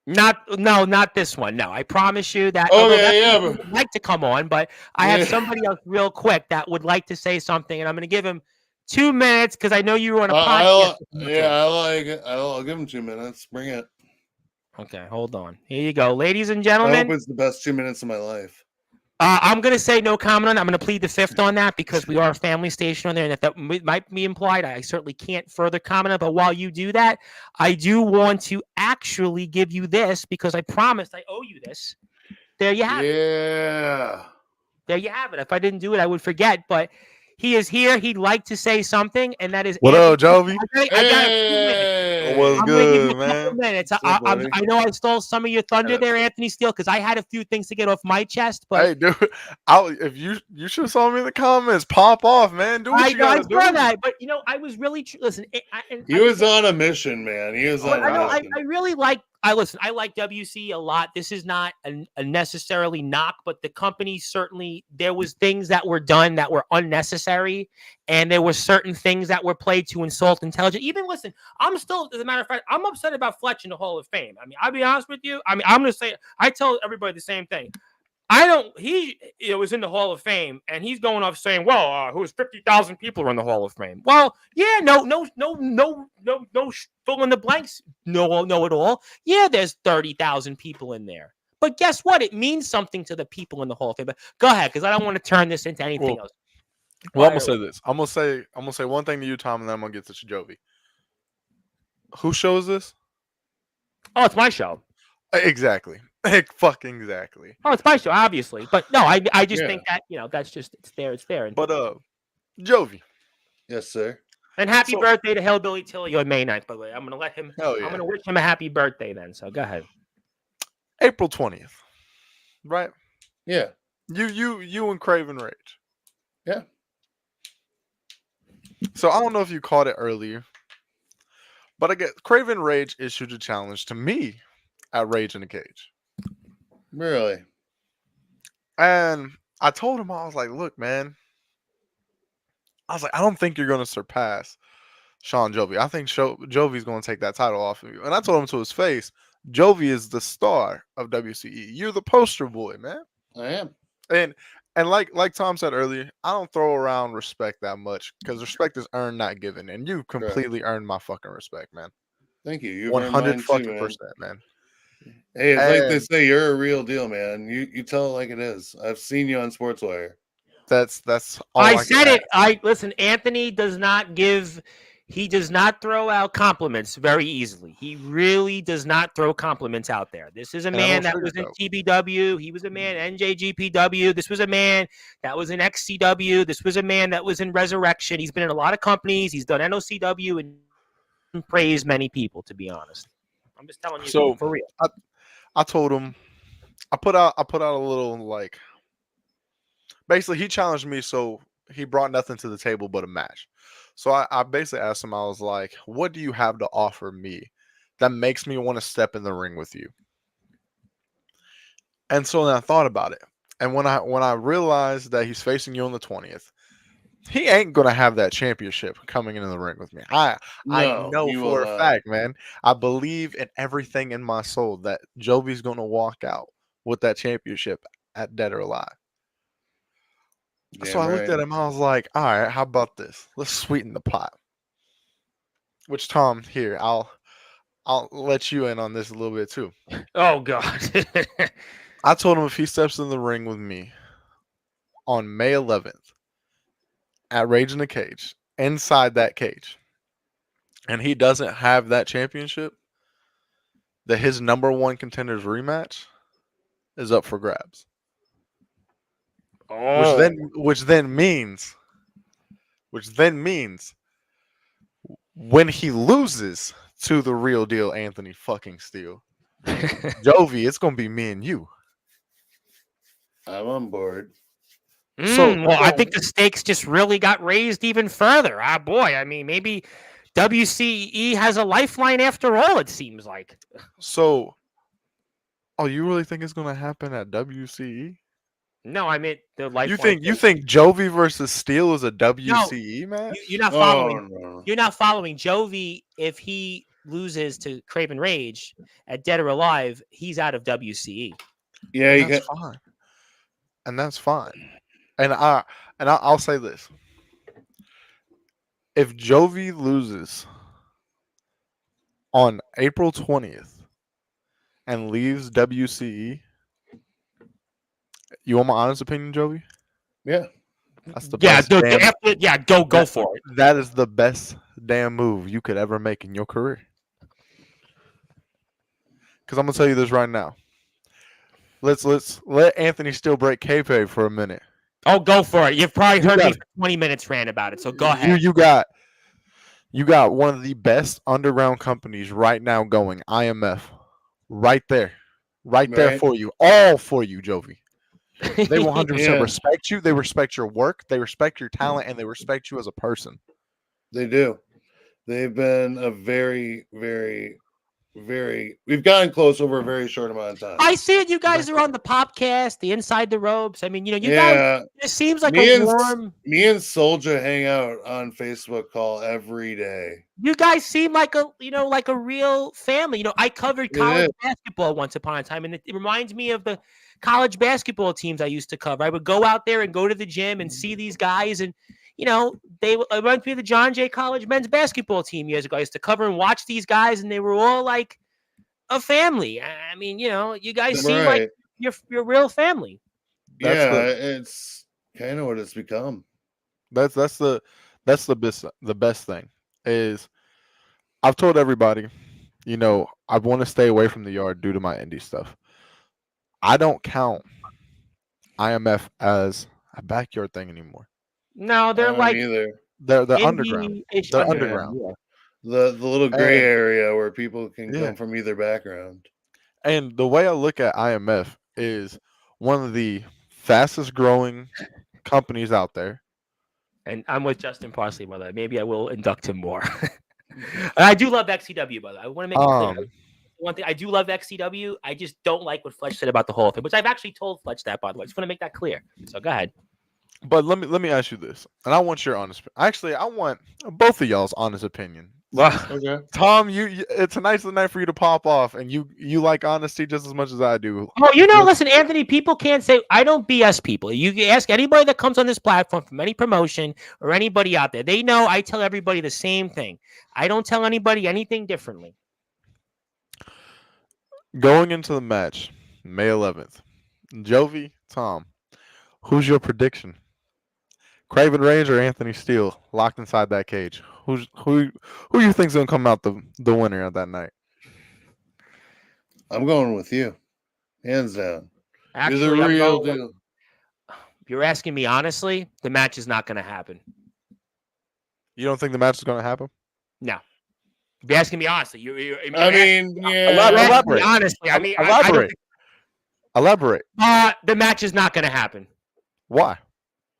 Speaker 1: Not this one. No, I promise you that.
Speaker 5: Okay, yeah,
Speaker 1: would like to come on, but I have somebody else real quick that would like to say something, and I'm going to give him 2 minutes because I know you were on a podcast.
Speaker 5: I like it. I'll give him 2 minutes. Bring it.
Speaker 1: Okay, hold on. Here you go, ladies and
Speaker 5: I
Speaker 1: gentlemen.
Speaker 5: hope it's the best 2 minutes of my life.
Speaker 1: I'm going to say no comment on it. I'm going to plead the fifth on that because we are a family station on there, and if that might be implied, I certainly can't further comment on it. But while you do that, I do want to actually give you this because I promised I owe you this. There you have it.
Speaker 5: Yeah.
Speaker 1: There you have it. If I didn't do it, I would forget. But he is here. He'd like to say something, and that is
Speaker 6: What up, Jovi?
Speaker 1: I got a few minutes.
Speaker 6: What's
Speaker 1: I'm going to give you
Speaker 6: good,
Speaker 1: a couple
Speaker 6: man?
Speaker 1: minutes.
Speaker 5: What's up, buddy?
Speaker 1: I know I stole some of your thunder there, Anthony Steele, because I had a few things to get off my chest. But
Speaker 6: Hey, dude, if you should have saw me in the comments. Pop off, man. Do what
Speaker 1: I
Speaker 6: you gotta do.
Speaker 1: saw that. But I was really listen.
Speaker 5: He was on a mission, man. He was on a mission.
Speaker 1: I really like. I like WCE a lot. This is not a necessarily knock, but the company certainly there was things that were done that were unnecessary, and there were certain things that were played to insult intelligence. Even listen, I'm still, as a matter of fact, I'm upset about Fletch in the Hall of Fame. I mean, I'll be honest with you. I mean, I'm gonna say I tell everybody the same thing. He was in the Hall of Fame, and he's going off saying, "Well, who's 50,000 people are in the Hall of Fame?" Well, yeah, no, fill in the blanks, no at all. Yeah, there's 30,000 people in there, but guess what? It means something to the people in the Hall of Fame. But go ahead, because I don't want to turn this into anything else.
Speaker 6: Well, I'm gonna say this. I'm gonna say one thing to you, Tom, and then I'm gonna get to Jovi. Who shows this?
Speaker 1: Oh, it's my show.
Speaker 6: Exactly. Fucking exactly.
Speaker 1: Oh, it's my show, obviously. But no, I just think that that's just it's there. And
Speaker 6: But Jovi.
Speaker 5: Yes, sir.
Speaker 1: And happy birthday to Hellbilly Tilly on May 9th, by the way. I'm gonna let him.
Speaker 6: Hell yeah.
Speaker 1: I'm gonna wish him a happy birthday then. So go ahead.
Speaker 6: April 20th. Right?
Speaker 5: Yeah.
Speaker 6: You and Craven Rage.
Speaker 5: Yeah.
Speaker 6: So I don't know if you caught it earlier, but I guess Craven Rage issued a challenge to me at Rage in the Cage.
Speaker 5: Really?
Speaker 6: And I told him, I was like, look, man. I was like, I don't think you're going to surpass Sean Jovi. I think Jovi's going to take that title off of you. And I told him to his face, Jovi is the star of WCE. You're the poster boy, man.
Speaker 5: I am.
Speaker 6: And like Tom said earlier, I don't throw around respect that much because respect is earned, not given. And you completely earned my fucking respect, man.
Speaker 5: Thank you. You
Speaker 6: 100 fucking percent, man.
Speaker 5: Hey, it's like they say, you're a real deal, man. You tell it like it is. I've seen you on Sportswire.
Speaker 6: That's all
Speaker 1: I said it. Listen, Anthony does not throw out compliments very easily. He really does not throw compliments out there. This is a man that was in TBW. He was a man NJGPW. This was a man that was in XCW. This was a man that was in Resurrection. He's been in a lot of companies. He's done NOCW and praised many people, to be honest. I'm just telling you for real.
Speaker 6: I told him, I put out a little basically he challenged me, so he brought nothing to the table but a match. So I basically asked him, I was like, what do you have to offer me that makes me want to step in the ring with you? And so then I thought about it. And when I realized that he's facing you on the 20th, he ain't gonna have that championship coming into the ring with me. I know for a fact, man. I believe in everything in my soul that Jovi's gonna walk out with that championship at Dead or Alive. So I looked at him. I was like, all right, how about this? Let's sweeten the pot. Which, Tom, here, I'll let you in on this a little bit too.
Speaker 1: Oh God.
Speaker 6: I told him if he steps in the ring with me on May 11th at Rage in the Cage, inside that cage, and he doesn't have that championship, that his number one contender's rematch is up for grabs.
Speaker 1: Oh.
Speaker 6: Which then means when he loses to the real deal Anthony fucking Steele, Jovi, it's gonna be me and you.
Speaker 5: I'm on board.
Speaker 1: I think the stakes just really got raised even further. Ah, boy. I mean, maybe WCE has a lifeline after all, it seems like.
Speaker 6: So, you really think it's going to happen at WCE?
Speaker 1: No, I meant the lifeline.
Speaker 6: You think Jovi versus Steel is a WCE match?
Speaker 1: You're not following.
Speaker 5: No.
Speaker 1: You're not following. Jovi, if he loses to Craven Rage at Dead or Alive, he's out of WCE.
Speaker 5: Yeah,
Speaker 6: that's fine. And that's fine. And I'll say this: if Jovi loses on April 20th and leaves WCE, you want my honest opinion, Jovi?
Speaker 5: Yeah.
Speaker 6: That's the best.
Speaker 1: Go for it.
Speaker 6: That is the best damn move you could ever make in your career. Because I'm gonna tell you this right now. Let's let Anthony Steele break kayfabe for a minute.
Speaker 1: Oh, go for it. You've probably heard me for 20 minutes rant about it, so go ahead.
Speaker 6: You got one of the best underground companies right now going, IMF. Right there for you. All for you, Jovi. They 100% respect you. They respect your work. They respect your talent, and they respect you as a person.
Speaker 5: They do. They've been a very, very, very. We've gotten close over a very short amount of time.
Speaker 1: I see it. You guys are on the Popcast, the Inside the Ropes. I mean, you guys. It seems like me
Speaker 5: and Soldier hang out on Facebook call every day.
Speaker 1: You guys seem like a real family. I covered college basketball once upon a time, and it reminds me of the college basketball teams I used to cover. I would go out there and go to the gym and see these guys, and I went to the John Jay College men's basketball team years ago. I used to cover and watch these guys, and they were all like a family. I mean, you guys seem like you're real family.
Speaker 5: It's kind of what it's become.
Speaker 6: That's the best thing is I've told everybody, I want to stay away from the yard due to my indie stuff. I don't count IMF as a backyard thing anymore.
Speaker 1: No, they're
Speaker 6: they're underground. They're underground.
Speaker 5: Yeah. The little gray area where people can come from either background.
Speaker 6: And the way I look at IMF is one of the fastest growing companies out there.
Speaker 1: And I'm with Justin Parsley, by the way. Maybe I will induct him more. I do love XCW, by the way. I want to make it clear. One thing, I do love XCW. I just don't like what Fletch said about the whole thing, which I've actually told Fletch that, by the way. I just want to make that clear. So go ahead.
Speaker 6: But let me ask you this, and I want your honest. Actually, I want both of y'all's honest opinion.
Speaker 5: Okay.
Speaker 6: Tom, tonight's the night for you to pop off, and you like honesty just as much as I do.
Speaker 1: Oh, listen, Anthony, people can't say I don't BS people. You can ask anybody that comes on this platform from any promotion or anybody out there. They know I tell everybody the same thing. I don't tell anybody anything differently.
Speaker 6: Going into the match, May 11th, Jovi, Tom, who's your prediction? Craven Rage or Anthony Steele locked inside that cage? Who you think's gonna come out the winner of that night?
Speaker 5: I'm going with you, hands down.
Speaker 1: Actually,
Speaker 5: you're the real deal.
Speaker 1: You're asking me honestly. The match is not going to happen.
Speaker 6: You don't think the match is going to happen?
Speaker 1: No. You're asking me honestly.
Speaker 6: Elaborate.
Speaker 1: Honestly,
Speaker 6: Elaborate.
Speaker 1: The match is not going to happen.
Speaker 6: Why?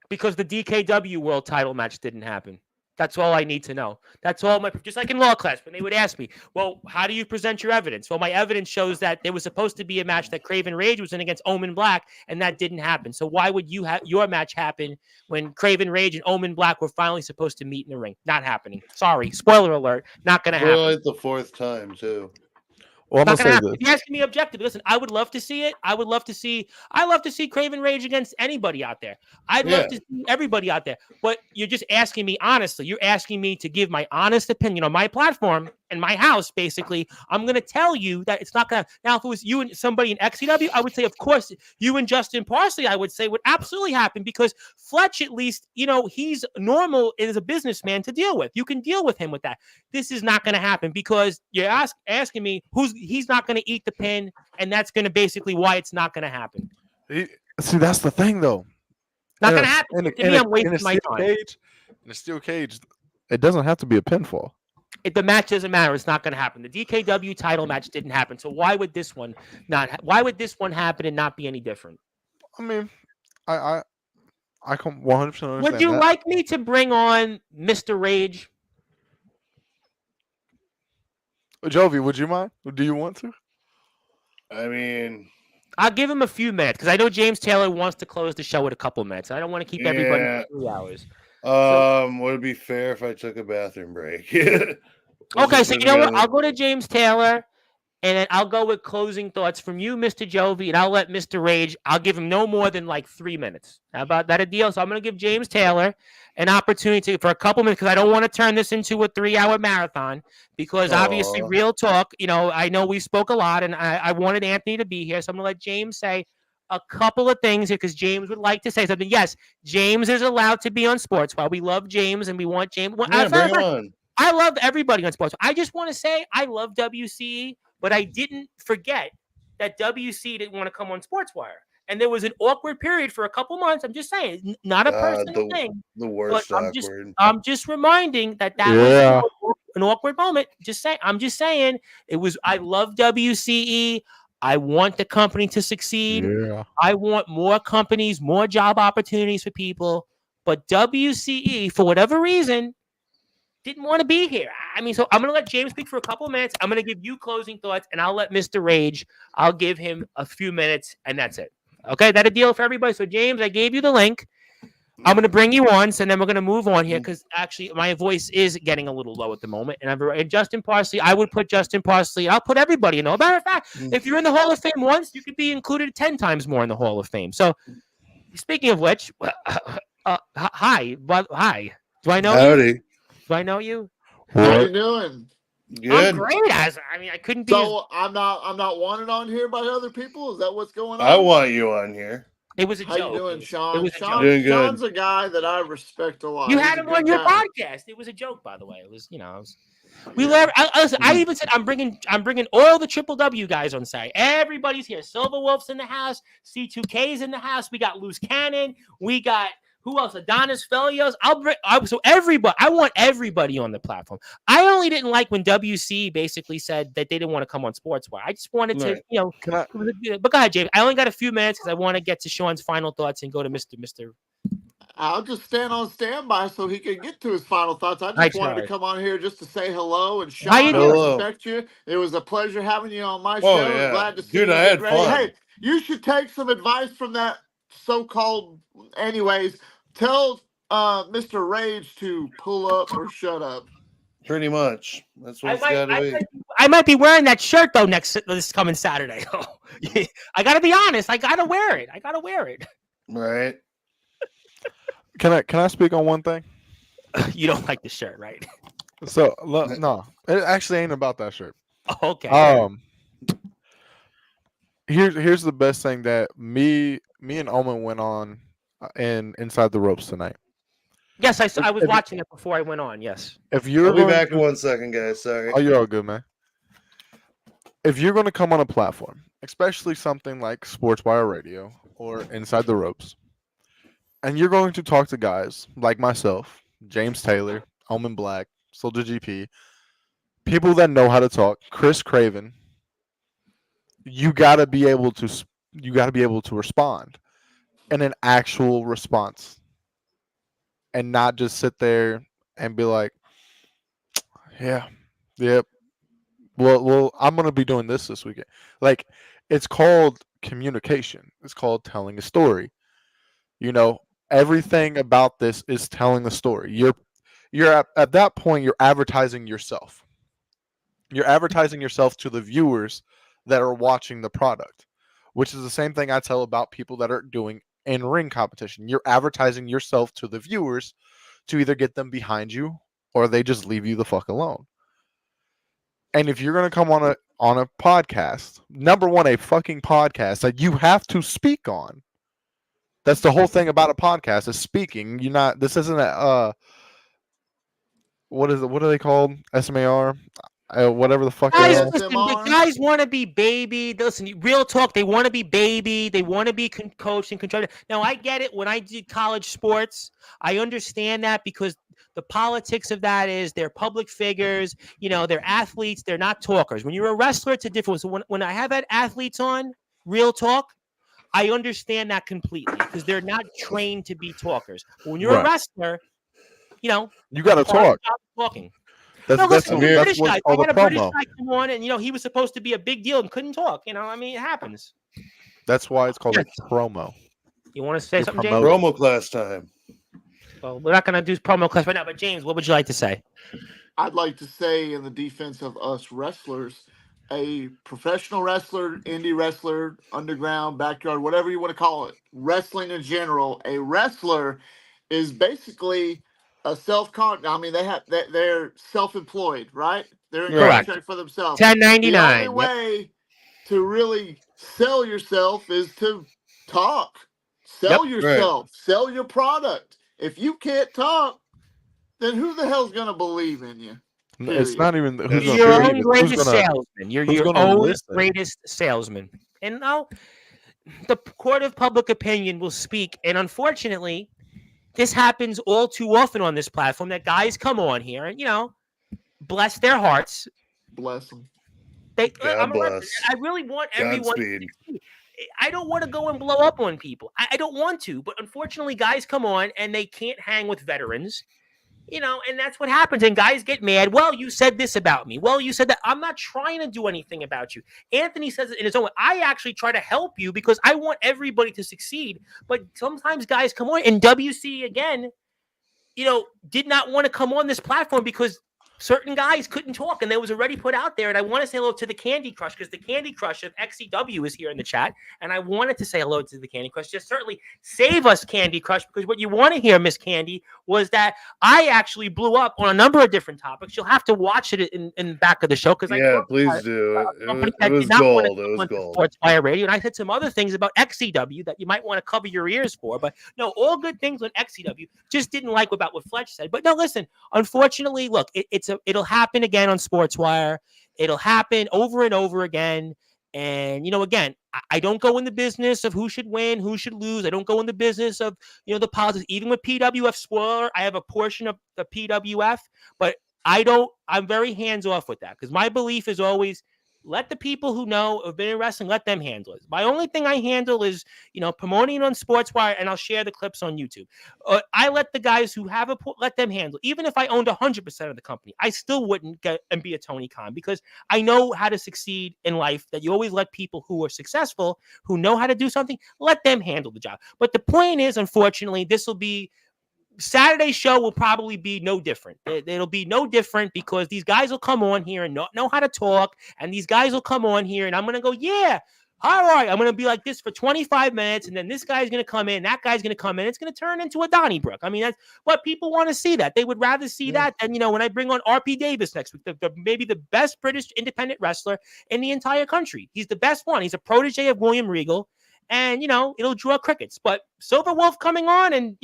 Speaker 1: Because the DKW World Title match didn't happen. That's all I need to know. That's all just like in law class, when they would ask me, well, how do you present your evidence? Well, my evidence shows that there was supposed to be a match that Craven Rage was in against Omen Black, and that didn't happen. So why would you have your match happen when Craven Rage and Omen Black were finally supposed to meet in the ring? Not happening. Sorry. Spoiler alert. Not going to happen.
Speaker 5: Like the fourth time, too.
Speaker 6: Well, I'm gonna say this.
Speaker 1: If you're asking me objectively, listen, I would love to see it. I love to see Craven Rage against anybody out there. I'd love to see everybody out there. But you're just asking me honestly. You're asking me to give my honest opinion on my platform and my house, basically. I'm going to tell you that it's not going to. Now, if it was you and somebody in XCW, I would say, of course, you and Justin Parsley, I would say, would absolutely happen because Fletch, at least, he's normal as a businessman to deal with. You can deal with him with that. This is not going to happen because you're asking me he's not going to eat the pin, and that's going to basically why it's not going to happen.
Speaker 6: See, that's the thing, though.
Speaker 1: Not going to happen. I'm wasting my time.
Speaker 6: In a steel cage, it doesn't have to be a pinfall.
Speaker 1: The match doesn't matter. It's not going to happen. The DKW title match didn't happen. So why would this one happen and not be any different?
Speaker 6: I mean, I can 100% understand
Speaker 1: Would you
Speaker 6: that.
Speaker 1: like me to bring on Mr. Rage?
Speaker 6: Jovi, would you mind? Do you want to?
Speaker 5: I mean,
Speaker 1: I'll give him a few minutes because I know James Taylor wants to close the show with a couple minutes. I don't want to keep everybody
Speaker 5: yeah.
Speaker 1: for 3 hours.
Speaker 5: Would it be fair if I took a bathroom break?
Speaker 1: Okay, so you know what? I'll go to James Taylor, and then I'll go with closing thoughts from you, Mr. Jovi, and I'll let Mr. Rage. I'll give him no more than like 3 minutes. How about that a deal? So I'm going to give James Taylor an opportunity for a couple minutes because I don't want to turn this into a 3-hour marathon because obviously real talk, I know we spoke a lot and I wanted Anthony to be here. So I'm going to let James say a couple of things here because James would like to say something. Yes, James is allowed to be on Sportswire. We love James and we want James.
Speaker 5: Yeah, bring him on.
Speaker 1: I love everybody on Sportswire. I just want to say I love WCE, but I didn't forget that WCE didn't want to come on Sportswire. And there was an awkward period for a couple months. I'm just saying, not a personal thing.
Speaker 5: The worst
Speaker 1: I'm just reminding that was an awkward moment. I'm just saying it was. I love WCE. I want the company to succeed.
Speaker 6: Yeah.
Speaker 1: I want more companies, more job opportunities for people. But WCE, for whatever reason, didn't want to be here. I mean, so I'm going to let James speak for a couple of minutes. I'm going to give you closing thoughts, and I'll let Mr. Rage. I'll give him a few minutes, and that's it. Okay, that a deal for everybody. So, James, I gave you the link. I'm going to bring you on, so then we're going to move on here because actually my voice is getting a little low at the moment. And Justin Parsley, I would put Justin Parsley. I'll put everybody in. No matter of fact, if you're in the Hall of Fame once, you could be included 10 times more in the Hall of Fame. So, speaking of which, hi. Do I know you? Do I know you?
Speaker 7: How you doing?
Speaker 5: Good.
Speaker 1: I'm great. I couldn't be.
Speaker 7: So I'm not wanted on here by other people. Is that what's going on?
Speaker 5: I want you on here.
Speaker 1: It was a
Speaker 7: How
Speaker 1: joke.
Speaker 7: you doing, Sean?
Speaker 1: It was a joke.
Speaker 5: Doing good.
Speaker 7: Sean's a guy that I respect a lot.
Speaker 1: You
Speaker 7: He's
Speaker 1: had
Speaker 7: a
Speaker 1: him
Speaker 7: good
Speaker 1: on your
Speaker 7: guy.
Speaker 1: podcast. It was a joke, by the way. It was, we learned. I even said I'm bringing all the Triple W guys on site. Everybody's here. Silver Wolf's in the house. C2K's in the house. We got Loose Cannon. We got. Who else? Adonis Felios. So everybody. I want everybody on the platform. I only didn't like when WC basically said that they didn't want to come on Sportswire. I just wanted to, But go ahead, James. I only got a few minutes because I want to get to Sean's final thoughts and go to Mr.
Speaker 7: I'll just stand on standby so he can get to his final thoughts. I just wanted to come on here just to say hello. And Sean, I respect you. It was a pleasure having you on my show.
Speaker 5: Yeah.
Speaker 7: Glad to see you.
Speaker 5: I had fun.
Speaker 7: Hey, you should take some advice from that so-called. Anyways, tell Mr. Rage to pull up or shut up.
Speaker 5: Pretty much. That's what it's got to be.
Speaker 1: I might be wearing that shirt though this coming Saturday. I got to be honest. I got to wear it.
Speaker 5: Right.
Speaker 6: Can I speak on one thing?
Speaker 1: You don't like the shirt, right?
Speaker 6: So no, it actually ain't about that shirt.
Speaker 1: Okay.
Speaker 6: Here's the best thing that me and Omen went on Inside the Ropes tonight.
Speaker 1: Yes, I was watching it before I went on. Yes.
Speaker 6: If you're
Speaker 5: I'll be back in 1 second, guys. Sorry.
Speaker 6: Oh, you're all good, man. If you're going to come on a platform, especially something like Sportswire Radio or Inside the Ropes, and you're going to talk to guys like myself, James Taylor, Omen Black, Soldier GP, people that know how to talk, Chris Craven, you got to be able to respond in an actual response. And not just sit there and be like, yep. Well, I'm gonna be doing this weekend. Like, it's called communication. It's called telling a story. Everything about this is telling the story. You're at that point. You're advertising yourself. You're advertising yourself to the viewers that are watching the product, which is the same thing I tell about people that are doing in-ring competition. You're advertising yourself to the viewers to either get them behind you or they just leave you the fuck alone. And if you're going to come on a podcast, number one, a fucking podcast that you have to speak on. That's the whole thing about a podcast is speaking. This isn't what are they called? SMAR? Whatever the fuck.
Speaker 1: The guys want to be baby. Listen, real talk. They want to be baby. They want to be coached and controlled. Now, I get it. When I did college sports, I understand that because the politics of that is they're public figures. They're athletes. They're not talkers. When you're a wrestler, it's a different. So when I have had athletes on, real talk, I understand that completely because they're not trained to be talkers. But when you're a wrestler, you
Speaker 6: got to talk.
Speaker 1: Talking.
Speaker 6: That's
Speaker 1: what's
Speaker 6: called
Speaker 1: I had a British
Speaker 6: promo.
Speaker 1: guy come on, and he was supposed to be a big deal and couldn't talk. It happens.
Speaker 6: That's why it's called a promo.
Speaker 1: You want to say something, James?
Speaker 5: Promo class time.
Speaker 1: Well, we're not going to do promo class right now, but James, what would you like to say?
Speaker 7: I'd like to say, in the defense of us wrestlers, a professional wrestler, indie wrestler, underground, backyard, whatever you want to call it, wrestling in general, a wrestler is basically a they're self-employed, right? They're in contract for themselves.
Speaker 1: 1099.
Speaker 7: The only way to really sell yourself is to talk. Sell yourself. Sell your product. If you can't talk, then who the hell's going to believe in you? Period.
Speaker 6: It's not even
Speaker 1: who's your own greatest salesman. You're your own greatest salesman. And now the court of public opinion will speak. And unfortunately, this happens all too often on this platform that guys come on here and, bless their hearts.
Speaker 7: Bless them.
Speaker 1: I really want everyone to succeed. I don't want to go and blow up on people. I don't want to. But unfortunately, guys come on and they can't hang with veterans. And that's what happens. And guys get mad. Well, you said this about me. Well, you said that. I'm not trying to do anything about you. Anthony says it in his own way. I actually try to help you because I want everybody to succeed. But sometimes guys come on, and WCE again, did not want to come on this platform because certain guys couldn't talk, and they was already put out there. And I want to say hello to the Candy Crush because the Candy Crush of XCW is here in the chat. And I wanted to say hello to the Candy Crush. Just certainly save us, Candy Crush, because what you want to hear, Miss Candy, was that I actually blew up on a number of different topics. You'll have to watch it in the back of the show because
Speaker 5: please do. It was gold. It was gold.
Speaker 1: Sportswire Radio, and I said some other things about XCW that you might want to cover your ears for. But no, all good things on XCW. Just didn't like about what Fletch said. But no, listen. Unfortunately, look, it'll happen again on Sportswire. It'll happen over and over again. And, again, I don't go in the business of who should win, who should lose. I don't go in the business of, the politics. Even with PWF, spoiler, I have a portion of the PWF, but I'm very hands off with that because my belief is always let the people who know have been in wrestling, let them handle it. My only thing I handle is, promoting it on Sportswire, and I'll share the clips on YouTube. I let the guys who have let them handle. Even if I owned 100% of the company, I still wouldn't get and be a Tony Khan because I know how to succeed in life. That you always let people who are successful, who know how to do something, let them handle the job. But the point is, unfortunately, this will be. Saturday's show will probably be no different. It'll be no different because these guys will come on here and not know how to talk. And these guys will come on here and I'm going to go, yeah, all right. I'm going to be like this for 25 minutes. And then this guy's going to come in. That guy's going to come in. It's going to turn into a Donnybrook. I mean, that's what people want to see that. They would rather see that than, when I bring on RP Davis next week, maybe the best British independent wrestler in the entire country. He's the best one. He's a protege of William Regal. And, it'll draw crickets. But Silver Wolf coming on and,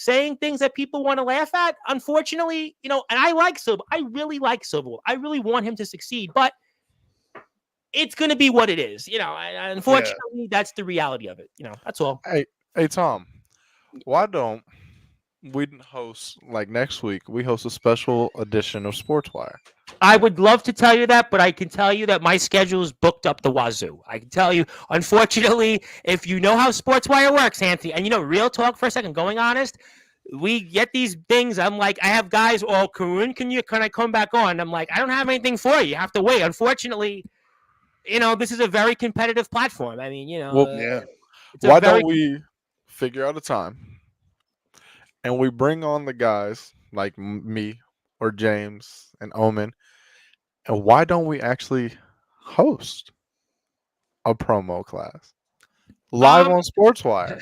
Speaker 1: saying things that people want to laugh at, unfortunately, and I like Silver. I really like Silver. I really want him to succeed, but it's going to be what it is. Unfortunately, that's the reality of it. That's all.
Speaker 6: Hey, Tom, why don't we host, like next week, we host a special edition of Sportswire?
Speaker 1: I would love to tell you that, but I can tell you that my schedule is booked up the wazoo. I can tell you, unfortunately, if you know how Sportswire works, Anthony, and real talk for a second, going honest, we get these things. I'm like, I have guys, Karun, can I come back on? I'm like, I don't have anything for you. You have to wait. Unfortunately, this is a very competitive platform. I mean,
Speaker 6: Why don't we figure out a time and we bring on the guys like me or James and Omen, and why don't we actually host a promo class live on Sportswire?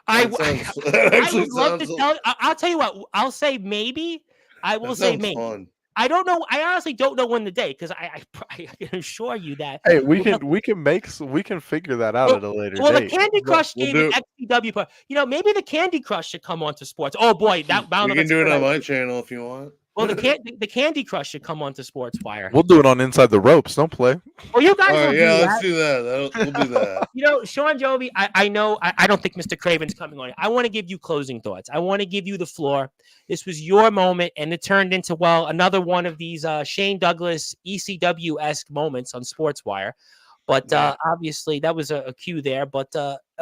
Speaker 1: I would love to tell you. I'll tell you what. I'll say maybe. I will say maybe. Fun. I don't know. I honestly don't know when the day because I can assure you that.
Speaker 6: Hey, we can figure that out at a later date.
Speaker 1: Well, the Candy Crush game in XCW. Maybe the Candy Crush should come onto sports. Oh boy, that bound.
Speaker 5: You can do it on my channel if you want.
Speaker 1: Well, the Candy Crush should come onto Sportswire.
Speaker 6: We'll do it on Inside the Ropes. Don't play.
Speaker 1: Well, you guys will do that.
Speaker 5: Let's do that. We'll do that.
Speaker 1: Sean Jovi, I know I don't think Mr. Craven's coming on. I want to give you closing thoughts. I want to give you the floor. This was your moment, and it turned into, another one of these Shane Douglas ECW-esque moments on Sportswire. But obviously, that was a cue there. But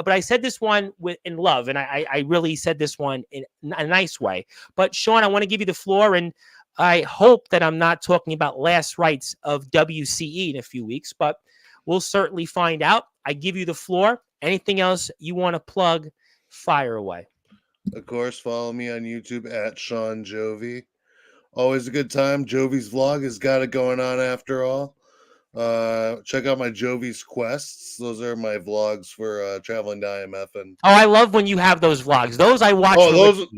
Speaker 1: I said this one in love, and I really said this one in a nice way. But Sean, I want to give you the floor, and I hope that I'm not talking about last rites of WCE in a few weeks, but we'll certainly find out. I give you the floor. Anything else you want to plug? Fire away.
Speaker 5: Of course, follow me on YouTube at Sean Jovi. Always a good time. Jovi's vlog has got it going on after all. Check out my Jovi's Quests. Those are my vlogs for traveling to IMF. And
Speaker 1: I love when you have those vlogs. Those I watch.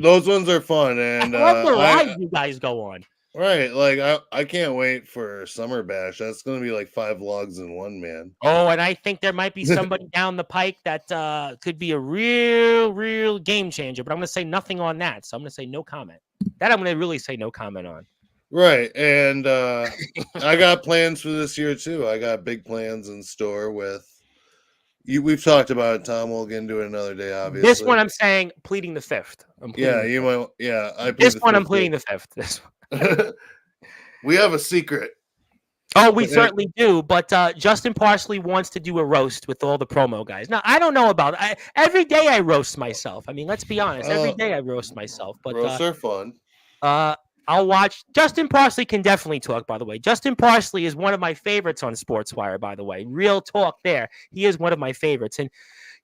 Speaker 5: Those ones are fun. And
Speaker 1: I love the rides you guys go on.
Speaker 5: Right, like I can't wait for Summer Bash. That's gonna be like 5 vlogs in one, man.
Speaker 1: And I think there might be somebody down the pike that could be a real game changer. But I'm gonna say nothing on that. So I'm gonna say no comment. That I'm gonna really say no comment on.
Speaker 5: Right, and I got plans for this year too. I got big plans in store with you. We've talked about it, Tom. We'll get into it another day. Obviously,
Speaker 1: this one I'm saying pleading the fifth.
Speaker 5: I'm pleading
Speaker 1: pleading the fifth. This one.
Speaker 5: We have a secret.
Speaker 1: Oh, we certainly do. But Justin Parsley wants to do a roast with all the promo guys. Now, I don't know about it. Every day I roast myself. I mean, let's be honest. Every day I roast myself. But
Speaker 5: roasts are fun.
Speaker 1: I'll watch. Justin Parsley can definitely talk, by the way. Justin Parsley is one of my favorites on Sportswire, by the way. Real talk there. He is one of my favorites. And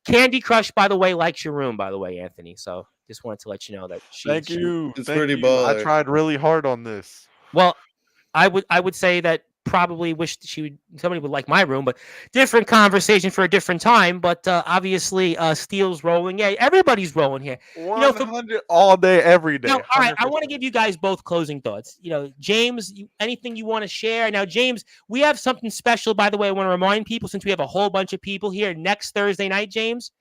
Speaker 1: Candy Crush, by the way, likes your room, by the way, Anthony. So just wanted to let you know that
Speaker 6: Thank you.
Speaker 5: It's pretty baller.
Speaker 6: I tried really hard on this.
Speaker 1: Well, I would say that probably wish somebody would like my room, but different conversation for a different time. But obviously, Steele's rolling. Yeah, everybody's rolling here.
Speaker 6: 100 all day, every day.
Speaker 1: Now, all right, I want to give you guys both closing thoughts. James, anything you want to share? Now, James, we have something special, by the way. I want to remind people, since we have a whole bunch of people here next Thursday night, James,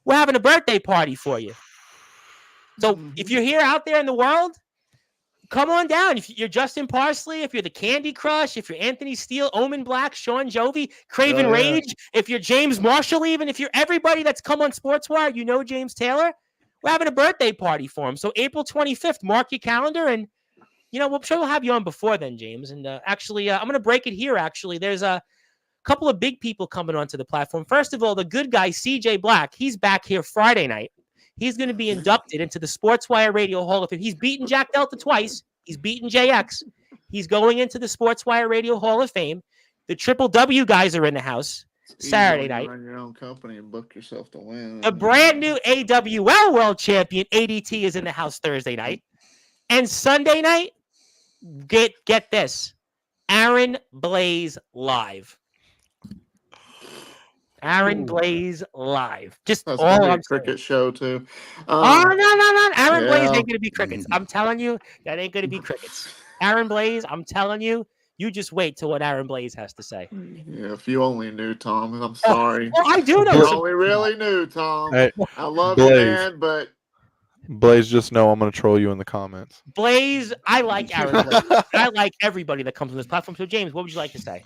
Speaker 1: we're having a birthday party for you. So if you're here out there in the world, come on down. If you're Justin Parsley, if you're the Candy Crush, if you're Anthony Steele, Omen Black, Sean Jovi, Craven Rage, if you're James Marshall, even if you're everybody that's come on Sportswire, James Taylor, we're having a birthday party for him. So April 25th, mark your calendar, and we'll have you on before then, James. And actually, I'm going to break it here. Actually, there's a couple of big people coming onto the platform. First of all, the good guy CJ Black, he's back here Friday night. He's going to be inducted into the Sportswire Radio Hall of Fame. He's beaten Jack Delta twice. He's beaten JX. He's going into the Sportswire Radio Hall of Fame. The Triple W guys are in the house Saturday night.
Speaker 7: Run your own company and book yourself to win.
Speaker 1: The brand new AWL World Champion ADT is in the house Thursday night. And Sunday night, get this, Aaron Blaze live. Aaron Blaze live. Just
Speaker 7: that's
Speaker 1: all
Speaker 7: a cricket show too.
Speaker 1: No. Aaron Blaze ain't gonna be crickets. I'm telling you, that ain't gonna be crickets. Aaron Blaze, I'm telling you, you just wait till what Aaron Blaze has to say.
Speaker 7: Yeah, if you only knew, Tom. I'm sorry.
Speaker 1: Well, I do know.
Speaker 7: You only really knew, Tom.
Speaker 6: Hey,
Speaker 7: I love
Speaker 6: Blaze.
Speaker 7: you, man, but
Speaker 6: Blaze, just know I'm gonna troll you in the comments.
Speaker 1: Blaze, I like Aaron Blaze. I like everybody that comes on this platform. So, James, what would you like to say?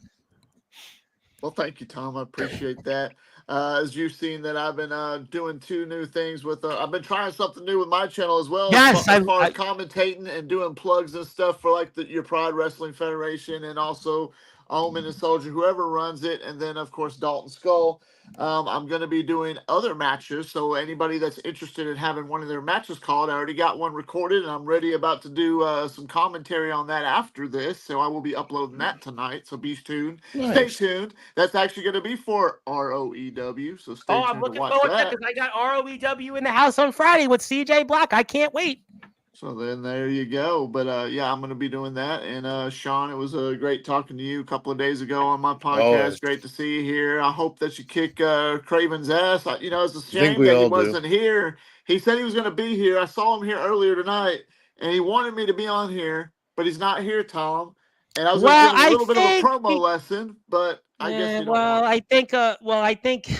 Speaker 7: Well, thank you, Tom. I appreciate that. As you've seen that I've been doing 2 new things with I've been trying something new with my channel as well.
Speaker 1: Yes,
Speaker 7: as far as commentating and doing plugs and stuff for like your Pride Wrestling Federation and also Omen and Soldier, whoever runs it, and then of course Dalton Skull. I'm going to be doing other matches, so anybody that's interested in having one of their matches called, I already got one recorded, and I'm ready about to do some commentary on that after this, so I will be uploading that tonight, so be tuned.
Speaker 1: Nice.
Speaker 7: Stay tuned. That's actually going to be for ROEW, so stay tuned
Speaker 1: I'm looking
Speaker 7: to watch
Speaker 1: forward to
Speaker 7: that.
Speaker 1: that because I got ROEW in the house on Friday with CJ Black. I can't wait.
Speaker 7: So then there you go. But yeah, I'm going to be doing that. And Sean, it was great talking to you a couple of days ago on my podcast.
Speaker 5: Always.
Speaker 7: Great to see you here. I hope that you kick Craven's ass. It's a
Speaker 5: think
Speaker 7: shame
Speaker 5: we
Speaker 7: that he
Speaker 5: all do.
Speaker 7: wasn't here. He said he was going to be here. I saw him here earlier tonight, and he wanted me to be on here, but he's not here, Tom. And I was going to give him a little bit of a promo lesson, but I guess you don't want
Speaker 1: I think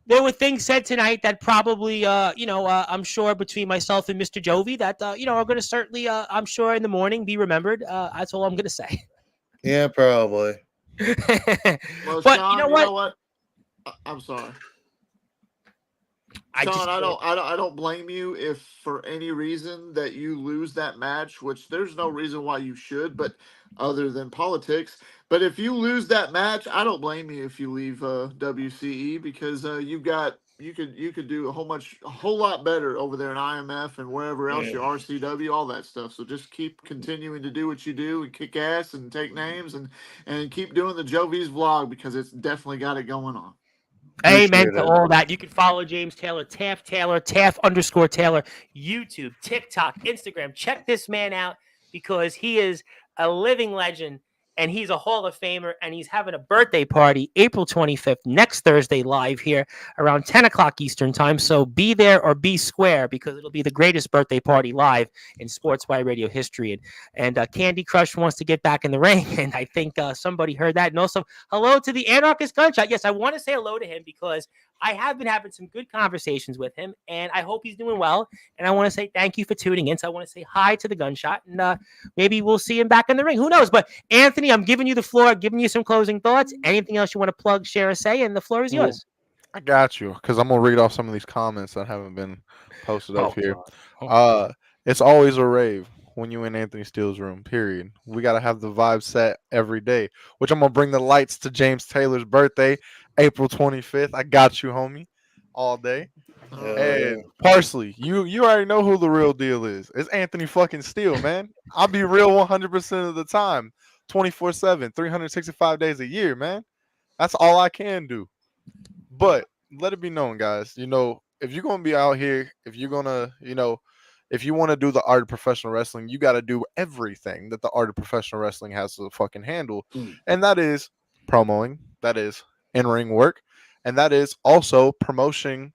Speaker 1: there were things said tonight that probably, I'm sure between myself and Mr. Jovi that, are going to certainly, I'm sure in the morning be remembered. That's all I'm going to say.
Speaker 5: Yeah, probably.
Speaker 7: Well,
Speaker 1: but
Speaker 7: Sean,
Speaker 1: you know what?
Speaker 7: I'm sorry.
Speaker 1: I
Speaker 7: don't blame you if for any reason that you lose that match, which there's no reason why you should, but other than politics. But if you lose that match, I don't blame you if you leave WCE because you could do a whole lot better over there in IMF and wherever else, your RCW, all that stuff. So just keep continuing to do what you do and kick ass and take names and keep doing the Jovi's vlog because it's definitely got it going on.
Speaker 1: Amen to all that. You can follow James Taylor, Taft _Taylor, YouTube, TikTok, Instagram. Check this man out because he is a living legend and he's a Hall of Famer and he's having a birthday party April 25th, next Thursday, live here around 10 o'clock Eastern time. So be there or be square because it'll be the greatest birthday party live in Sportswire radio history. And Candy Crush wants to get back in the ring. And I think somebody heard that. And also, hello to the Anarchist Gunshot. Yes, I want to say hello to him because I have been having some good conversations with him, and I hope he's doing well. And I want to say thank you for tuning in. So I want to say hi to the Gunshot, and maybe we'll see him back in the ring. Who knows? But Anthony, I'm giving you the floor, giving you some closing thoughts. Anything else you want to plug, share, or say? And the floor is yours.
Speaker 6: I got you, because I'm gonna read off some of these comments that haven't been posted up here. It's always a rave when you in Anthony Steele's room, period. We got to have the vibe set every day, which I'm going to bring the lights to James Taylor's birthday, April 25th. I got you, homie, all day. And Parsley, you already know who the real deal is. It's Anthony fucking Steele, man. I'll be real 100% of the time, 24/7, 365 days a year, man. That's all I can do. But let it be known, guys, if you're going to be out here, if you're going to, if you want to do the art of professional wrestling, you got to do everything that the art of professional wrestling has to fucking handle. And that is promoting, that is in-ring work, and that is also promoting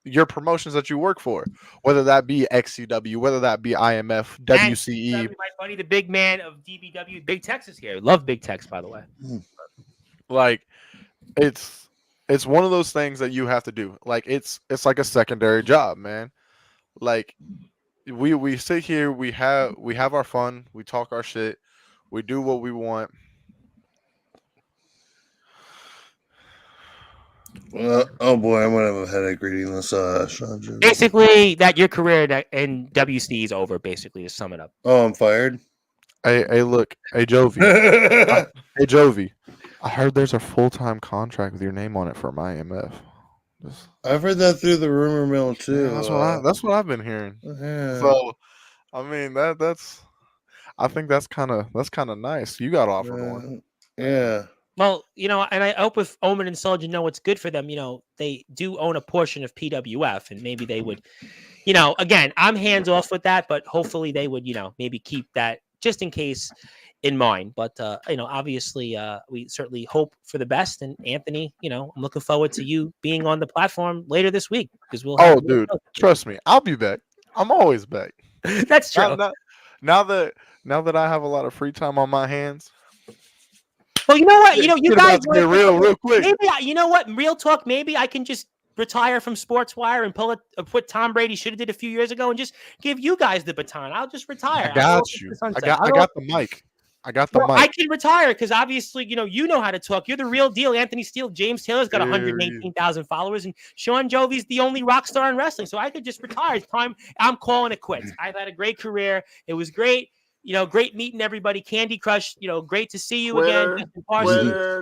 Speaker 6: your promotions that you work for, whether that be XCW, whether that be IMF, WCE.
Speaker 1: And my buddy, the big man of DBW, Big Tex is here. Love Big Tex, by the way.
Speaker 6: Like, it's one of those things that you have to do. Like, it's like a secondary job, man. Like, we sit here, we have our fun, we talk our shit, we do what we want.
Speaker 5: Oh boy, I'm gonna have a headache reading this. Sean.
Speaker 1: Basically, that your career in WCE is over. Basically, to sum it up.
Speaker 5: Oh, I'm fired.
Speaker 6: Hey, look, hey Jovi, I heard there's a full-time contract with your name on it from IMF.
Speaker 5: I've heard that through the rumor mill too.
Speaker 6: Yeah, that's what I've been hearing.
Speaker 5: Yeah.
Speaker 6: So, I mean I think that's kind of nice. You got offered one.
Speaker 5: Yeah.
Speaker 1: Well, and I hope if Omen and Soldier know what's good for them, they do own a portion of PWF, and maybe they would, again, I'm hands off with that, but hopefully they would, maybe keep that just in case in mind. But obviously, we certainly hope for the best. And Anthony, I'm looking forward to you being on the platform later this week because we'll.
Speaker 6: Dude, trust me, I'll be back. I'm always back.
Speaker 1: That's true.
Speaker 6: Now that I have a lot of free time on my hands.
Speaker 1: Well, you know what? You guys
Speaker 6: get real quick.
Speaker 1: Maybe you know what? Real talk. Maybe I can just retire from Sportswire and pull what Tom Brady should have did a few years ago and just give you guys the baton. I'll just retire.
Speaker 6: I got you. I got the mic. I can
Speaker 1: retire because obviously, you know how to talk. You're the real deal. Anthony Steele, James Taylor's got 118,000 followers, and Sean Jovi's the only rock star in wrestling. So I could just retire. It's time. I'm calling it quits. I've had a great career. It was great. Great meeting everybody. Candy Crush, great to see you again.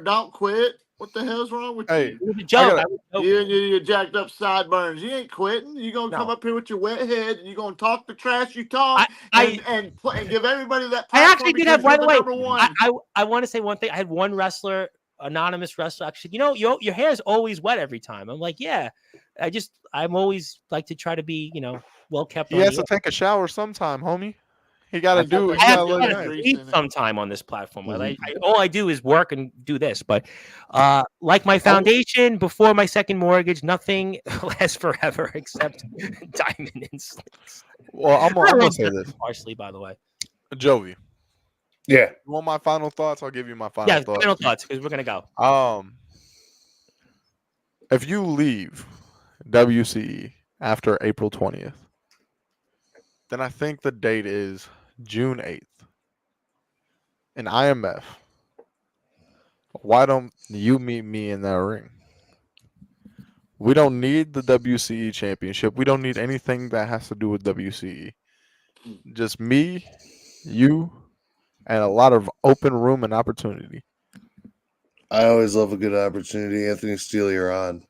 Speaker 7: Don't quit. What the hell's wrong with
Speaker 6: you?
Speaker 7: It was a joke. You and your jacked up sideburns. You ain't quitting. You're going to come up here with your wet head and you're going to talk the trash you talk and give everybody that platform.
Speaker 1: I actually did have, by the way,
Speaker 7: one.
Speaker 1: I want to say one thing. I had one wrestler, anonymous wrestler, actually, your hair is always wet every time. I'm like, yeah, I'm always like to try to be, well kept.
Speaker 6: He has to take a shower sometime, homie. He got to do it.
Speaker 1: I have to eat sometime on this platform. All I do is work and do this. But like my foundation, before my second mortgage, nothing lasts forever except diamond and slits.
Speaker 6: Well, I'm going to say this.
Speaker 1: Partially, by the way.
Speaker 6: Jovi.
Speaker 5: Yeah.
Speaker 6: You want my final thoughts? I'll give you my final thoughts.
Speaker 1: Final thoughts, because we're going to go.
Speaker 6: If you leave WCE after April 20th, then I think the date is June 8th. In IMF, why don't you meet me in that ring? We don't need the WCE championship. We don't need anything that has to do with WCE. Just me, you, and a lot of open room and opportunity.
Speaker 5: I always love a good opportunity. Anthony Steele, you're on.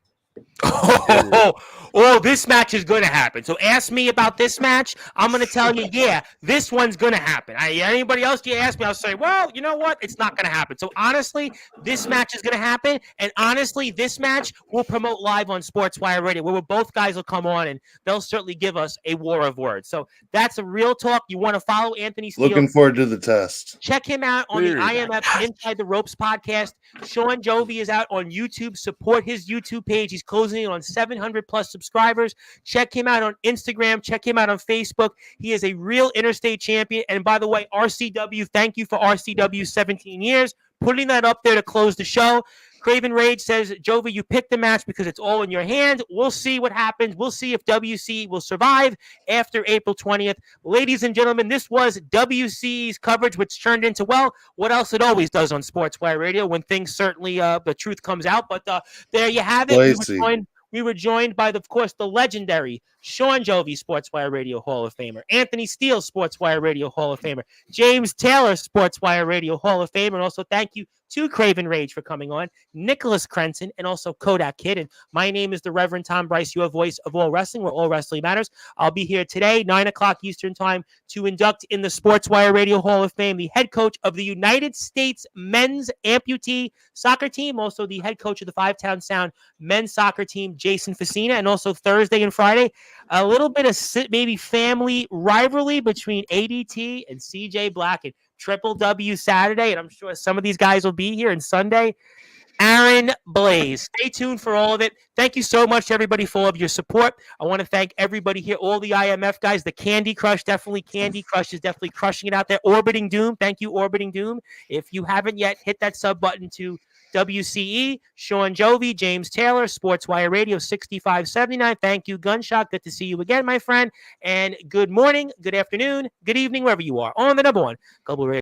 Speaker 1: This match is going to happen. So ask me about this match. I'm going to tell you, yeah, this one's going to happen. Anybody else you ask me, I'll say, well, you know what? It's not going to happen. So honestly, this match is going to happen. And honestly, this match we'll promote live on Sportswire Radio, where both guys will come on and they'll certainly give us a war of words. So that's a real talk. You want to follow Anthony Steele.
Speaker 5: Looking forward to the test.
Speaker 1: Check him out on the IMF Inside the Ropes podcast. Sean Jovi is out on YouTube. Support his YouTube page. He's closing in on 700 plus subscribers. Check him out on Instagram. Check him out on Facebook. He is a real interstate champion. And by the way, RCW, thank you for RCW 17 years. Putting that up there to close the show. Craven Rage says, Jovi, you picked the match because it's all in your hands. We'll see what happens. We'll see if WCE will survive after April 20th. Ladies and gentlemen, this was WCE's coverage, which turned into, well, what else it always does on Sportswire Radio when things certainly, the truth comes out. But there you have it. We were joined by, of course, the legendary Sean Jovi, Sportswire Radio Hall of Famer, Anthony Steele, Sportswire Radio Hall of Famer, James Taylor, Sportswire Radio Hall of Famer, and also thank you to Craven Rage for coming on, Nicholas Crenson, and also Kodak Kid. And my name is the Reverend Tom Bryce, your voice of all wrestling, where all wrestling matters. I'll be here today, 9 o'clock Eastern Time, to induct in the Sportswire Radio Hall of Fame the head coach of the United States men's amputee soccer team, also the head coach of the Five Town Sound men's soccer team, Jason Facina, and also Thursday and Friday, a little bit of maybe family rivalry between ADT and CJ Black and Triple W Saturday, and I'm sure some of these guys will be here, and Sunday, Aaron Blaze. Stay tuned for all of it. Thank you so much, everybody, for all of your support. I want to thank everybody here, all the IMF guys, the Candy Crush, definitely Candy Crush is definitely crushing it out there. Orbiting Doom, thank you, Orbiting Doom. If you haven't yet, hit that sub button to WCE, Sean Jovi, James Taylor, Sportswire Radio 6579. Thank you, Gunshot. Good to see you again, my friend. And good morning, good afternoon, good evening, wherever you are on the number one Global Radio.